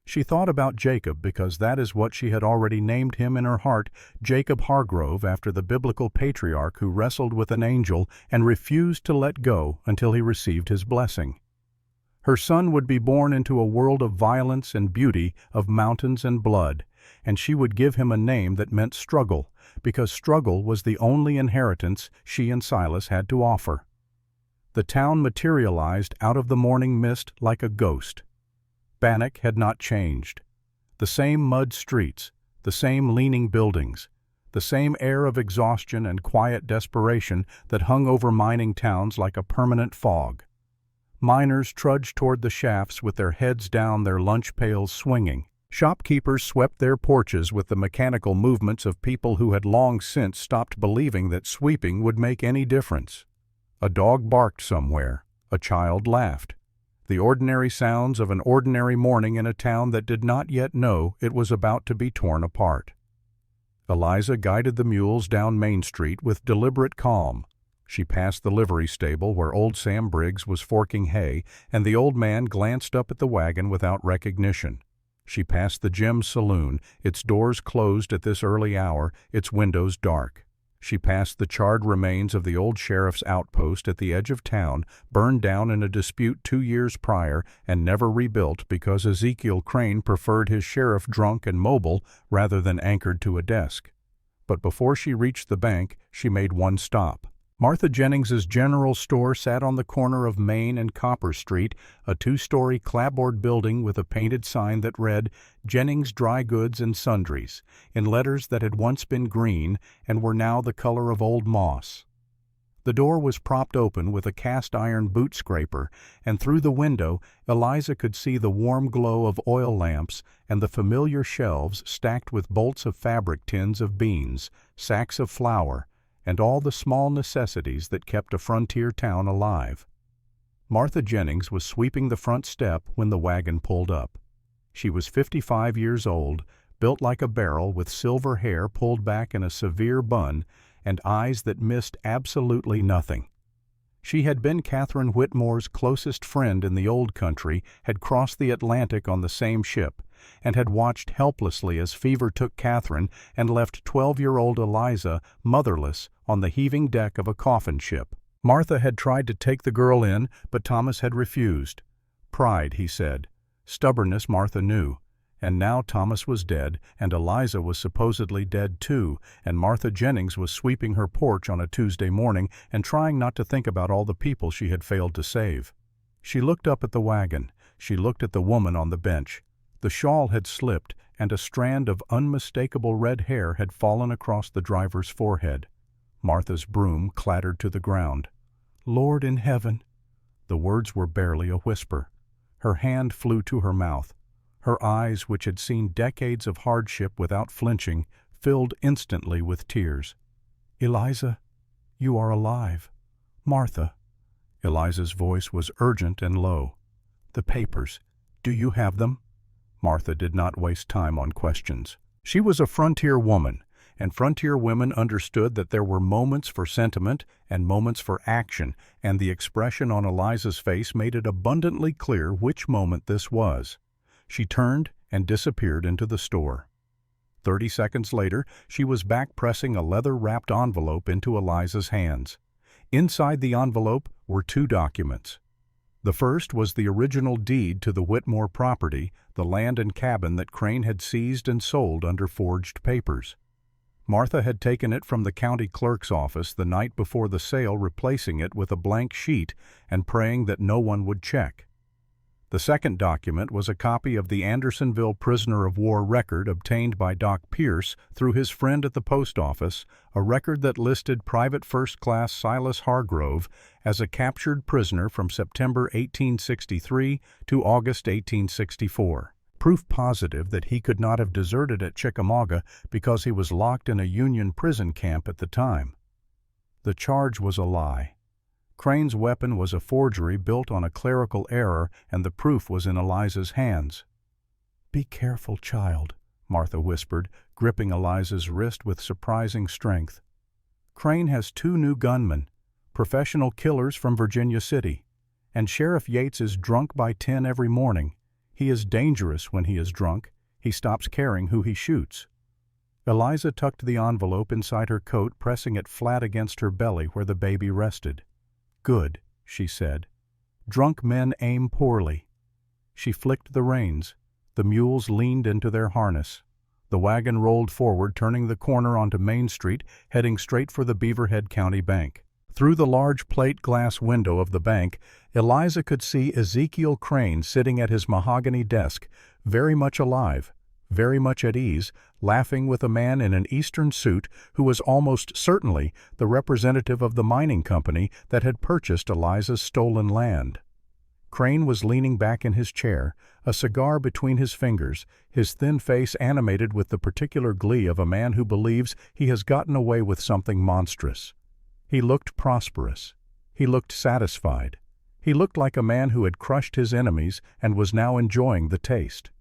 She thought about Jacob because that is what she had already named him in her heart, Jacob Hargrove, after the biblical patriarch who wrestled with an angel and refused to let go until he received his blessing. Her son would be born into a world of violence and beauty, of mountains and blood, and she would give him a name that meant struggle, because struggle was the only inheritance she and Silas had to offer. The town materialized out of the morning mist like a ghost. Bannack had not changed. The same mud streets, the same leaning buildings, the same air of exhaustion and quiet desperation that hung over mining towns like a permanent fog. Miners trudged toward the shafts with their heads down, their lunch pails swinging. Shopkeepers swept their porches with the mechanical movements of people who had long since stopped believing that sweeping would make any difference. A dog barked somewhere. A child laughed. The ordinary sounds of an ordinary morning in a town that did not yet know it was about to be torn apart. Eliza guided the mules down Main Street with deliberate calm. She passed the livery stable where old Sam Briggs was forking hay, and the old man glanced up at the wagon without recognition. She passed the Gem Saloon, its doors closed at this early hour, its windows dark. She passed the charred remains of the old sheriff's outpost at the edge of town, burned down in a dispute 2 years prior and never rebuilt because Ezekiel Crane preferred his sheriff drunk and mobile rather than anchored to a desk. But before she reached the bank, she made one stop. Martha Jennings's general store sat on the corner of Main and Copper Street, a 2-story clapboard building with a painted sign that read, "Jennings Dry Goods and Sundries," in letters that had once been green and were now the color of old moss. The door was propped open with a cast-iron boot scraper, and through the window Eliza could see the warm glow of oil lamps and the familiar shelves stacked with bolts of fabric, tins of beans, sacks of flour, and all the small necessities that kept a frontier town alive. Martha Jennings was sweeping the front step when the wagon pulled up. She was 55 years old, built like a barrel, with silver hair pulled back in a severe bun and eyes that missed absolutely nothing. She had been Catherine Whitmore's closest friend in the old country, had crossed the Atlantic on the same ship, and had watched helplessly as fever took Catherine and left 12-year-old Eliza motherless on the heaving deck of a coffin ship. Martha had tried to take the girl in, but Thomas had refused. Pride, he said. Stubbornness, Martha knew. And now Thomas was dead, and Eliza was supposedly dead too, and Martha Jennings was sweeping her porch on a Tuesday morning and trying not to think about all the people she had failed to save. She looked up at the wagon. She looked at the woman on the bench. The shawl had slipped, and a strand of unmistakable red hair had fallen across the driver's forehead. Martha's broom clattered to the ground. "Lord in heaven!" The words were barely a whisper. Her hand flew to her mouth. Her eyes, which had seen decades of hardship without flinching, filled instantly with tears. "Eliza, you are alive. Martha." Eliza's voice was urgent and low. "The papers. Do you have them?" Martha did not waste time on questions. She was a frontier woman, and frontier women understood that there were moments for sentiment and moments for action, and the expression on Eliza's face made it abundantly clear which moment this was. She turned and disappeared into the store. 30 seconds later, she was back pressing a leather-wrapped envelope into Eliza's hands. Inside the envelope were 2 documents. The first was the original deed to the Whitmore property, the land and cabin that Crane had seized and sold under forged papers. Martha had taken it from the county clerk's office the night before the sale, replacing it with a blank sheet and praying that no one would check. The second document was a copy of the Andersonville prisoner of war record obtained by Doc Pierce through his friend at the post office, a record that listed Private First Class Silas Hargrove as a captured prisoner from September 1863 to August 1864. Proof positive that he could not have deserted at Chickamauga because he was locked in a Union prison camp at the time. The charge was a lie. Crane's weapon was a forgery built on a clerical error, and the proof was in Eliza's hands. "Be careful, child," Martha whispered, gripping Eliza's wrist with surprising strength. "Crane has 2 new gunmen, professional killers from Virginia City, and Sheriff Yates is drunk by 10 every morning. He is dangerous when he is drunk. He stops caring who he shoots." Eliza tucked the envelope inside her coat, pressing it flat against her belly where the baby rested. "Good," she said. "Drunk men aim poorly." She flicked the reins. The mules leaned into their harness. The wagon rolled forward, turning the corner onto Main Street, heading straight for the Beaverhead County Bank. Through the large plate glass window of the bank, Eliza could see Ezekiel Crane sitting at his mahogany desk, very much alive, very much at ease, laughing with a man in an Eastern suit who was almost certainly the representative of the mining company that had purchased Eliza's stolen land. Crane was leaning back in his chair, a cigar between his fingers, his thin face animated with the particular glee of a man who believes he has gotten away with something monstrous. He looked prosperous. He looked satisfied. He looked like a man who had crushed his enemies and was now enjoying the taste.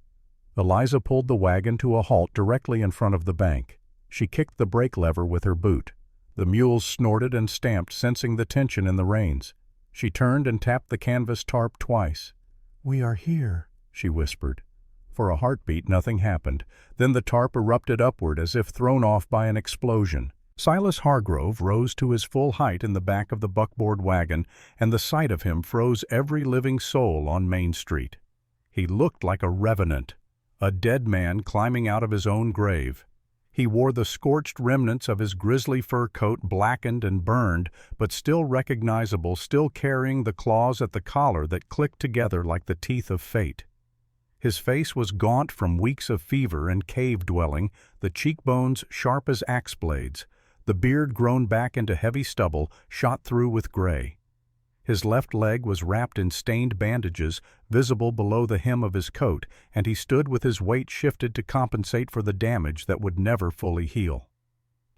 Eliza pulled the wagon to a halt directly in front of the bank. She kicked the brake lever with her boot. The mules snorted and stamped, sensing the tension in the reins. She turned and tapped the canvas tarp twice. "We are here," she whispered. For a heartbeat, nothing happened. Then the tarp erupted upward as if thrown off by an explosion. Silas Hargrove rose to his full height in the back of the buckboard wagon, and the sight of him froze every living soul on Main Street. He looked like a revenant, a dead man climbing out of his own grave. He wore the scorched remnants of his grizzly fur coat, blackened and burned, but still recognizable, still carrying the claws at the collar that clicked together like the teeth of fate. His face was gaunt from weeks of fever and cave dwelling, the cheekbones sharp as axe blades, The beard, grown back into heavy stubble, shot through with gray. His left leg was wrapped in stained bandages, visible below the hem of his coat, and he stood with his weight shifted to compensate for the damage that would never fully heal.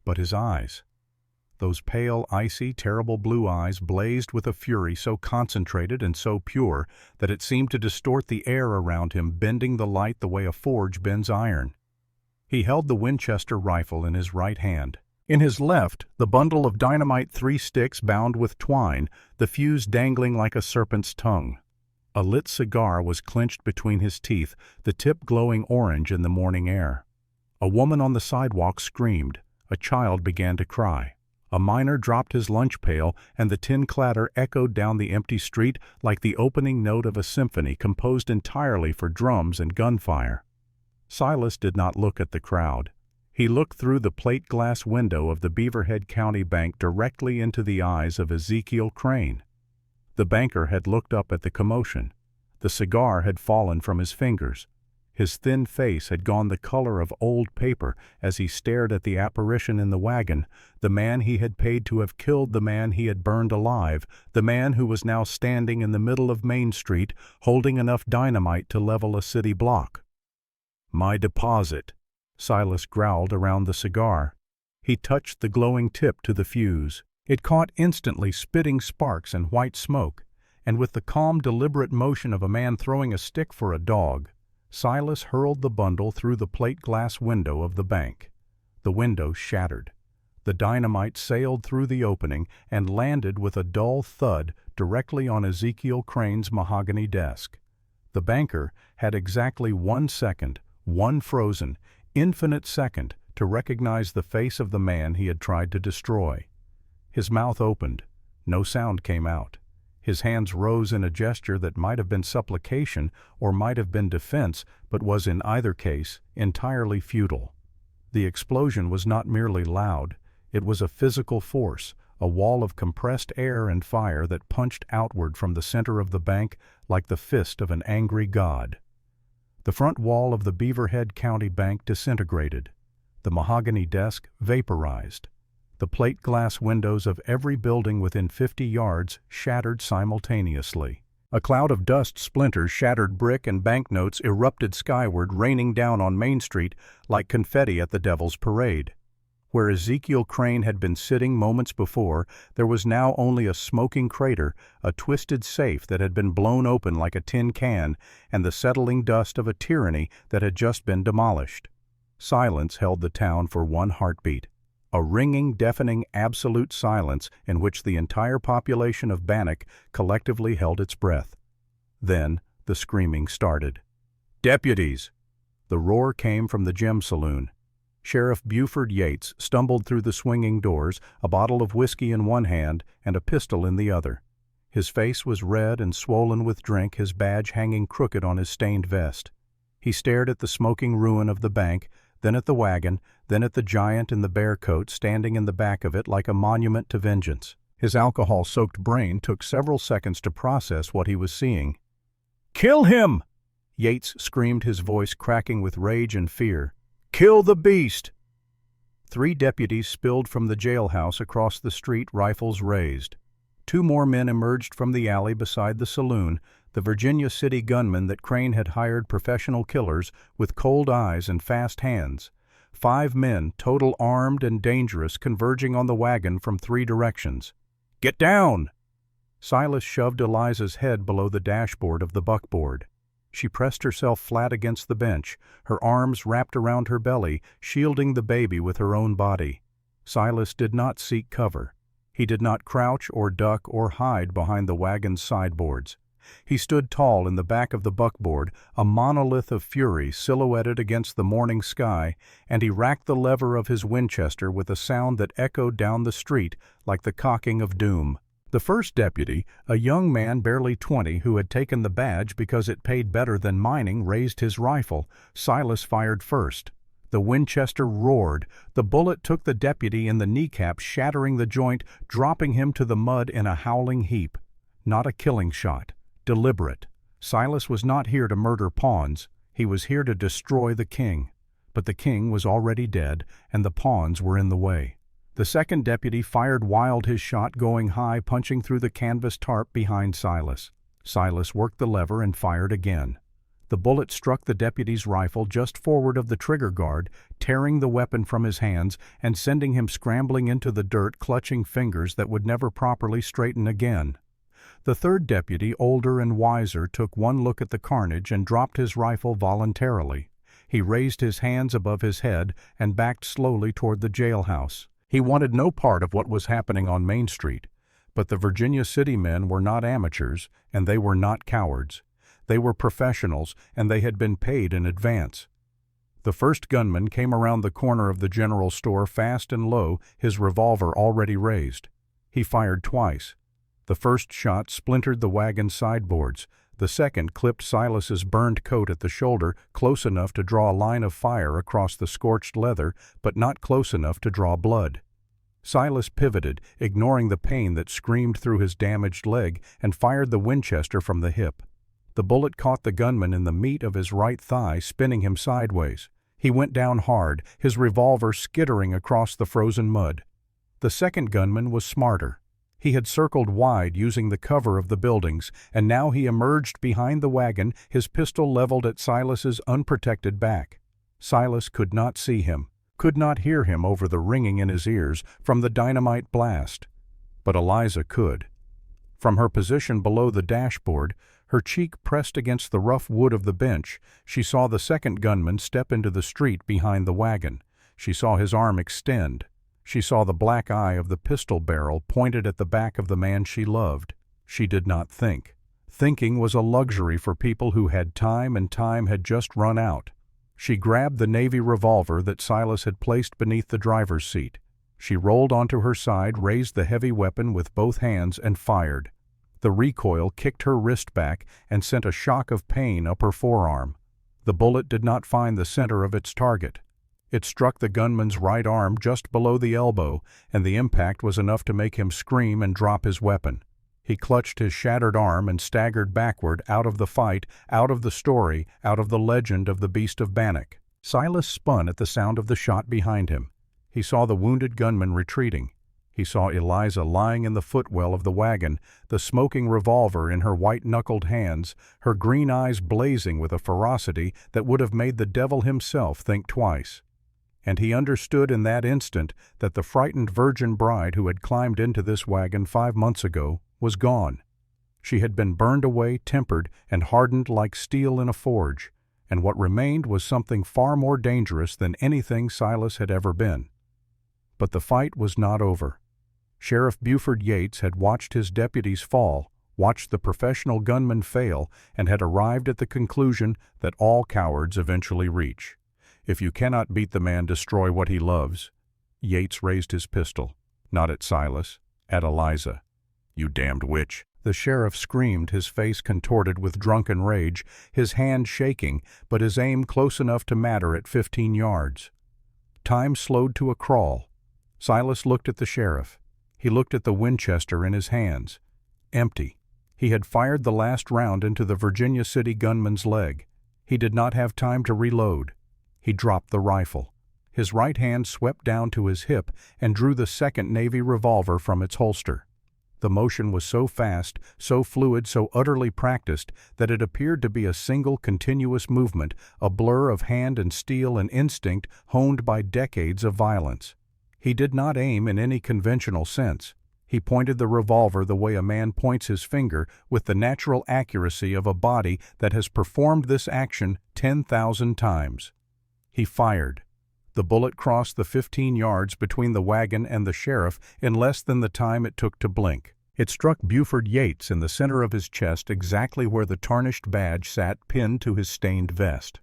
But his eyes, those pale, icy, terrible blue eyes, blazed with a fury so concentrated and so pure that it seemed to distort the air around him, bending the light the way a forge bends iron. He held the Winchester rifle in his right hand. In his left, the bundle of dynamite, 3 sticks bound with twine, the fuse dangling like a serpent's tongue. A lit cigar was clenched between his teeth, the tip glowing orange in the morning air. A woman on the sidewalk screamed. A child began to cry. A miner dropped his lunch pail, and the tin clatter echoed down the empty street like the opening note of a symphony composed entirely for drums and gunfire. Silas did not look at the crowd. He looked through the plate glass window of the Beaverhead County Bank directly into the eyes of Ezekiel Crane. The banker had looked up at the commotion. The cigar had fallen from his fingers. His thin face had gone the color of old paper as he stared at the apparition in the wagon, the man he had paid to have killed the man he had burned alive, the man who was now standing in the middle of Main Street, holding enough dynamite to level a city block. "My deposit," Silas growled around the cigar. He touched the glowing tip to the fuse. It caught instantly, spitting sparks and white smoke, and with the calm, deliberate motion of a man throwing a stick for a dog, Silas hurled the bundle through the plate glass window of the bank. The window shattered. The dynamite sailed through the opening and landed with a dull thud directly on Ezekiel Crane's mahogany desk. The banker had exactly 1 second, one frozen, infinite second, to recognize the face of the man he had tried to destroy. His mouth opened. No sound came out. His hands rose in a gesture that might have been supplication or might have been defense, but was in either case entirely futile. The explosion was not merely loud. It was a physical force, a wall of compressed air and fire that punched outward from the center of the bank like the fist of an angry god. The front wall of the Beaverhead County Bank disintegrated. The mahogany desk vaporized. The plate glass windows of every building within 50 yards shattered simultaneously. A cloud of dust splinters, shattered brick, and banknotes erupted skyward, raining down on Main Street like confetti at the Devil's Parade. Where Ezekiel Crane had been sitting moments before, there was now only a smoking crater, a twisted safe that had been blown open like a tin can, and the settling dust of a tyranny that had just been demolished. Silence held the town for one heartbeat. A ringing, deafening, absolute silence in which the entire population of Bannock collectively held its breath. Then the screaming started. "Deputies!" The roar came from the gem saloon. Sheriff Buford Yates stumbled through the swinging doors, a bottle of whiskey in one hand and a pistol in the other. His face was red and swollen with drink, his badge hanging crooked on his stained vest. He stared at the smoking ruin of the bank, then at the wagon, then at the giant in the bear coat standing in the back of it like a monument to vengeance. His alcohol-soaked brain took several seconds to process what he was seeing. "Kill him!" Yates screamed, his voice cracking with rage and fear. "Kill the beast!" 3 deputies spilled from the jailhouse across the street, rifles raised. 2 more men emerged from the alley beside the saloon, the Virginia City gunmen that Crane had hired, professional killers with cold eyes and fast hands. 5 men, total armed and dangerous, converging on the wagon from 3 directions. "Get down!" Silas shoved Eliza's head below the dashboard of the buckboard. She pressed herself flat against the bench, her arms wrapped around her belly, shielding the baby with her own body. Silas did not seek cover. He did not crouch or duck or hide behind the wagon's sideboards. He stood tall in the back of the buckboard, a monolith of fury silhouetted against the morning sky, and he racked the lever of his Winchester with a sound that echoed down the street like the cocking of doom. The first deputy, a young man barely 20 who had taken the badge because it paid better than mining, raised his rifle. Silas fired first. The Winchester roared. The bullet took the deputy in the kneecap, shattering the joint, dropping him to the mud in a howling heap. Not a killing shot. Deliberate. Silas was not here to murder pawns. He was here to destroy the king. But the king was already dead, and the pawns were in the way. The second deputy fired wild, his shot going high, punching through the canvas tarp behind Silas. Silas worked the lever and fired again. The bullet struck the deputy's rifle just forward of the trigger guard, tearing the weapon from his hands and sending him scrambling into the dirt, clutching fingers that would never properly straighten again. The third deputy, older and wiser, took one look at the carnage and dropped his rifle voluntarily. He raised his hands above his head and backed slowly toward the jailhouse. He wanted no part of what was happening on Main Street, but the Virginia City men were not amateurs, and they were not cowards. They were professionals, and they had been paid in advance. The first gunman came around the corner of the general store fast and low, his revolver already raised. He fired twice. The first shot splintered the wagon's sideboards. The second clipped Silas's burned coat at the shoulder, close enough to draw a line of fire across the scorched leather, but not close enough to draw blood. Silas pivoted, ignoring the pain that screamed through his damaged leg, and fired the Winchester from the hip. The bullet caught the gunman in the meat of his right thigh, spinning him sideways. He went down hard, his revolver skittering across the frozen mud. The second gunman was smarter. He had circled wide using the cover of the buildings, and now he emerged behind the wagon, his pistol leveled at Silas's unprotected back. Silas could not see him, could not hear him over the ringing in his ears from the dynamite blast. But Eliza could. From her position below the dashboard, her cheek pressed against the rough wood of the bench, she saw the second gunman step into the street behind the wagon. She saw his arm extend. She saw the black eye of the pistol barrel pointed at the back of the man she loved. She did not think. Thinking was a luxury for people who had time, and time had just run out. She grabbed the Navy revolver that Silas had placed beneath the driver's seat. She rolled onto her side, raised the heavy weapon with both hands, and fired. The recoil kicked her wrist back and sent a shock of pain up her forearm. The bullet did not find the center of its target. It struck the gunman's right arm just below the elbow, and the impact was enough to make him scream and drop his weapon. He clutched his shattered arm and staggered backward, out of the fight, out of the story, out of the legend of the Beast of Bannock. Silas spun at the sound of the shot behind him. He saw the wounded gunman retreating. He saw Eliza lying in the footwell of the wagon, the smoking revolver in her white-knuckled hands, her green eyes blazing with a ferocity that would have made the devil himself think twice. And he understood in that instant that the frightened virgin bride who had climbed into this wagon 5 months ago was gone. She had been burned away, tempered, and hardened like steel in a forge, and what remained was something far more dangerous than anything Silas had ever been. But the fight was not over. Sheriff Buford Yates had watched his deputies fall, watched the professional gunman fail, and had arrived at the conclusion that all cowards eventually reach. If you cannot beat the man, destroy what he loves. Yates raised his pistol, not at Silas, at Eliza. "You damned witch!" The sheriff screamed, his face contorted with drunken rage, his hand shaking, but his aim close enough to matter at 15 yards. Time slowed to a crawl. Silas looked at the sheriff. He looked at the Winchester in his hands. Empty. He had fired the last round into the Virginia City gunman's leg. He did not have time to reload. He dropped the rifle. His right hand swept down to his hip and drew the second Navy revolver from its holster. The motion was so fast, so fluid, so utterly practiced that it appeared to be a single continuous movement, a blur of hand and steel and instinct honed by decades of violence. He did not aim in any conventional sense. He pointed the revolver the way a man points his finger, with the natural accuracy of a body that has performed this action 10,000 times. He fired. The bullet crossed the 15 yards between the wagon and the sheriff in less than the time it took to blink. It struck Buford Yates in the center of his chest, exactly where the tarnished badge sat pinned to his stained vest.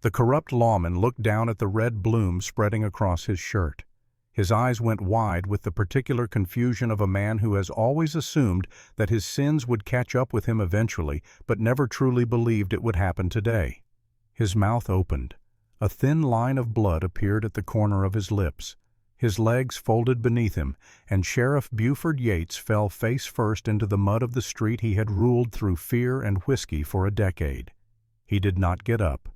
The corrupt lawman looked down at the red bloom spreading across his shirt. His eyes went wide with the particular confusion of a man who has always assumed that his sins would catch up with him eventually, but never truly believed it would happen today. His mouth opened. A thin line of blood appeared at the corner of his lips. His legs folded beneath him, and Sheriff Buford Yates fell face first into the mud of the street he had ruled through fear and whiskey for a decade. He did not get up.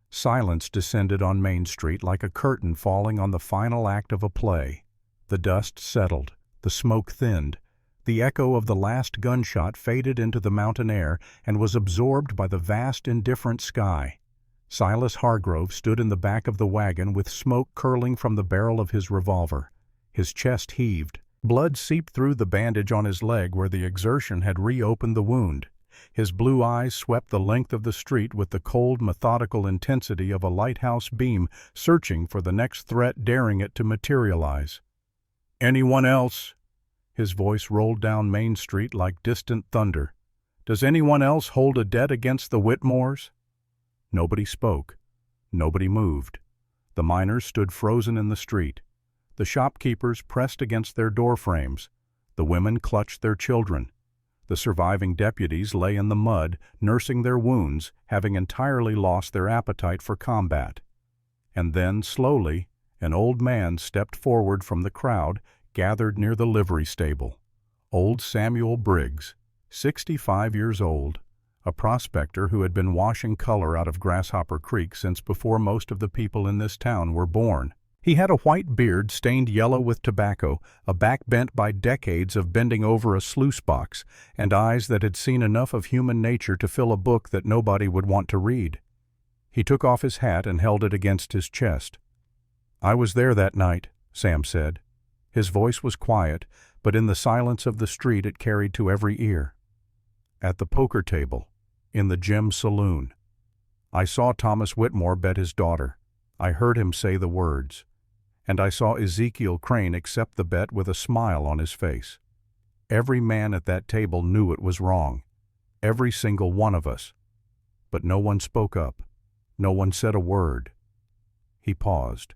Silence descended on Main Street like a curtain falling on the final act of a play. The dust settled, the smoke thinned. The echo of the last gunshot faded into the mountain air and was absorbed by the vast, indifferent sky. Silas Hargrove stood in the back of the wagon with smoke curling from the barrel of his revolver. His chest heaved. Blood seeped through the bandage on his leg where the exertion had reopened the wound. His blue eyes swept the length of the street with the cold, methodical intensity of a lighthouse beam searching for the next threat, daring it to materialize. "Anyone else?" His voice rolled down Main Street like distant thunder. "Does anyone else hold a debt against the Whitmores?" Nobody spoke. Nobody moved. The miners stood frozen in the street. The shopkeepers pressed against their door frames. The women clutched their children. The surviving deputies lay in the mud, nursing their wounds, having entirely lost their appetite for combat. And then, slowly, an old man stepped forward from the crowd gathered near the livery stable. Old Samuel Briggs, 65 years old, a prospector who had been washing color out of Grasshopper Creek since before most of the people in this town were born. He had a white beard stained yellow with tobacco, a back bent by decades of bending over a sluice box, and eyes that had seen enough of human nature to fill a book that nobody would want to read. He took off his hat and held it against his chest. "I was there that night," Sam said. His voice was quiet, but in the silence of the street it carried to every ear. "At the poker table, in the Gem Saloon. I saw Thomas Whitmore bet his daughter. I heard him say the words. And I saw Ezekiel Crane accept the bet with a smile on his face. Every man at that table knew it was wrong. Every single one of us. But no one spoke up. No one said a word." He paused.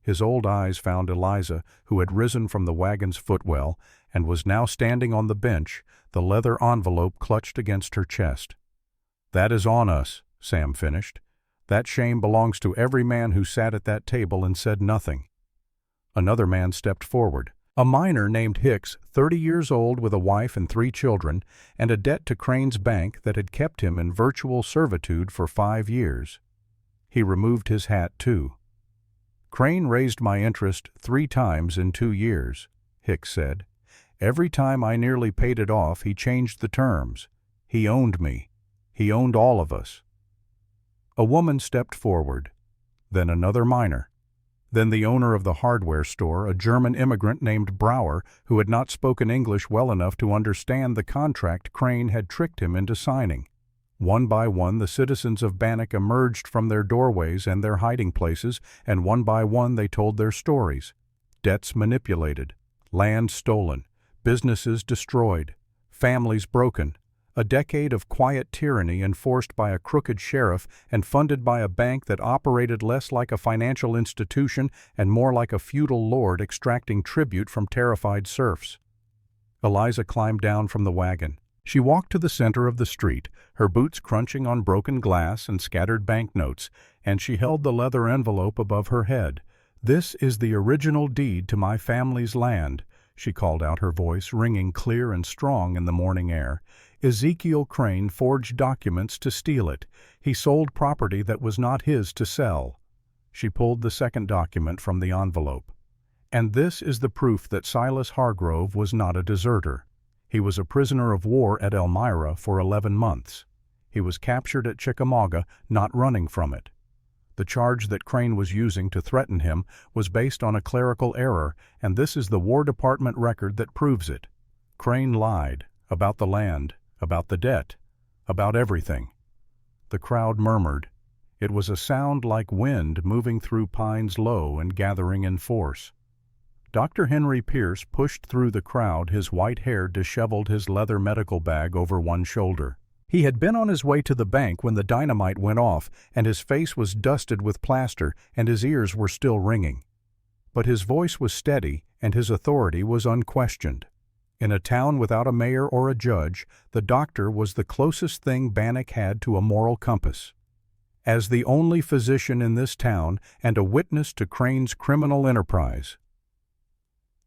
His old eyes found Eliza, who had risen from the wagon's footwell and was now standing on the bench, the leather envelope clutched against her chest. "That is on us," Sam finished. "That shame belongs to every man who sat at that table and said nothing." Another man stepped forward, a miner named Hicks, 30 years old with a wife and 3 children, and a debt to Crane's bank that had kept him in virtual servitude for 5 years. He removed his hat, too. "Crane raised my interest 3 times in 2 years, Hicks said. "Every time I nearly paid it off, he changed the terms. He owned me. He owned all of us." A woman stepped forward, then another miner, then the owner of the hardware store, a German immigrant named Brower, who had not spoken English well enough to understand the contract Crane had tricked him into signing. One by one, the citizens of Bannock emerged from their doorways and their hiding places, and one by one they told their stories. Debts manipulated, land stolen, businesses destroyed, families broken, a decade of quiet tyranny enforced by a crooked sheriff and funded by a bank that operated less like a financial institution and more like a feudal lord extracting tribute from terrified serfs. Eliza climbed down from the wagon. She walked to the center of the street, her boots crunching on broken glass and scattered banknotes, and she held the leather envelope above her head. "This is the original deed to my family's land," she called out, her voice ringing clear and strong in the morning air. "Ezekiel Crane forged documents to steal it. He sold property that was not his to sell." She pulled the second document from the envelope. "And this is the proof that Silas Hargrove was not a deserter. He was a prisoner of war at Elmira for 11 months. He was captured at Chickamauga, not running from it. The charge that Crane was using to threaten him was based on a clerical error, and this is the War Department record that proves it. Crane lied about the land, about the debt, about everything." The crowd murmured. It was a sound like wind moving through pines low and gathering in force. Dr. Henry Pierce pushed through the crowd, his white hair disheveled, his leather medical bag over one shoulder. He had been on his way to the bank when the dynamite went off, and his face was dusted with plaster, and his ears were still ringing. But his voice was steady, and his authority was unquestioned. In a town without a mayor or a judge, the doctor was the closest thing Bannock had to a moral compass. As the only physician in this town and a witness to Crane's criminal enterprise,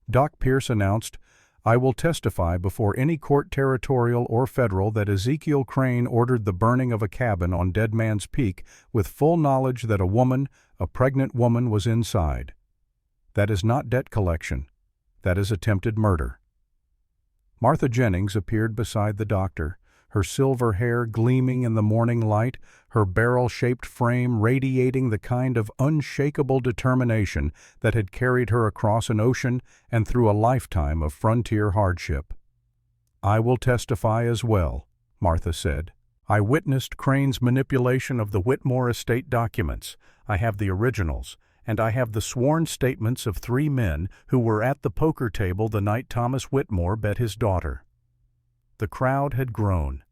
Doc Pierce announced, "I will testify before any court, territorial or federal, that Ezekiel Crane ordered the burning of a cabin on Dead Man's Peak with full knowledge that a pregnant woman, was inside. That is not debt collection. That is attempted murder." Martha Jennings appeared beside the doctor, her silver hair gleaming in the morning light, her barrel-shaped frame radiating the kind of unshakable determination that had carried her across an ocean and through a lifetime of frontier hardship. "I will testify as well," Martha said. "I witnessed Crane's manipulation of the Whitmore estate documents. I have the originals, and I have the sworn statements of 3 men who were at the poker table the night Thomas Whitmore bet his daughter." The crowd had grown.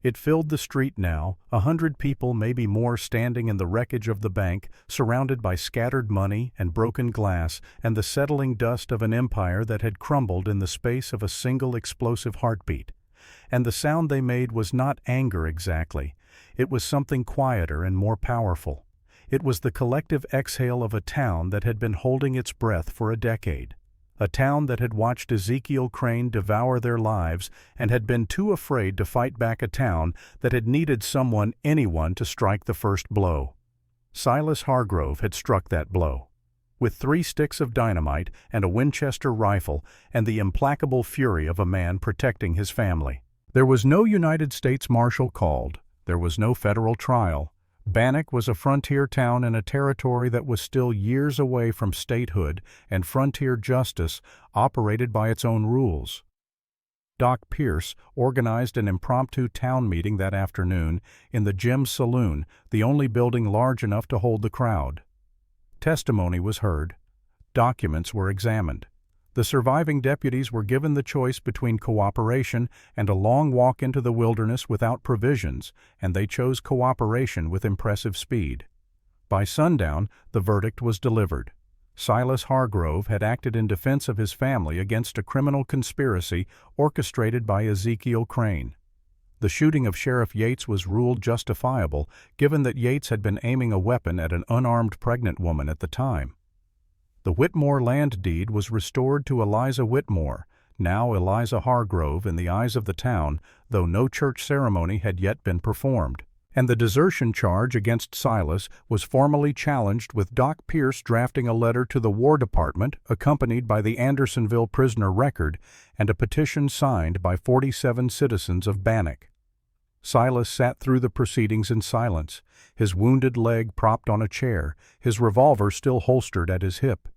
It filled the street now, 100 people, maybe more, standing in the wreckage of the bank, surrounded by scattered money and broken glass and the settling dust of an empire that had crumbled in the space of a single explosive heartbeat. And the sound they made was not anger exactly. It was something quieter and more powerful. It was the collective exhale of a town that had been holding its breath for a decade. A town that had watched Ezekiel Crane devour their lives and had been too afraid to fight back, a town that had needed anyone to strike the first blow. Silas Hargrove had struck that blow. With 3 sticks of dynamite and a Winchester rifle and the implacable fury of a man protecting his family. There was no United States Marshal called. There was no federal trial. Bannock was a frontier town in a territory that was still years away from statehood and frontier justice operated by its own rules. Doc Pierce organized an impromptu town meeting that afternoon in the Jim's Saloon, the only building large enough to hold the crowd. Testimony was heard. Documents were examined. The surviving deputies were given the choice between cooperation and a long walk into the wilderness without provisions, and they chose cooperation with impressive speed. By sundown, the verdict was delivered. Silas Hargrove had acted in defense of his family against a criminal conspiracy orchestrated by Ezekiel Crane. The shooting of Sheriff Yates was ruled justifiable, given that Yates had been aiming a weapon at an unarmed pregnant woman at the time. The Whitmore land deed was restored to Eliza Whitmore, now Eliza Hargrove in the eyes of the town, though no church ceremony had yet been performed. And the desertion charge against Silas was formally challenged, with Doc Pierce drafting a letter to the War Department accompanied by the Andersonville prisoner record and a petition signed by 47 citizens of Bannock. Silas sat through the proceedings in silence, his wounded leg propped on a chair, his revolver still holstered at his hip.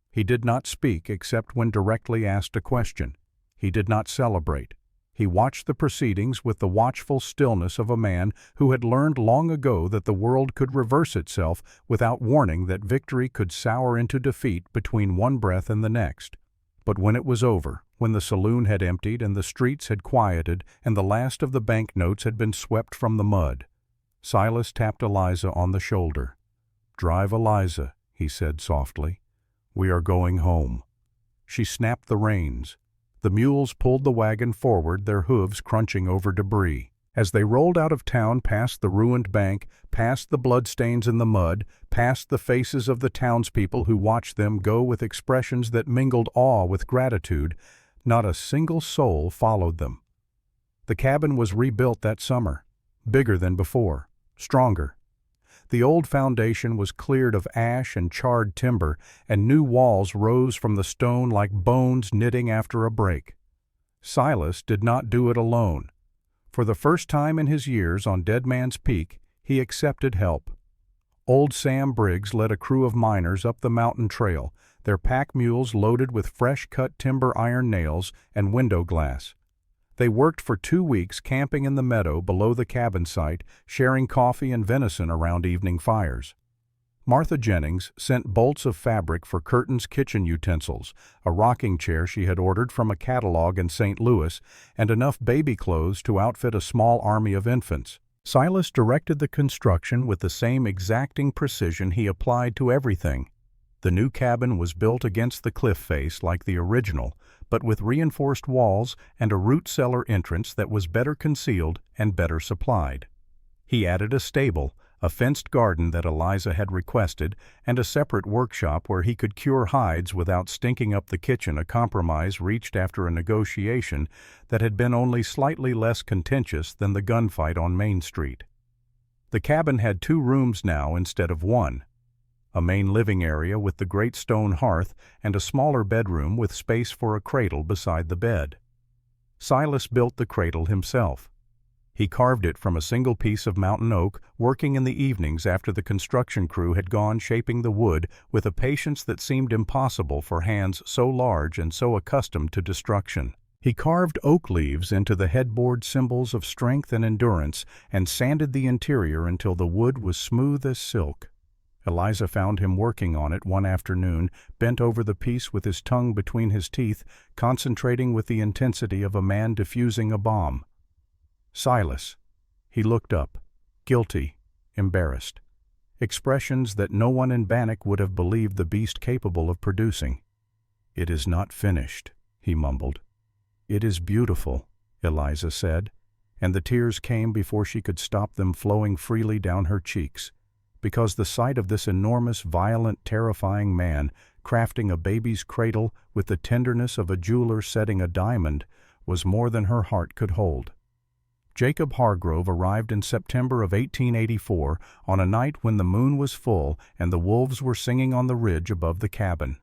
He did not speak except when directly asked a question. He did not celebrate. He watched the proceedings with the watchful stillness of a man who had learned long ago that the world could reverse itself without warning, that victory could sour into defeat between one breath and the next. But when it was over, when the saloon had emptied and the streets had quieted and the last of the banknotes had been swept from the mud, Silas tapped Eliza on the shoulder. "Drive, Eliza," he said softly. "We are going home." She snapped the reins. The mules pulled the wagon forward, their hooves crunching over debris. As they rolled out of town, past the ruined bank, past the bloodstains in the mud, past the faces of the townspeople who watched them go with expressions that mingled awe with gratitude, not a single soul followed them. The cabin was rebuilt that summer, bigger than before, stronger. The old foundation was cleared of ash and charred timber, and new walls rose from the stone like bones knitting after a break. Silas did not do it alone. For the first time in his years on Dead Man's Peak, he accepted help. Old Sam Briggs led a crew of miners up the mountain trail, their pack mules loaded with fresh-cut timber iron nails and window glass. They worked for 2 weeks, camping in the meadow below the cabin site, sharing coffee and venison around evening fires. Martha Jennings sent bolts of fabric for Curtin's kitchen utensils, a rocking chair she had ordered from a catalog in St. Louis, and enough baby clothes to outfit a small army of infants. Silas directed the construction with the same exacting precision he applied to everything. The new cabin was built against the cliff face like the original, but with reinforced walls and a root cellar entrance that was better concealed and better supplied. He added a stable, a fenced garden that Eliza had requested, and a separate workshop where he could cure hides without stinking up the kitchen, a compromise reached after a negotiation that had been only slightly less contentious than the gunfight on Main Street. The cabin had 2 rooms now instead of 1. a main living area with the great stone hearth and a smaller bedroom with space for a cradle beside the bed. Silas built the cradle himself. He carved it from a single piece of mountain oak, working in the evenings after the construction crew had gone shaping the wood with a patience that seemed impossible for hands so large and so accustomed to destruction. He carved oak leaves into the headboard, symbols of strength and endurance, and sanded the interior until the wood was smooth as silk. Eliza found him working on it one afternoon, bent over the piece with his tongue between his teeth, concentrating with the intensity of a man defusing a bomb. Silas. He looked up, guilty, embarrassed. Expressions that no one in Bannack would have believed the beast capable of producing. "It is not finished," he mumbled. "It is beautiful," Eliza said, and the tears came before she could stop them flowing freely down her cheeks, because the sight of this enormous, violent, terrifying man crafting a baby's cradle with the tenderness of a jeweler setting a diamond was more than her heart could hold. Jacob Hargrove arrived in September of 1884 on a night when the moon was full and the wolves were singing on the ridge above the cabin.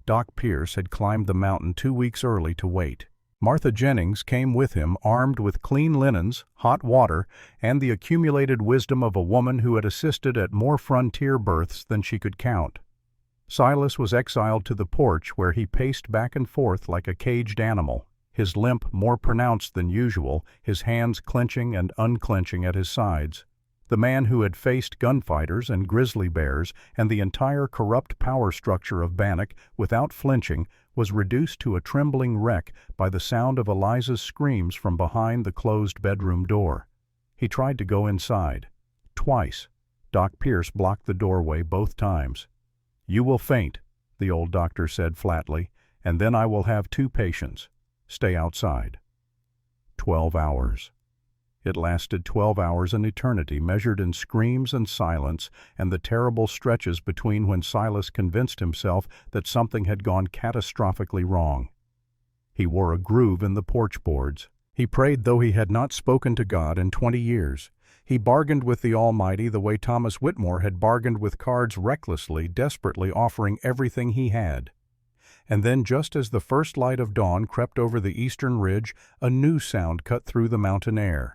Doc Pierce had climbed the mountain 2 weeks early to wait. Martha Jennings came with him armed with clean linens, hot water, and the accumulated wisdom of a woman who had assisted at more frontier births than she could count. Silas was exiled to the porch where he paced back and forth like a caged animal, his limp more pronounced than usual, his hands clenching and unclenching at his sides. The man who had faced gunfighters and grizzly bears and the entire corrupt power structure of Bannack without flinching was reduced to a trembling wreck by the sound of Eliza's screams from behind the closed bedroom door. He tried to go inside. Twice. Doc Pierce blocked the doorway both times. "You will faint," the old doctor said flatly, "and then I will have 2 patients. Stay outside." 12 hours. It lasted 12 hours, an eternity measured in screams and silence and the terrible stretches between when Silas convinced himself that something had gone catastrophically wrong. He wore a groove in the porch boards. He prayed though he had not spoken to God in 20 years. He bargained with the Almighty the way Thomas Whitmore had bargained with cards, recklessly, desperately offering everything he had. And then, just as the first light of dawn crept over the eastern ridge, a new sound cut through the mountain air.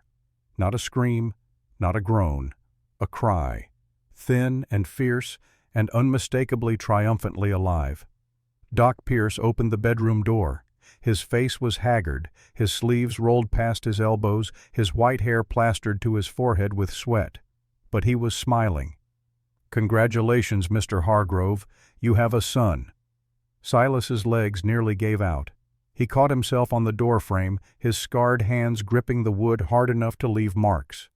Not a scream, not a groan, a cry, thin and fierce and unmistakably triumphantly alive. Doc Pierce opened the bedroom door. His face was haggard, his sleeves rolled past his elbows, his white hair plastered to his forehead with sweat. But he was smiling. "Congratulations, Mr. Hargrove, you have a son." Silas's legs nearly gave out. He caught himself on the doorframe, his scarred hands gripping the wood hard enough to leave marks.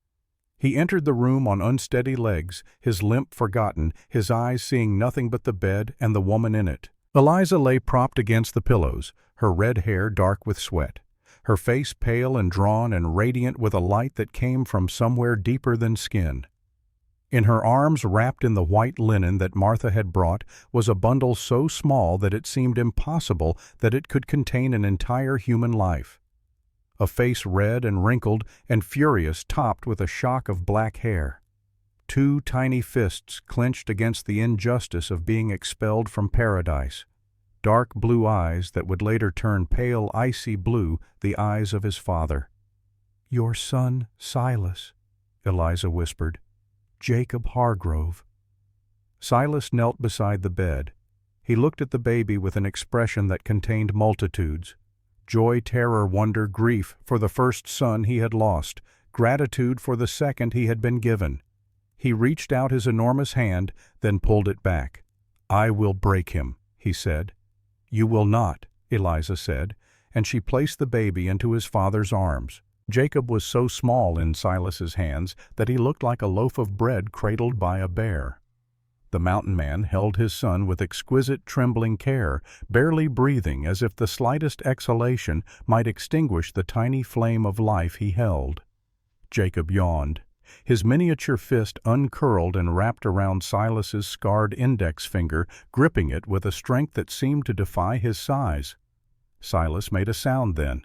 He entered the room on unsteady legs, his limp forgotten, his eyes seeing nothing but the bed and the woman in it. Eliza lay propped against the pillows, her red hair dark with sweat, her face pale and drawn and radiant with a light that came from somewhere deeper than skin. In her arms, wrapped in the white linen that Martha had brought, was a bundle so small that it seemed impossible that it could contain an entire human life. A face red and wrinkled and furious, topped with a shock of black hair. 2 tiny fists clenched against the injustice of being expelled from paradise. Dark blue eyes that would later turn pale, icy blue, the eyes of his father. "Your son, Silas," Eliza whispered. "Jacob Hargrove." Silas knelt beside the bed. He looked at the baby with an expression that contained multitudes. Joy, terror, wonder, grief for the first son he had lost, gratitude for the second he had been given. He reached out his enormous hand, then pulled it back. "I will break him," he said. "You will not," Eliza said, and she placed the baby into his father's arms. Jacob was so small in Silas's hands that he looked like a loaf of bread cradled by a bear. The mountain man held his son with exquisite trembling care, barely breathing as if the slightest exhalation might extinguish the tiny flame of life he held. Jacob yawned. His miniature fist uncurled and wrapped around Silas's scarred index finger, gripping it with a strength that seemed to defy his size. Silas made a sound then.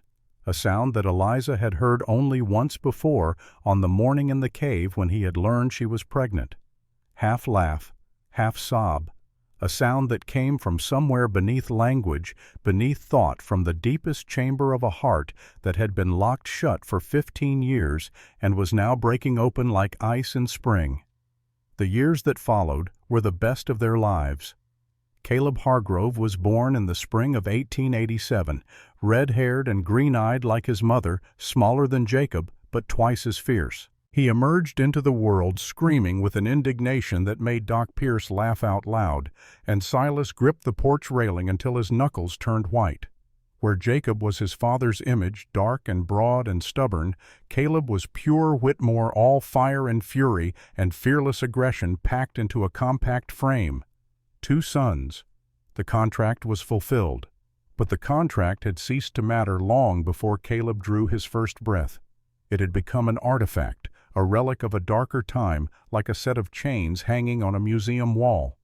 A sound that Eliza had heard only once before on the morning in the cave when he had learned she was pregnant. Half laugh, half sob, a sound that came from somewhere beneath language, beneath thought, from the deepest chamber of a heart that had been locked shut for 15 years and was now breaking open like ice in spring. The years that followed were the best of their lives. Caleb Hargrove was born in the spring of 1887, red-haired and green-eyed like his mother, smaller than Jacob, but twice as fierce. He emerged into the world screaming with an indignation that made Doc Pierce laugh out loud, and Silas gripped the porch railing until his knuckles turned white. Where Jacob was his father's image, dark and broad and stubborn, Caleb was pure Whitmore, all fire and fury and fearless aggression packed into a compact frame. 2 sons. The contract was fulfilled. But the contract had ceased to matter long before Caleb drew his first breath. It had become an artifact, a relic of a darker time, like a set of chains hanging on a museum wall.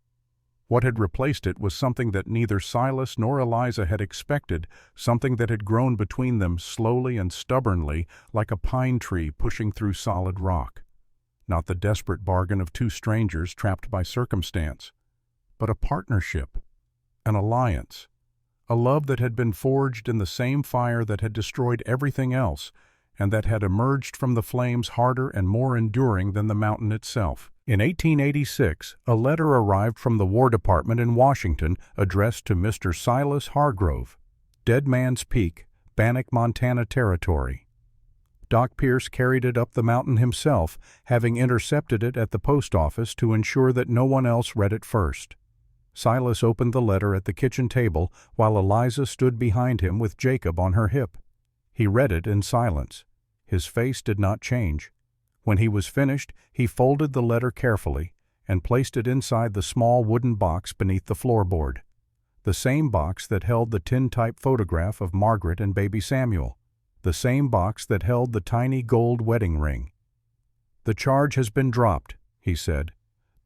What had replaced it was something that neither Silas nor Eliza had expected, something that had grown between them slowly and stubbornly, like a pine tree pushing through solid rock. Not the desperate bargain of 2 strangers trapped by circumstance, but a partnership, an alliance, a love that had been forged in the same fire that had destroyed everything else, and that had emerged from the flames harder and more enduring than the mountain itself. In 1886, a letter arrived from the War Department in Washington addressed to Mr. Silas Hargrove, Dead Man's Peak, Bannock, Montana Territory. Doc Pierce carried it up the mountain himself, having intercepted it at the post office to ensure that no one else read it first. Silas opened the letter at the kitchen table while Eliza stood behind him with Jacob on her hip. He read it in silence. His face did not change. When he was finished, he folded the letter carefully and placed it inside the small wooden box beneath the floorboard, the same box that held the tintype photograph of Margaret and baby Samuel, the same box that held the tiny gold wedding ring. "The charge has been dropped," he said.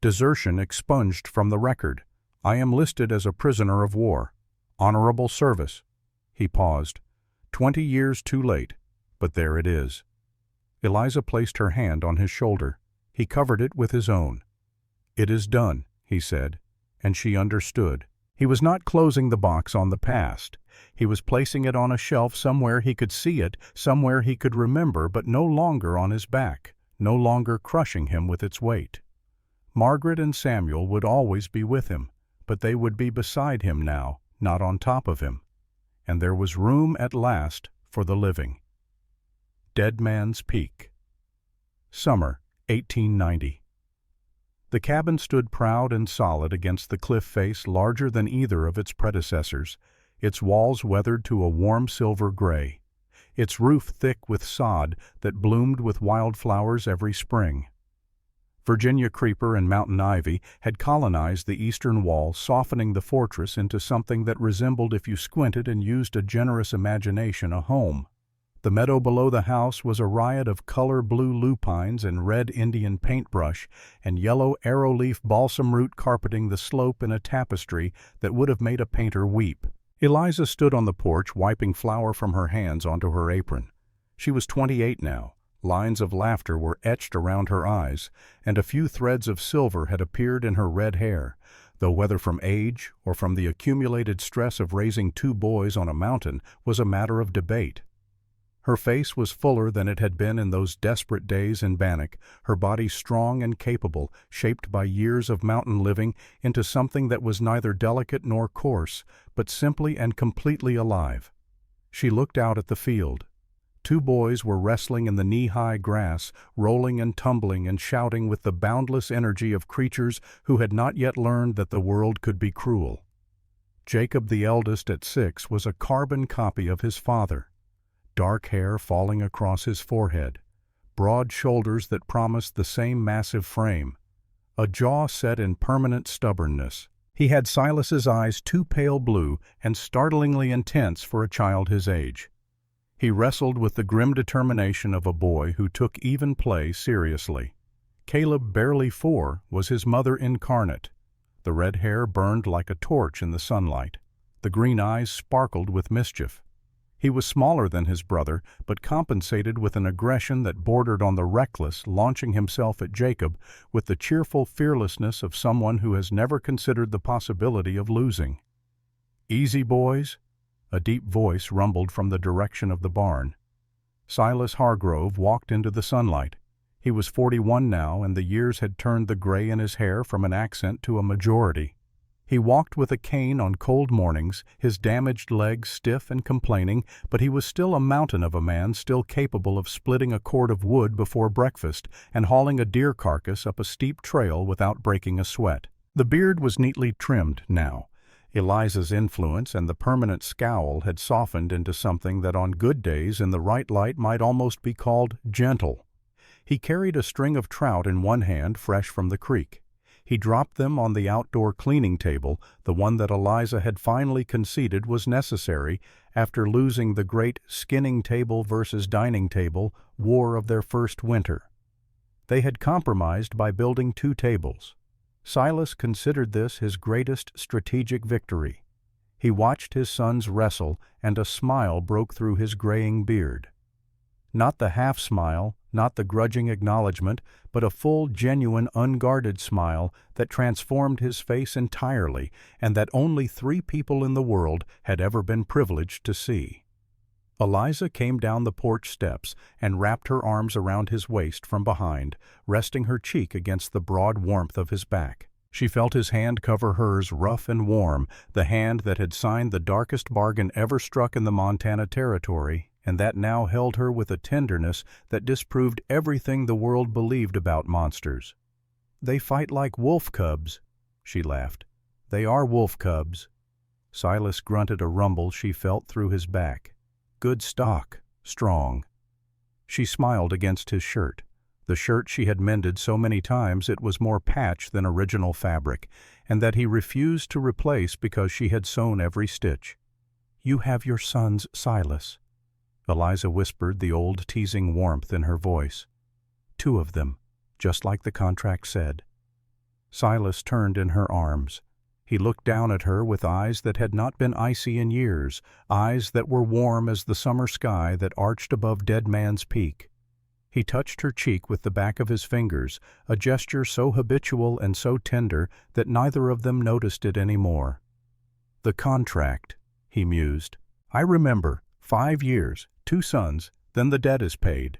"Desertion expunged from the record. I am listed as a prisoner of war. Honorable service." He paused. 20 years too late, but there it is. Eliza placed her hand on his shoulder. He covered it with his own. "It is done," he said, and she understood. He was not closing the box on the past. He was placing it on a shelf somewhere he could see it, somewhere he could remember, but no longer on his back, no longer crushing him with its weight. Margaret and Samuel would always be with him, but they would be beside him now, not on top of him. And there was room at last for the living. Dead Man's Peak. Summer, 1890. The cabin stood proud and solid against the cliff face larger than either of its predecessors, its walls weathered to a warm silver gray, its roof thick with sod that bloomed with wildflowers every spring. Virginia creeper and mountain ivy had colonized the eastern wall, softening the fortress into something that resembled, if you squinted and used a generous imagination, a home. The meadow below the house was a riot of color blue lupines and red Indian paintbrush, and yellow arrowleaf balsam root carpeting the slope in a tapestry that would have made a painter weep. Eliza stood on the porch, wiping flour from her hands onto her apron. She was 28 now. Lines of laughter were etched around her eyes, and a few threads of silver had appeared in her red hair, though whether from age or from the accumulated stress of raising 2 boys on a mountain was a matter of debate. Her face was fuller than it had been in those desperate days in Bannock, her body strong and capable, shaped by years of mountain living into something that was neither delicate nor coarse, but simply and completely alive. She looked out at the field. 2 boys were wrestling in the knee-high grass, rolling and tumbling and shouting with the boundless energy of creatures who had not yet learned that the world could be cruel. Jacob, the eldest at 6, was a carbon copy of his father. Dark hair falling across his forehead, broad shoulders that promised the same massive frame, a jaw set in permanent stubbornness. He had Silas's eyes too pale blue and startlingly intense for a child his age. He wrestled with the grim determination of a boy who took even play seriously. Caleb, barely 4, was his mother incarnate. The red hair burned like a torch in the sunlight. The green eyes sparkled with mischief. He was smaller than his brother, but compensated with an aggression that bordered on the reckless, launching himself at Jacob with the cheerful fearlessness of someone who has never considered the possibility of losing. "Easy, boys," a deep voice rumbled from the direction of the barn. Silas Hargrove walked into the sunlight. He was 41 now, and the years had turned the gray in his hair from an accent to a majority. He walked with a cane on cold mornings, his damaged legs stiff and complaining, but he was still a mountain of a man, still capable of splitting a cord of wood before breakfast and hauling a deer carcass up a steep trail without breaking a sweat. The beard was neatly trimmed now. Eliza's influence and the permanent scowl had softened into something that on good days in the right light might almost be called gentle. He carried a string of trout in one hand, fresh from the creek. He dropped them on the outdoor cleaning table, the one that Eliza had finally conceded was necessary after losing the great skinning table versus dining table war of their first winter. They had compromised by building 2 tables. Silas considered this his greatest strategic victory. He watched his sons wrestle, and a smile broke through his graying beard. Not the half-smile, not the grudging acknowledgement, but a full, genuine, unguarded smile that transformed his face entirely and that only 3 people in the world had ever been privileged to see. Eliza came down the porch steps and wrapped her arms around his waist from behind, resting her cheek against the broad warmth of his back. She felt his hand cover hers, rough and warm, the hand that had signed the darkest bargain ever struck in the Montana Territory, and that now held her with a tenderness that disproved everything the world believed about monsters. "They fight like wolf cubs," she laughed. "They are wolf cubs." Silas grunted a rumble she felt through his back. "Good stock, strong." She smiled against his shirt. The shirt she had mended so many times it was more patch than original fabric, and that he refused to replace because she had sewn every stitch. "You have your sons, Silas." Eliza whispered, the old teasing warmth in her voice. "2 of them, just like the contract said." Silas turned in her arms. He looked down at her with eyes that had not been icy in years, eyes that were warm as the summer sky that arched above Dead Man's Peak. He touched her cheek with the back of his fingers, a gesture so habitual and so tender that neither of them noticed it any more. "The contract," he mused. "I remember. 5 years, 2 sons, then the debt is paid."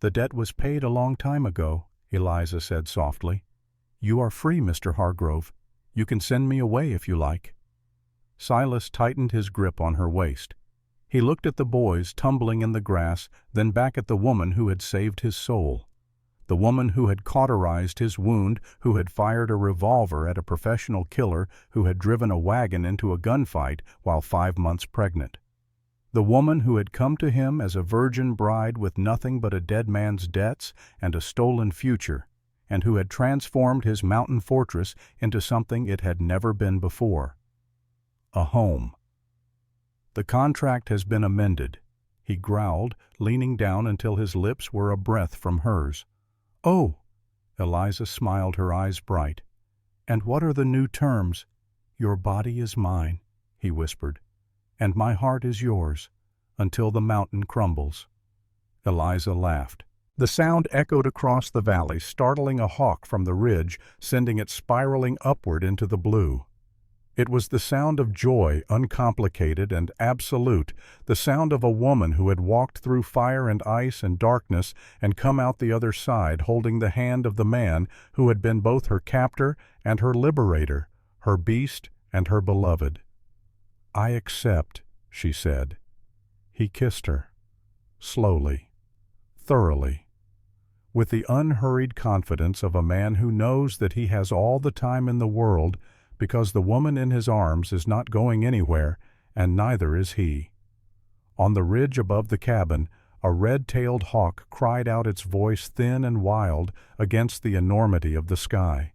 "The debt was paid a long time ago," Eliza said softly. "You are free, Mr. Hargrove. You can send me away if you like." Silas tightened his grip on her waist. He looked at the boys tumbling in the grass, then back at the woman who had saved his soul. The woman who had cauterized his wound, who had fired a revolver at a professional killer, who had driven a wagon into a gunfight while 5 months pregnant. The woman who had come to him as a virgin bride with nothing but a dead man's debts and a stolen future, and who had transformed his mountain fortress into something it had never been before. A home. "The contract has been amended," he growled, leaning down until his lips were a breath from hers. "Oh!" Eliza smiled, her eyes bright. "And what are the new terms?" "Your body is mine," he whispered, "and my heart is yours, until the mountain crumbles." Eliza laughed. The sound echoed across the valley, startling a hawk from the ridge, sending it spiraling upward into the blue. It was the sound of joy, uncomplicated and absolute, the sound of a woman who had walked through fire and ice and darkness and come out the other side holding the hand of the man who had been both her captor and her liberator, her beast and her beloved. "I accept," she said. He kissed her, slowly, thoroughly, with the unhurried confidence of a man who knows that he has all the time in the world because the woman in his arms is not going anywhere, and neither is he. On the ridge above the cabin, a red-tailed hawk cried out its voice thin and wild against the enormity of the sky.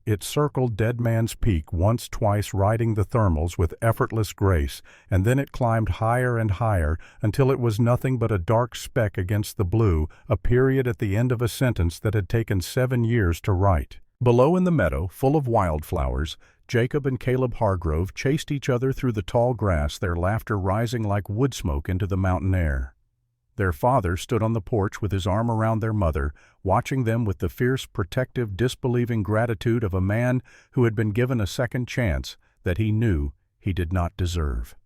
It circled Dead Man's Peak twice riding the thermals with effortless grace, and then it climbed higher and higher until it was nothing but a dark speck against the blue, a period at the end of a sentence that had taken 7 years to write. Below in the meadow, full of wildflowers, Jacob and Caleb Hargrove chased each other through the tall grass, their laughter rising like wood smoke into the mountain air. Their father stood on the porch with his arm around their mother, watching them with the fierce, protective, disbelieving gratitude of a man who had been given a second chance that he knew he did not deserve.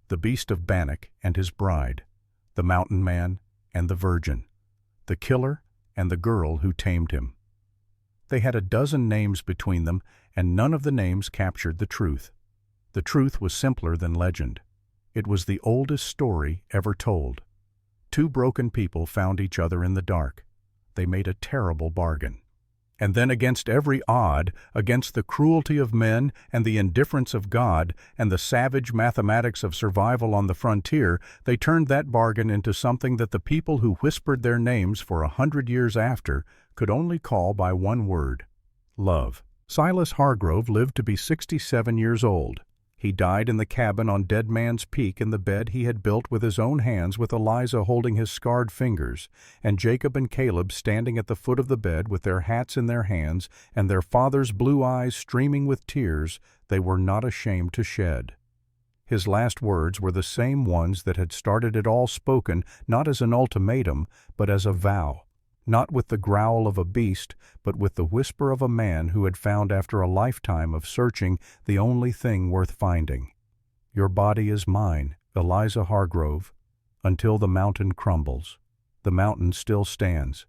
The beast of Bannock and his bride, the mountain man and the virgin, the killer and the girl who tamed him. They had a dozen names between them, and none of the names captured the truth. The truth was simpler than legend. It was the oldest story ever told. Two broken people found each other in the dark. They made a terrible bargain. And then, against every odd, against the cruelty of men and the indifference of God and the savage mathematics of survival on the frontier, they turned that bargain into something that the people who whispered their names for 100 years after could only call by one word: love. Silas Hargrove lived to be 67 years old. He died in the cabin on Dead Man's Peak in the bed he had built with his own hands, with Eliza holding his scarred fingers, and Jacob and Caleb standing at the foot of the bed with their hats in their hands and their father's blue eyes streaming with tears they were not ashamed to shed. His last words were the same ones that had started it all, spoken not as an ultimatum, but as a vow. Not with the growl of a beast, but with the whisper of a man who had found after a lifetime of searching the only thing worth finding. Your body is mine, Eliza Hargrove, until the mountain crumbles. The mountain still stands.